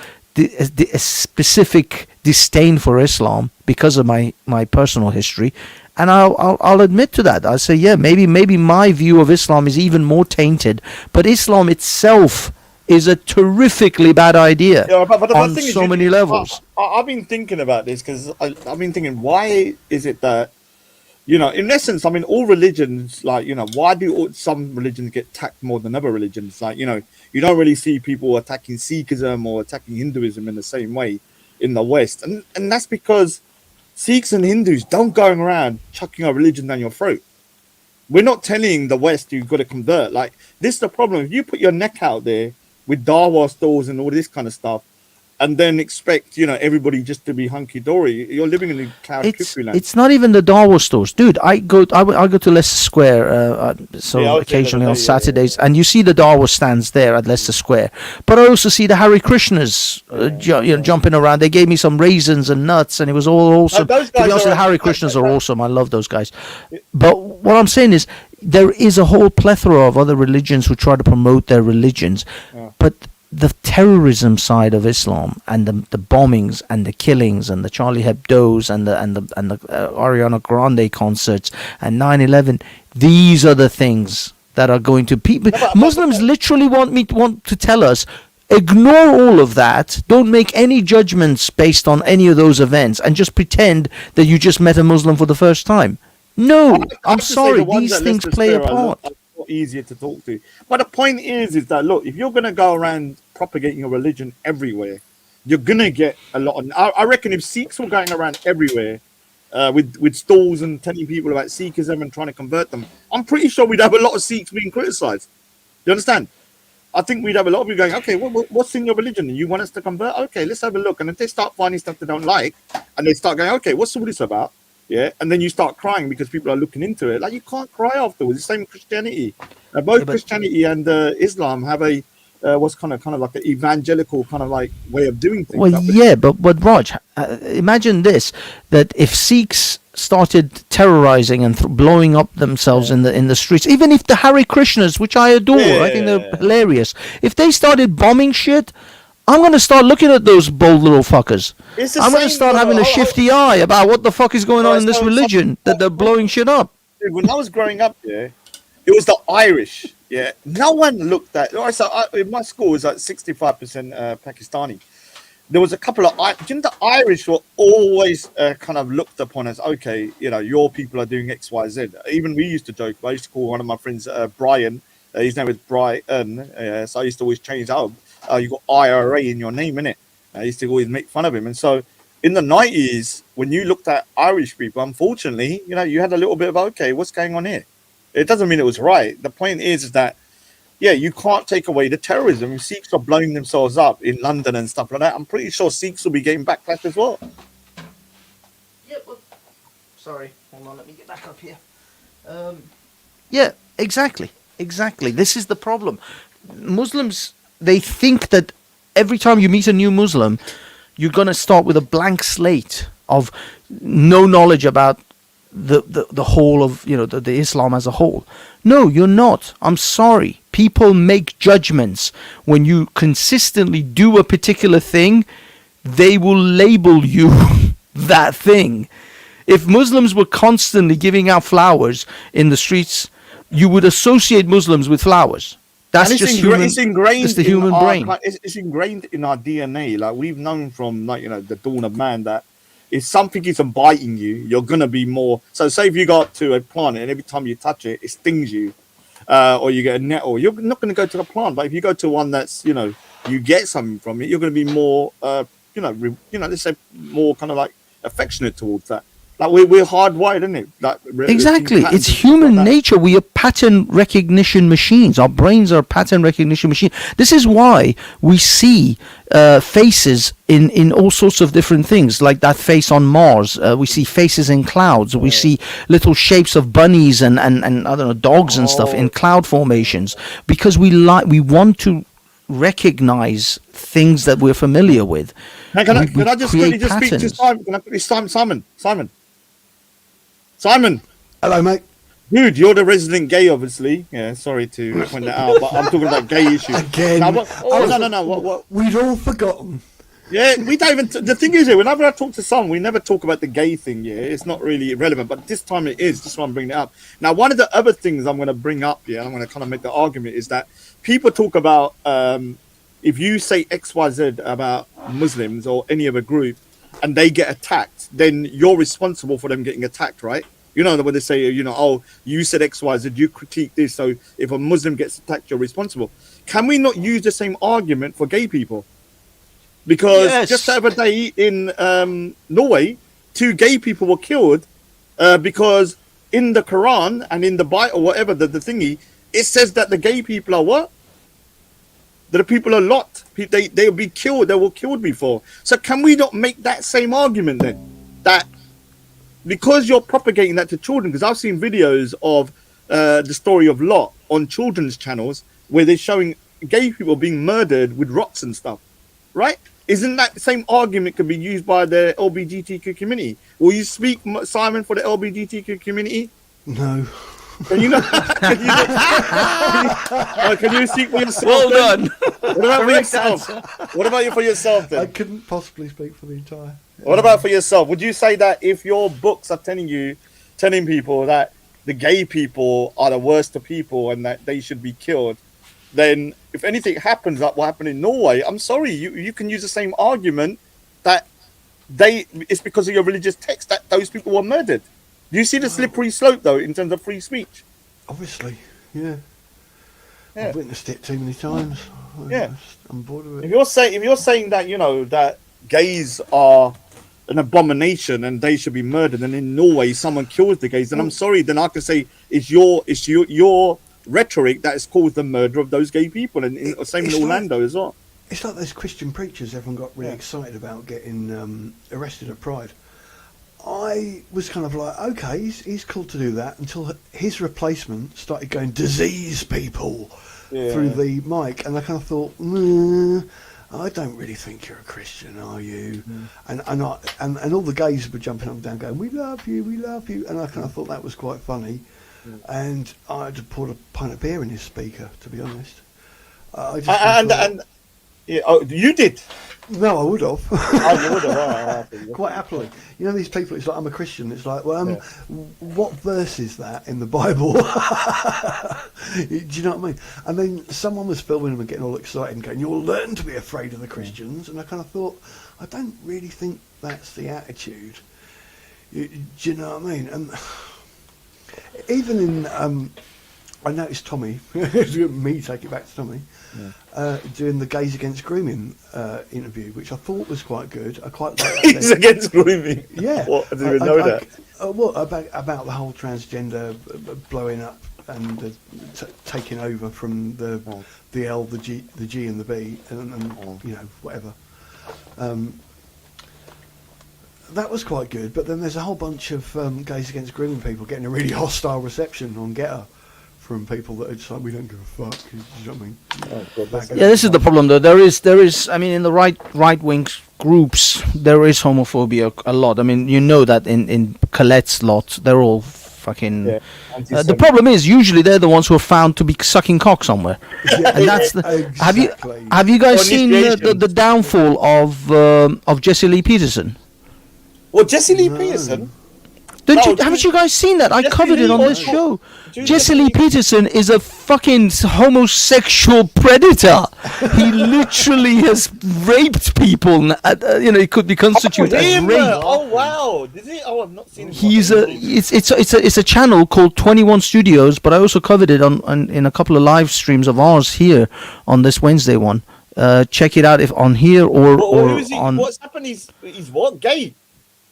specific disdain for Islam because of my personal history, and I'll admit to that. I say, yeah, maybe my view of Islam is even more tainted, but Islam itself is a terrifically bad idea on so many levels. I've been thinking about this because I've been thinking, why is it that, in essence, I mean, all religions, like, why do some religions get attacked more than other religions? Like, you don't really see people attacking Sikhism or attacking Hinduism in the same way in the West. And that's because Sikhs and Hindus don't go around chucking our religion down your throat. We're not telling the West you've got to convert. Like, this is the problem. If you put your neck out there with Dawa stores and all this kind of stuff, and then expect, everybody just to be hunky-dory, you're living in the cloud cuckoo land. It's not even the Dawa stores. Dude, I go to Leicester Square occasionally on Saturdays, and you see the Dawa stands there at Leicester Square. But I also see the Hare Krishnas jumping around. They gave me some raisins and nuts, and it was all awesome. To be honest, the Hare Krishnas are awesome. I love those guys. But what I'm saying is, there is a whole plethora of other religions who try to promote their religions, but the terrorism side of Islam and the bombings and the killings and the Charlie Hebdo's and the Ariana Grande concerts and 9/11, these are the things that are going to people. Muslims literally want to tell us, ignore all of that, don't make any judgments based on any of those events, and just pretend that you just met a Muslim for the first time. No, I'm sorry, these things play a part. Easier to talk to, but the point is that, look, if you're going to go around propagating your religion everywhere, you're going to get a lot of, I reckon if Sikhs were going around everywhere with stalls and telling people about Sikhism and trying to convert them, I'm pretty sure we'd have a lot of Sikhs being criticized. You understand? I think we'd have a lot of people going, okay, what's in your religion? You want us to convert? Okay, let's have a look. And if they start finding stuff they don't like, and they start going, okay, what's all this about? Yeah, and then you start crying because people are looking into it. Like, you can't cry afterwards. The same with Christianity. Both Christianity and Islam have a what's kind of like an evangelical kind of like way of doing things. Well, yeah, but Raj, imagine this: that if Sikhs started terrorizing and blowing up themselves in the streets, even if the Hare Krishnas, which I adore, I think they're hilarious, if they started bombing shit, I'm going to start looking at those bold little fuckers. I'm going to start having a shifty eye about what the fuck is going on in this religion that they're blowing shit up. Dude, when I was growing up, it was the Irish. Yeah, no one looked at. In my school, it was like 65% Pakistani. There was a couple of, the Irish were always kind of looked upon as, okay, your people are doing X, Y, Z. Even we used to joke. I used to call one of my friends Brian. His name was Brian. So I used to always change out. You got IRA in your name, innit? I used to always make fun of him. And so in the 90s, when you looked at Irish people, unfortunately, you had a little bit of, okay, what's going on here? It doesn't mean it was right. The point is that, you can't take away the terrorism. If Sikhs are blowing themselves up in London and stuff like that, I'm pretty sure Sikhs will be getting backlash as well. Yeah, well, sorry. Hold on, let me get back up here. Yeah, exactly. This is the problem. Muslims, they think that every time you meet a new Muslim, you're going to start with a blank slate of no knowledge about the whole of the Islam as a whole. No, you're not. I'm sorry. People make judgments. When you consistently do a particular thing, they will label you that thing. If Muslims were constantly giving out flowers in the streets, you would associate Muslims with flowers. That's just human. It's ingrained. It's the human brain. It's ingrained in our DNA. Like, we've known from the dawn of man that if something isn't biting you, you're gonna be more. So, say if you go up to a plant and every time you touch it, it stings you, or you get a nettle, you're not gonna go to the plant. But if you go to one that's you get something from it, you're gonna be more let's say more kind of like affectionate towards that. Like, we're hardwired, isn't it? Like, exactly. It's human nature. We are pattern recognition machines. Our brains are pattern recognition machines. This is why we see faces in all sorts of different things, like that face on Mars. We see faces in clouds. We see little shapes of bunnies and I don't know, dogs and stuff in cloud formations, because we want to recognize things that we're familiar with. Now, can I just quickly just speak to Simon? Can I quickly, Simon. Hello, mate. Dude, you're the resident gay, obviously. Yeah, sorry to point that out, but I'm talking about gay issues. Again. Now, no. What? We'd all forgotten. Yeah, we don't even. The thing is, whenever I talk to someone, we never talk about the gay thing. Yeah, it's not really relevant, but this time it is. That's why I'm bringing it up. Now, one of the other things I'm going to bring up, I'm going to kind of make the argument is that people talk about if you say XYZ about Muslims or any other group, and they get attacked, then you're responsible for them getting attacked, right? You know, when they say, oh, you said XYZ, you critique this, so if a Muslim gets attacked, you're responsible. Can we not use the same argument for gay people? Because just the other day in Norway, 2 gay people were killed because in the Quran and in the Bible, or whatever, the thingy, it says that the gay people are what? That the people are Lot. They'll be killed. They were killed before. So can we not make that same argument then? That because you're propagating that to children, because I've seen videos of the story of Lot on children's channels where they're showing gay people being murdered with rocks and stuff, right? Isn't that the same argument could be used by the LGBTQ community? Will you speak, Simon, for the LGBTQ community? No. Can you not? Can you speak for yourself? Well done. What about for yourself? What about you for yourself then? I couldn't possibly speak for the entire. What about for yourself? Would you say that if your books are telling people that the gay people are the worst of people and that they should be killed, then if anything happens like what happened in Norway, I'm sorry, you can use the same argument that it's because of your religious text that those people were murdered. Do you see the slippery slope though in terms of free speech? Obviously, yeah. I've witnessed it too many times. I'm bored of it. If you're saying that that gays are an abomination and they should be murdered, and in Norway someone kills the gays, then I'm sorry, then I can say it's your rhetoric that has caused the murder of those gay people, and same in Orlando as well. It's like those Christian preachers everyone got really excited about getting arrested at Pride. I was kind of like, okay, he's cool to do that, until his replacement started going disease people through the mic, and I kind of thought, I don't really think you're a Christian, are you? And all the gays were jumping up and down going, we love you, and I kind of thought that was quite funny. And I had to pour a pint of beer in his speaker, to be honest. You did? No, I would have. I would have. Quite happily. You know, these people, it's like, I'm a Christian. It's like, well, what verse is that in the Bible? Do you know what I mean? And then someone was filming them and getting all excited and going, you'll learn to be afraid of the Christians. And I kind of thought, I don't really think that's the attitude. Do you know what I mean? And even in, I noticed Tommy, me take it back to Tommy, doing the Gays Against Grooming interview, which I thought was quite good. I quite like that. Gays Against Grooming? Yeah. What? I didn't even know that. Well, about the whole transgender blowing up and taking over from the L, the G and the B, and whatever. That was quite good, but then there's a whole bunch of Gays Against Grooming people getting a really hostile reception on Getter from people that are just like, we don't give a fuck. You know what I mean? This is the problem, though. There is. I mean, in the right wing groups, there is homophobia a lot. I mean, you know that in Colette's lot, they're all fucking. The problem is usually they're the ones who are found to be sucking cock somewhere, and that's the. Exactly. Have you guys seen the downfall of Jesse Lee Peterson? Well, Jesse Lee Peterson. Haven't you guys seen that? I covered it on this show. Jesse Lee Peterson is a fucking homosexual predator. He literally has raped people. He could be constituted as rape. Oh wow! Did he? Oh, I've not seen him. It's a channel called 21 Studios, but I also covered it in a couple of live streams of ours here on this Wednesday one. Check it out if on here or on. What's happened? He's what? Gay.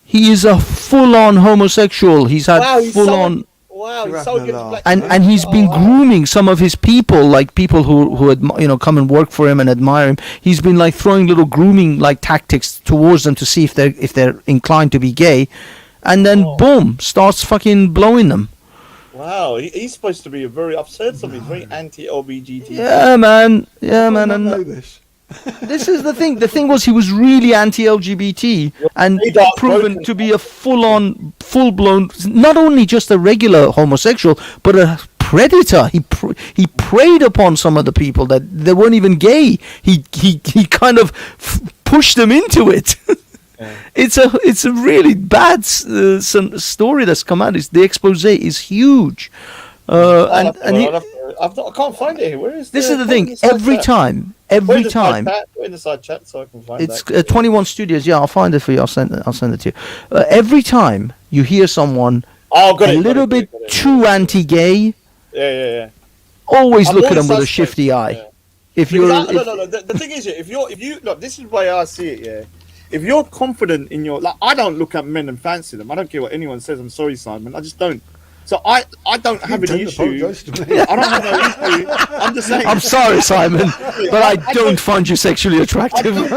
He is a full-on homosexual. He's had full-on. Wow, he's so good. And he's been grooming some of his people, like people who come and work for him and admire him. He's been like throwing little grooming like tactics towards them to see if they're inclined to be gay, and then boom, starts fucking blowing them. Wow, he's supposed to be very upset. Something. He's very anti-LGBT. Yeah, man. Yeah, I man. don't And know this. this is the thing. The thing was, he was really anti-LGBT and proven to be a full-blown, not only just a regular homosexual, but a predator. He preyed upon some of the people that they weren't even gay. He kind of pushed them into it. It's a really bad story that's come out. The expose is huge. I can't find it here. Where is this? Is the thing. Every time. We're in the side chat, so I can find it's that. 21 Studios. Yeah, I'll find it for you. I'll send it to you. Every time you hear someone a little bit too anti-gay, yeah. always I'm look at always them with a suspect, shifty eye. yeah. If Because you're no. The thing is, if you look, this is the way I see it. Yeah, if you're confident in your, like, I don't look at men and fancy them. I don't care what anyone says. I'm sorry, Simon. I just don't. So I don't have any issue. I don't have no issue. I'm just saying. I'm sorry, Simon, but I don't find you sexually attractive. I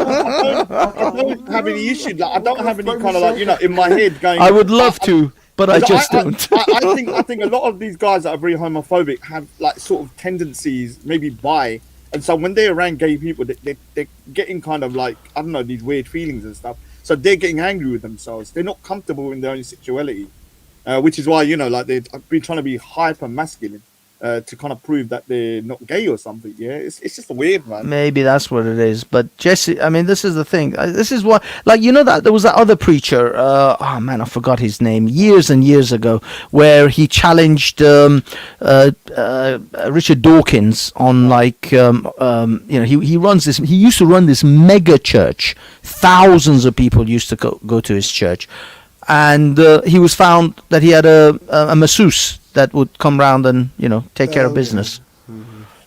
don't have any issue. Like, I don't have any kind of, like, in my head going. I would love to, but I just don't. I think a lot of these guys that are very homophobic have, like, sort of tendencies, maybe bi, and so when they're around gay people, they're getting kind of, like, I don't know, these weird feelings and stuff. So they're getting angry with themselves. They're not comfortable in their own sexuality. Which is why, like, they've been trying to be hyper masculine to kind of prove that they're not gay or something. Yeah, it's just weird, man. Maybe that's what it is. But Jesse, I mean, this is the thing. This is what, like, that there was that other preacher. Oh man, I forgot his name. Years and years ago, where he challenged Richard Dawkins on, like, he runs this. He used to run this mega church. Thousands of people used to go to his church. And he was found that he had a masseuse that would come round and take care of business.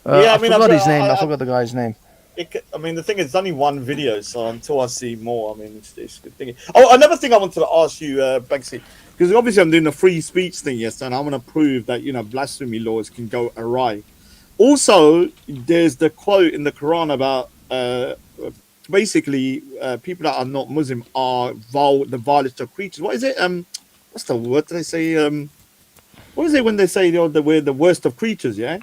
I forgot his name. I forgot the guy's name. I mean, the thing is, it's only one video, so until I see more, I mean, it's good thing. Oh, another thing I wanted to ask you, Banksy, because obviously I'm doing the free speech thing yesterday, and I want to prove that blasphemy laws can go awry. Also, there's the quote in the Quran about basically people that are not Muslim are the vilest of creatures. What is it? What's the word they say? What is it when they say we're the worst of creatures? Yeah.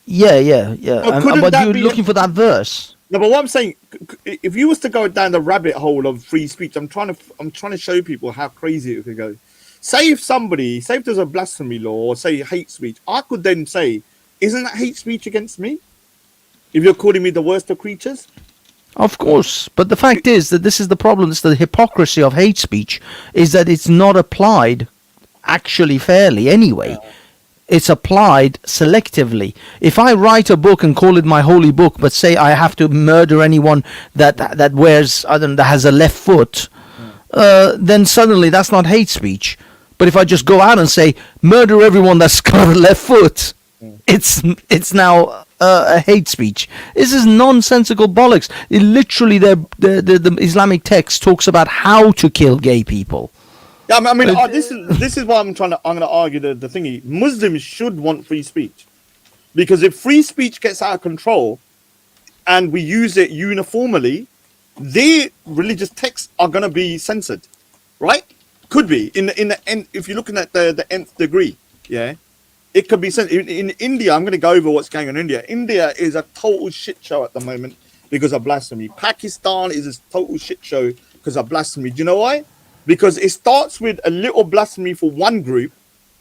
Yeah. But you're looking for that verse. No, but what I'm saying, if you was to go down the rabbit hole of free speech, I'm trying to show people how crazy it could go. Say if there's a blasphemy law, or say hate speech, I could then say, isn't that hate speech against me? If you're calling me the worst of creatures. Of course, but the fact is that this is the problem. It's the hypocrisy of hate speech, is that it's not applied actually fairly anyway. Yeah. It's applied selectively. If I write a book and call it my holy book, but say I have to murder anyone that wears, that has a left foot, then suddenly that's not hate speech. But if I just go out and say murder everyone that's got a left foot, it's now a hate speech. This is nonsensical bollocks. Literally, the Islamic text talks about how to kill gay people. Yeah, I mean, this is why I'm going to argue the thingy. Muslims should want free speech, because if free speech gets out of control, and we use it uniformly, their religious texts are going to be censored, right? Could be in the end. If you're looking at the nth degree, yeah. It could be sent in India. I'm going to go over what's going on in India. India is a total shit show at the moment because of blasphemy. Pakistan is a total shit show because of blasphemy. Do you know why? Because it starts with a little blasphemy for one group,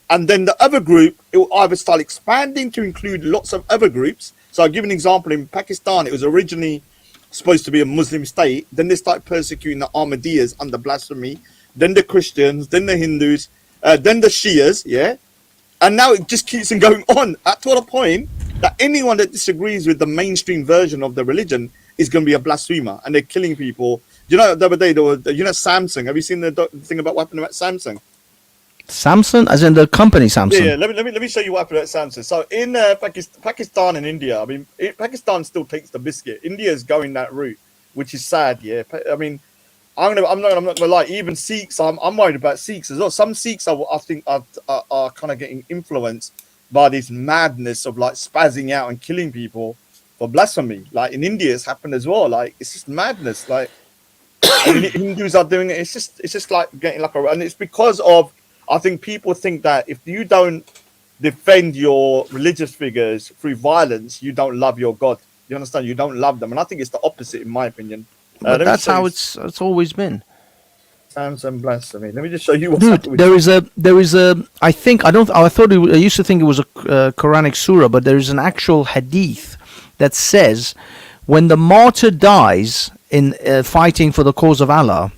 and then the other group, it will either start expanding to include lots of other groups. So I'll give an example. In Pakistan, it was originally supposed to be a Muslim state. Then they started persecuting the Ahmadiyas under blasphemy. Then the Christians, then the Hindus, then the Shias, yeah? And now it just keeps on going on to a point that anyone that disagrees with the mainstream version of the religion is going to be a blasphemer, and they're killing people. The other day, Samsung. Have you seen the thing about what happened about Samsung? Samsung, as in the company Samsung. Yeah. Let me show you what happened at Samsung. So in Pakistan and India, I mean, Pakistan still takes the biscuit. India is going that route, which is sad. Yeah, I mean. I'm not gonna lie. Even Sikhs, I'm worried about Sikhs as well. Some Sikhs I think are kind of getting influenced by this madness of, like, spazzing out and killing people for blasphemy. Like in India, it's happened as well. Like, it's just madness. Like Hindus are doing it. It's just like getting like and it's because of, I think people think that if you don't defend your religious figures through violence, you don't love your God. You understand? You don't love them, and I think it's the opposite, in my opinion. But that's how it's always been. Samson blasphemy. Let me just show you what's Dude, happening. there is a. I used to think it was a Quranic surah, but there is an actual hadith that says when the martyr dies in fighting for the cause of Allah,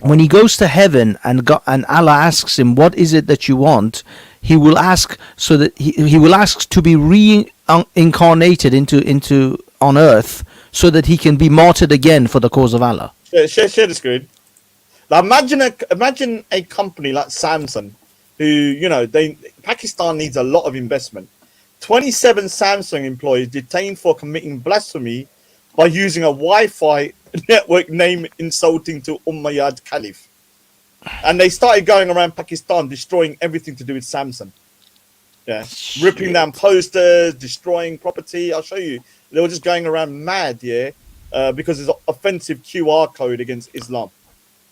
when he goes to heaven and Allah asks him, "What is it that you want?" He will ask so that he will ask to be reincarnated into on earth so that he can be martyred again for the cause of Allah. Share the screen. Like, imagine a company like Samsung, who Pakistan needs a lot of investment. 27 Samsung employees detained for committing blasphemy by using a Wi-Fi network name insulting to Umayyad Caliph. And they started going around Pakistan destroying everything to do with Samsung. Yeah, ripping down posters, destroying property. I'll show you. They were just going around mad, because it's an offensive QR code against Islam.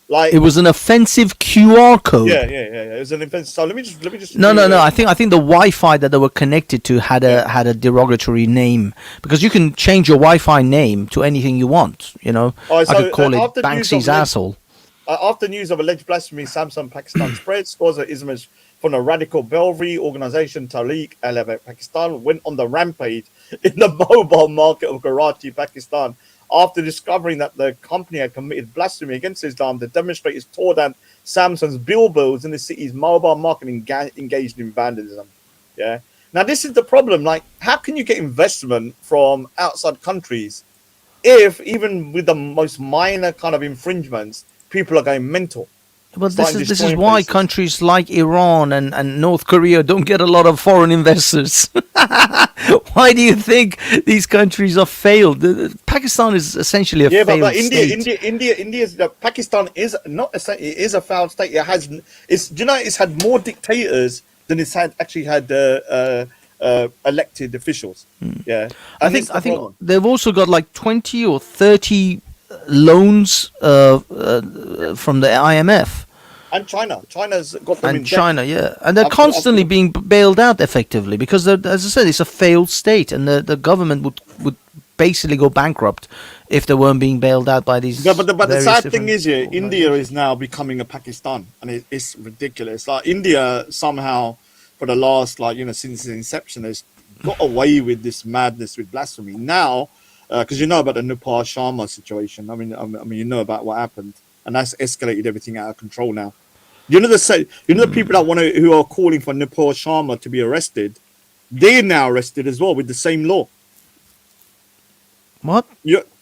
Like, it was an offensive QR code. Yeah. It was an offensive. So let me just. No. I think the Wi-Fi that they were connected to had a derogatory name, because you can change your Wi-Fi name to anything you want. I could call it Banksy's asshole. After news of alleged blasphemy, Samsung Pakistan spread, scores of Islamists from the radical Belri organization Tariq Elevate Pakistan went on the rampage in the mobile market of Karachi, Pakistan. After discovering that the company had committed blasphemy against Islam, the demonstrators tore down Samsung's billboards in the city's mobile market and engaged in vandalism. Yeah. Now, this is the problem. Like, how can you get investment from outside countries if, even with the most minor kind of infringements, people are going mental? Well, this is why countries like Iran and North Korea don't get a lot of foreign investors. Why do you think these countries are failed? Pakistan is essentially a failed state. Pakistan is not it is a failed state. It's had more dictators than it's actually had elected officials. Yeah, I think they've also got like 20 or 30 loans from the IMF. And China's got them in debt. China, yeah. And they're constantly being bailed out effectively because, as I said, it's a failed state, and the government would basically go bankrupt if they weren't being bailed out by these. Yeah, but the sad thing is, India is now becoming a Pakistan, and it's ridiculous. Like, India somehow, for the last, since the inception, has got away with this madness with blasphemy. Now, because you know about the Nepal Sharma situation. I mean, you know about what happened, and that's escalated everything out of control now. The people who are calling for Nepal Sharma to be arrested, they're now arrested as well with the same law. What?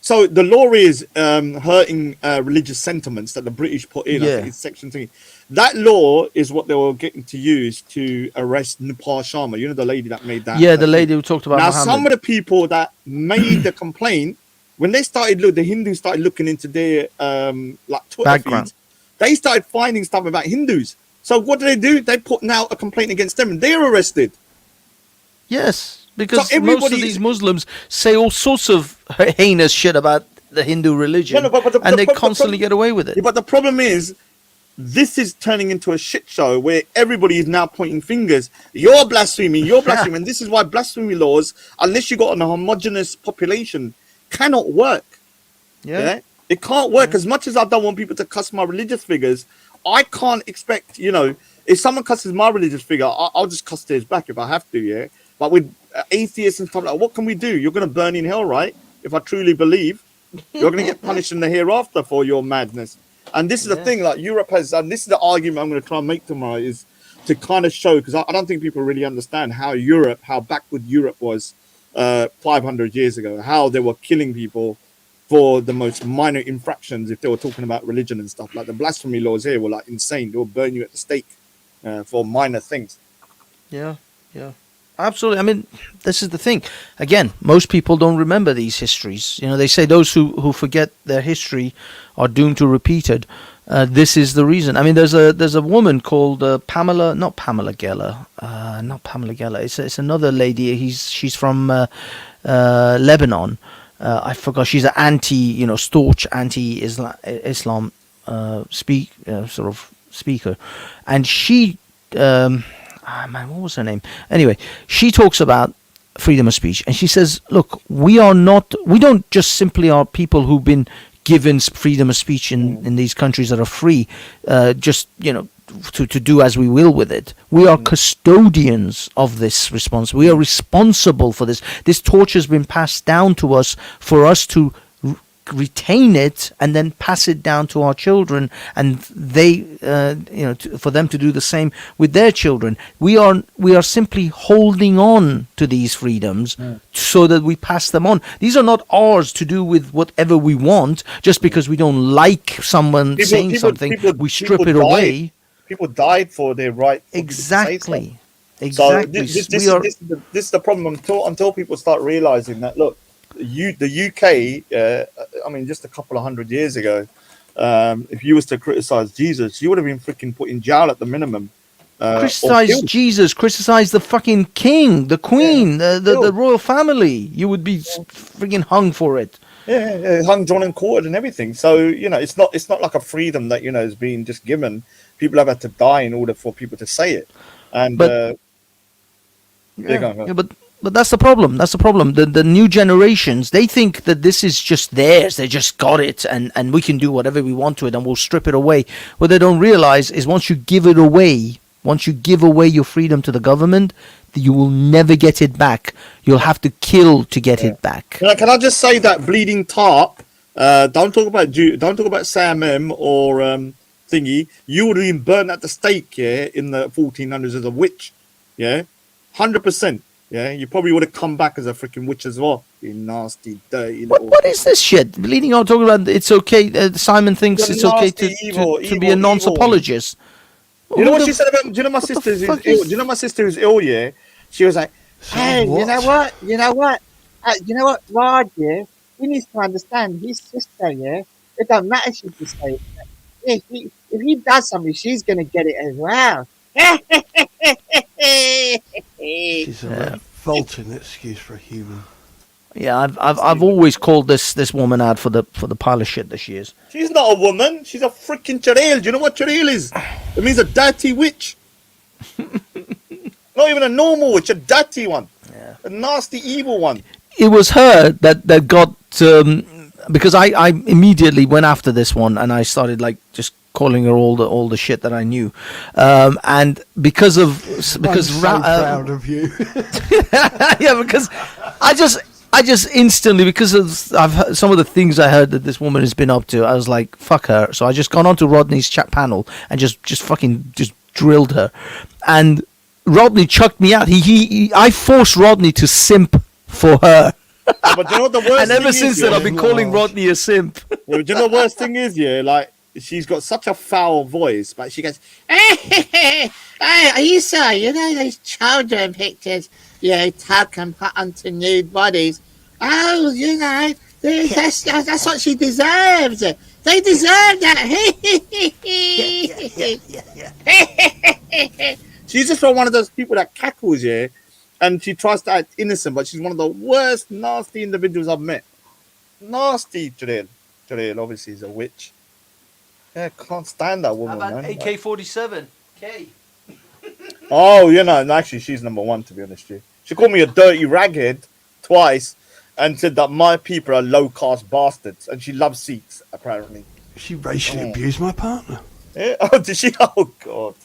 So the law is hurting religious sentiments that the British put in. I think it's Section 3. That law is what they were getting to use to arrest Nepal Sharma. You know, the lady that made that. Yeah, the lady who talked about now, Muhammad. Some of the people that made the complaint, when they started the Hindus started looking into their Twitter feeds, they started finding stuff about Hindus. So what do? They put now a complaint against them, and they're arrested. Yes, because most of these Muslims say all sorts of heinous shit about the Hindu religion, and they constantly get away with it. Yeah, but the problem is, this is turning into a shit show where everybody is now pointing fingers. You're blaspheming, and this is why blasphemy laws, unless you got an homogenous population, cannot work. Yeah? It can't work. As much as I don't want people to cuss my religious figures, I can't expect, if someone cusses my religious figure, I'll just cuss theirs back if I have to, yeah? But with atheists and stuff like that, what can we do? You're going to burn in hell, right? If I truly believe, you're going to get punished in the hereafter for your madness. And this is the thing, like Europe has, and this is the argument I'm going to try and make tomorrow, is to kind of show, because I don't think people really understand how backward Europe was 500 years ago, how they were killing people for the most minor infractions if they were talking about religion and stuff. Like the blasphemy laws here were like insane. They will burn you at the stake for minor things. Yeah. Absolutely. I mean, this is the thing. Again, most people don't remember these histories. They say those who forget their history are doomed to repeat it. This is the reason. I mean, there's a woman called not Pamela Geller. It's another lady. She's from Lebanon. I forgot. She's an staunch anti-Islam speaker, and she. man, what was her name? Anyway, she talks about freedom of speech, and she says, look, we don't just simply are people who've been given freedom of speech in these countries that are free, just, to do as we will with it. We are custodians of this response. We are responsible for this. This torch has been passed down to us for us to retain it and then pass it down to our children, and they for them to do the same with their children. We are simply holding on to these freedoms so that we pass them on. These are not ours to do with whatever we want just because we don't like someone saying something. We strip it away. People died for their right. Exactly. So this is the problem until people start realizing that, look, the UK, I mean, just a couple of 100 years ago, if you was to criticize Jesus, you would have been freaking put in jail at the minimum. Criticize Jesus, criticize the fucking king, the queen, the royal family. You would be freaking hung for it. Yeah, hung, drawn, and quartered, and everything. So it's not like a freedom that is being just given. People have had to die in order for people to say it. And but that's the problem. That's the problem. The new generations, they think that this is just theirs. They just got it, and we can do whatever we want to it, and we'll strip it away. What they don't realize is once you give it away, once you give away your freedom to the government, you will never get it back. You'll have to kill to get it back. Can I just say that bleeding tarp? Don't talk about Sam M or thingy. You would have been burnt at the stake, in the 1400s as a witch, 100%. Yeah, you probably would have come back as a freaking witch as well. You nasty, dirty little... What is this shit? Bleeding out, talking about it's okay. Simon thinks it's okay to be a nonce-apologist. You know what she said about... Do you know my sister who's ill? Do you know my sister who's ill, yeah? She was like, hey, you know what? You know what, Rod, he needs to understand his sister, it doesn't matter if she just say it. If he does something, she's going to get it as well. She's a revolting excuse for a human. Yeah, I've always called this woman out for the pile of shit that she is. She's not a woman. She's a freaking churel. Do you know what churel is? It means a dirty witch. Not even a normal witch, a dirty one. Yeah. A nasty, evil one. It was her that got... because I immediately went after this one, and I started just calling her all the shit that I knew, and because I'm so proud of you. Yeah, because I just instantly, because of I've heard some of the things I heard that this woman has been up to, I was like, fuck her. So I just gone onto Rodney's chat panel and just fucking just drilled her, and Rodney chucked me out. I forced Rodney to simp for her. But you know what the worst and ever thing since is, then, I've been calling Rodney a simp. Well, do you know the worst thing is, she's got such a foul voice, but she goes, hey, are you sure? You know those children pictures you tuck and put onto nude bodies? Oh, that's what she deserves. They deserve that. She's just one of those people that cackles, and she tries to act innocent, but she's one of the worst, nasty individuals I've met. Nasty, Jaleel. Jaleel obviously is a witch. Yeah, can't stand that woman, man. AK-47? K. Oh, actually, she's number one, to be honest with you. She called me a dirty raghead twice and said that my people are low-caste bastards, and she loves Sikhs, apparently. She racially abused my partner. Yeah? Oh, did she? Oh, God.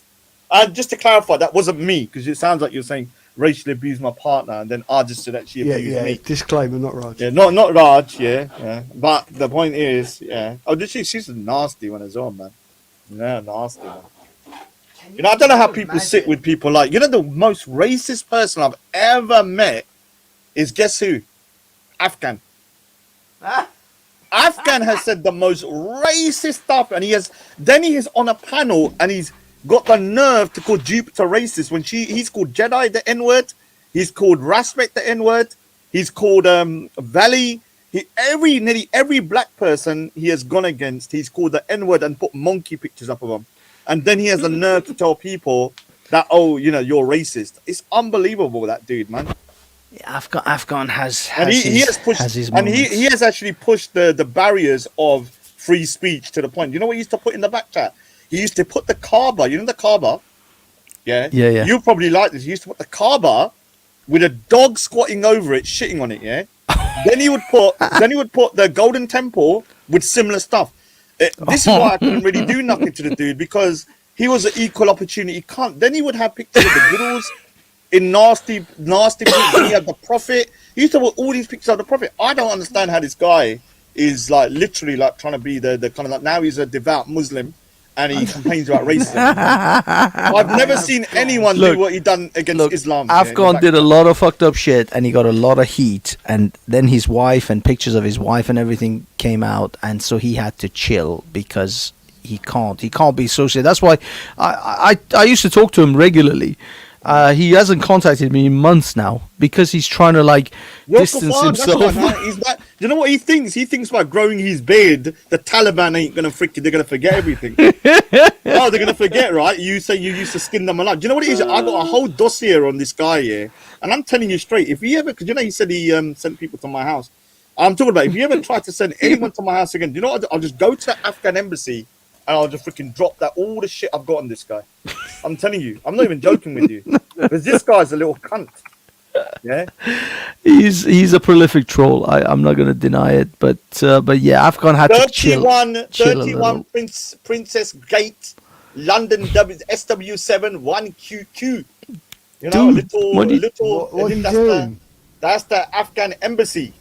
And just to clarify, that wasn't me, because it sounds like you're saying racially abused my partner, and then I just said that she abused me. Disclaimer, not Raj. Yeah, not Raj, yeah. But the point is, Oh, did she? She's a nasty one as well, man. Yeah, nasty one. I don't know how people sit with people like... the most racist person I've ever met is, guess who? Afghan. Afghan has said the most racist stuff, and he is on a panel, and he's got the nerve to call Jupiter racist when he's called Jedi the N-word, he's called Raspek the N-word, he's called Valley. Nearly every black person he has gone against, he's called the N-word and put monkey pictures up of him. And then he has the nerve to tell people that, you're racist. It's unbelievable, that dude, man. Yeah, Afghan has he has actually pushed the barriers of free speech to the point. You know what he used to put in the back chat? He used to put the Kaaba, the Kaaba, Yeah. Yeah. You probably like this. He used to put the Kaaba with a dog squatting over it, shitting on it. Yeah. then he would put the Golden Temple with similar stuff. This is why I couldn't really do nothing to the dude, because he was an equal opportunity cunt. Then he would have pictures of the Giddles in nasty pictures. He had the Prophet. He used to put all these pictures of the Prophet. I don't understand how this guy is like literally like trying to be the kind of like, now he's a devout Muslim and he complains about racism. I've never seen anyone do what he done against Islam. Afghan did a lot of fucked up shit and he got a lot of heat, and then his wife and pictures of his wife and everything came out, and so he had to chill because he can't be associated. That's why I used to talk to him regularly. He hasn't contacted me in months now because he's trying to like distance himself. You know what he thinks? He thinks by growing his beard, the Taliban ain't gonna they're gonna forget everything. No, they're gonna forget, right? You say you used to skin them alive. Do you know what it is? I got a whole dossier on this guy here, and I'm telling you straight. If he ever, because you know, he said he sent people to my house. I'm talking about if you ever try to send anyone to my house again, do you know what? I'll just go to the Afghan embassy and I'll just freaking drop all the shit I've got on this guy. I'm telling you, I'm not even joking with you, because this guy's a little cunt. Yeah, he's a prolific troll. I'm not going to deny it, but yeah, Afghan had to chill. 31 Princess Gate, London SW7 1QQ. You know, that's the Afghan embassy.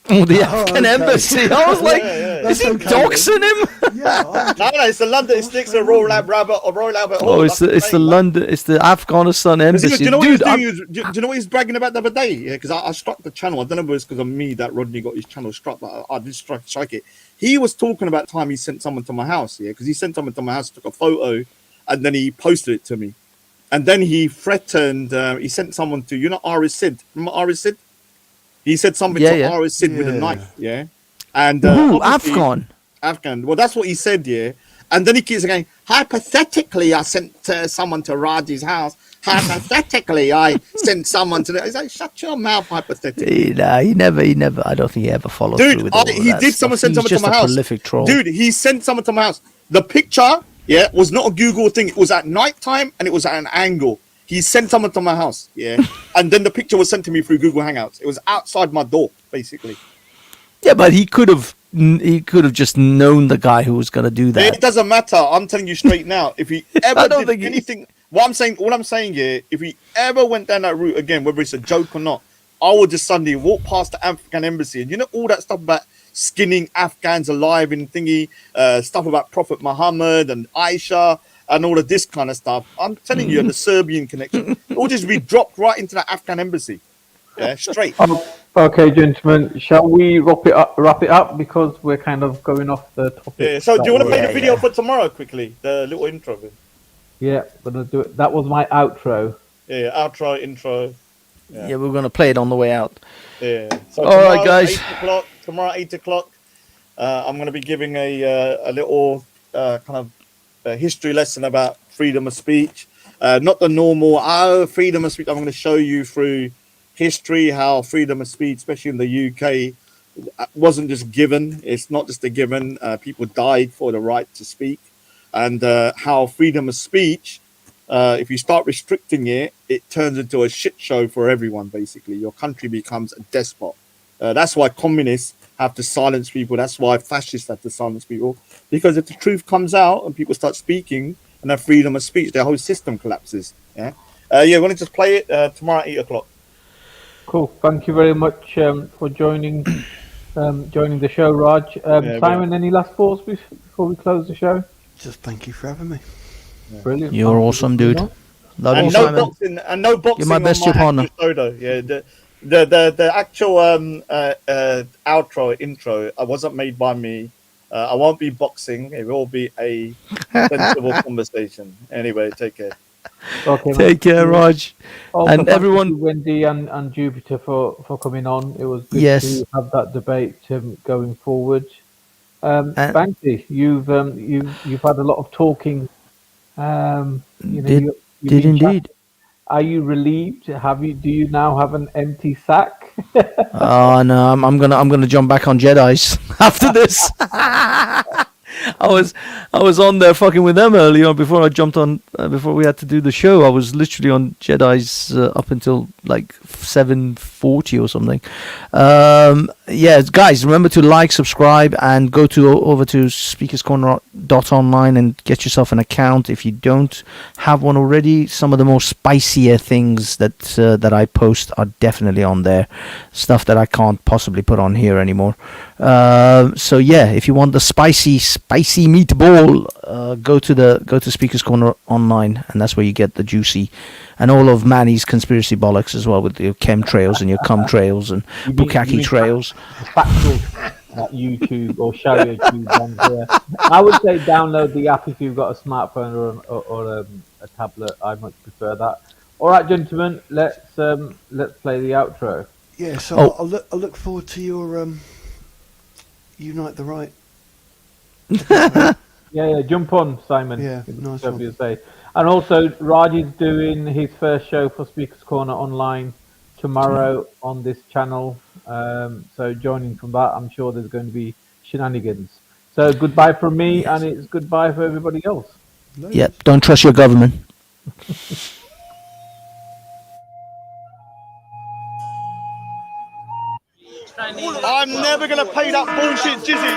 Oh, the Afghan embassy. I was like, is he doxing him? No, it's the London. It's the Royal Albert Hall. Oh, it's the London. It's the Afghanistan embassy. Do you know what he was doing? Do you know what he's bragging about the other day? Yeah, because I struck the channel. I don't know if it was because of me that Rodney got his channel struck, but I did strike it. He was talking about time he sent someone to my house. Yeah, because he sent someone to my house, took a photo, and then he posted it to me. And then he threatened. He sent someone to Aris Sid. Remember Aris Sid? He said something to Aris Sid with a knife, and Afghan. Well, that's what he said, And then he keeps going. Hypothetically, I sent someone to Raji's house. Hypothetically, I sent someone to. He's like, shut your mouth. Hypothetically. He never. I don't think he ever followed through with all he that did. stuff. Send someone to my house. Prolific troll. Dude, he sent someone to my house. The picture, was not a Google thing. It was at night time and it was at an angle. He sent someone to my house, and then the picture was sent to me through Google Hangouts. It was outside my door, basically. Yeah, but he could have just known the guy who was going to do that. It doesn't matter. I'm telling you straight now. If he ever did anything, all I'm saying here, if he ever went down that route again, whether it's a joke or not, I would just suddenly walk past the Afghan embassy, and all that stuff about skinning Afghans alive and thingy, stuff about Prophet Muhammad and Aisha. And all of this kind of stuff. I'm telling you, the Serbian connection, it will just be dropped right into the Afghan embassy. Yeah, straight. Okay, gentlemen, shall we wrap it up because we're kind of going off the topic. Yeah. So, do you want to play the video for tomorrow quickly? The little intro. Yeah, we're gonna do it. That was my outro. Yeah, outro, intro. Yeah, we're gonna play it on the way out. Yeah. So all right, guys. Tomorrow, 8 o'clock. I'm gonna be giving a little kind of history lesson about freedom of speech, not the normal freedom of speech. I'm going to show you through history how freedom of speech, especially in the UK, wasn't just given. It's not just a given. People died for the right to speak, and how freedom of speech, if you start restricting it, it turns into a shit show for everyone. Basically, your country becomes a despot. That's why communists have to silence people. That's why fascists have to silence people. Because if the truth comes out and people start speaking and have freedom of speech, their whole system collapses. Yeah, we're going to just play it tomorrow at 8 o'clock. Cool. Thank you very much for joining the show, Raj. Simon, any last thoughts before we close the show? Just thank you for having me. Brilliant. You're awesome, dude. Love you, Simon. And no boxing. You're my best partner. Yeah, the actual outro intro wasn't made by me. I won't be boxing. It will be a sensible conversation. Anyway, take care. Okay, take care, Raj. And everyone, Wendy and Jupiter for coming on. It was good to have that debate going forward. Banksy, you've had a lot of talking. Did indeed. Are you relieved? Do you now have an empty sack? Oh no, I'm gonna jump back on Jedi's after this. I was on there fucking with them earlier before I jumped on. Before we had to do the show, I was literally on Jedi's up until like 7:40 or something. Yeah, guys, remember to like, subscribe, and go over to speakerscorner.online and get yourself an account if you don't have one already. Some of the more spicier things that I post are definitely on there. Stuff that I can't possibly put on here anymore. So yeah, if you want the spicy meatball, go to Speakers Corner online, and that's where you get the juicy and all of Manny's conspiracy bollocks as well, with your chemtrails and your cum trails and bukkake trails. Factual YouTube or Sharia tube ones there. I would say download the app if you've got a smartphone or a tablet. I much prefer that. All right, gentlemen, let's play the outro. Yeah, so I'll look forward to your Unite the Right. Yeah, jump on, Simon. Yeah, nice one. You say. And also, Raji's doing his first show for Speakers Corner online tomorrow on this channel. So joining from that, I'm sure there's going to be shenanigans. So goodbye from me, and it's goodbye for everybody else. Yeah, don't trust your government. I'm never going to pay that bullshit jizzy.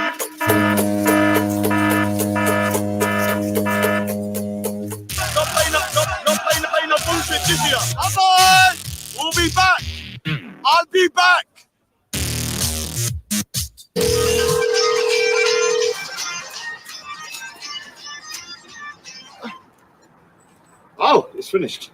Not paying no bullshit jizzy. Bye-bye. We'll be back. I'll be back. Oh, it's finished.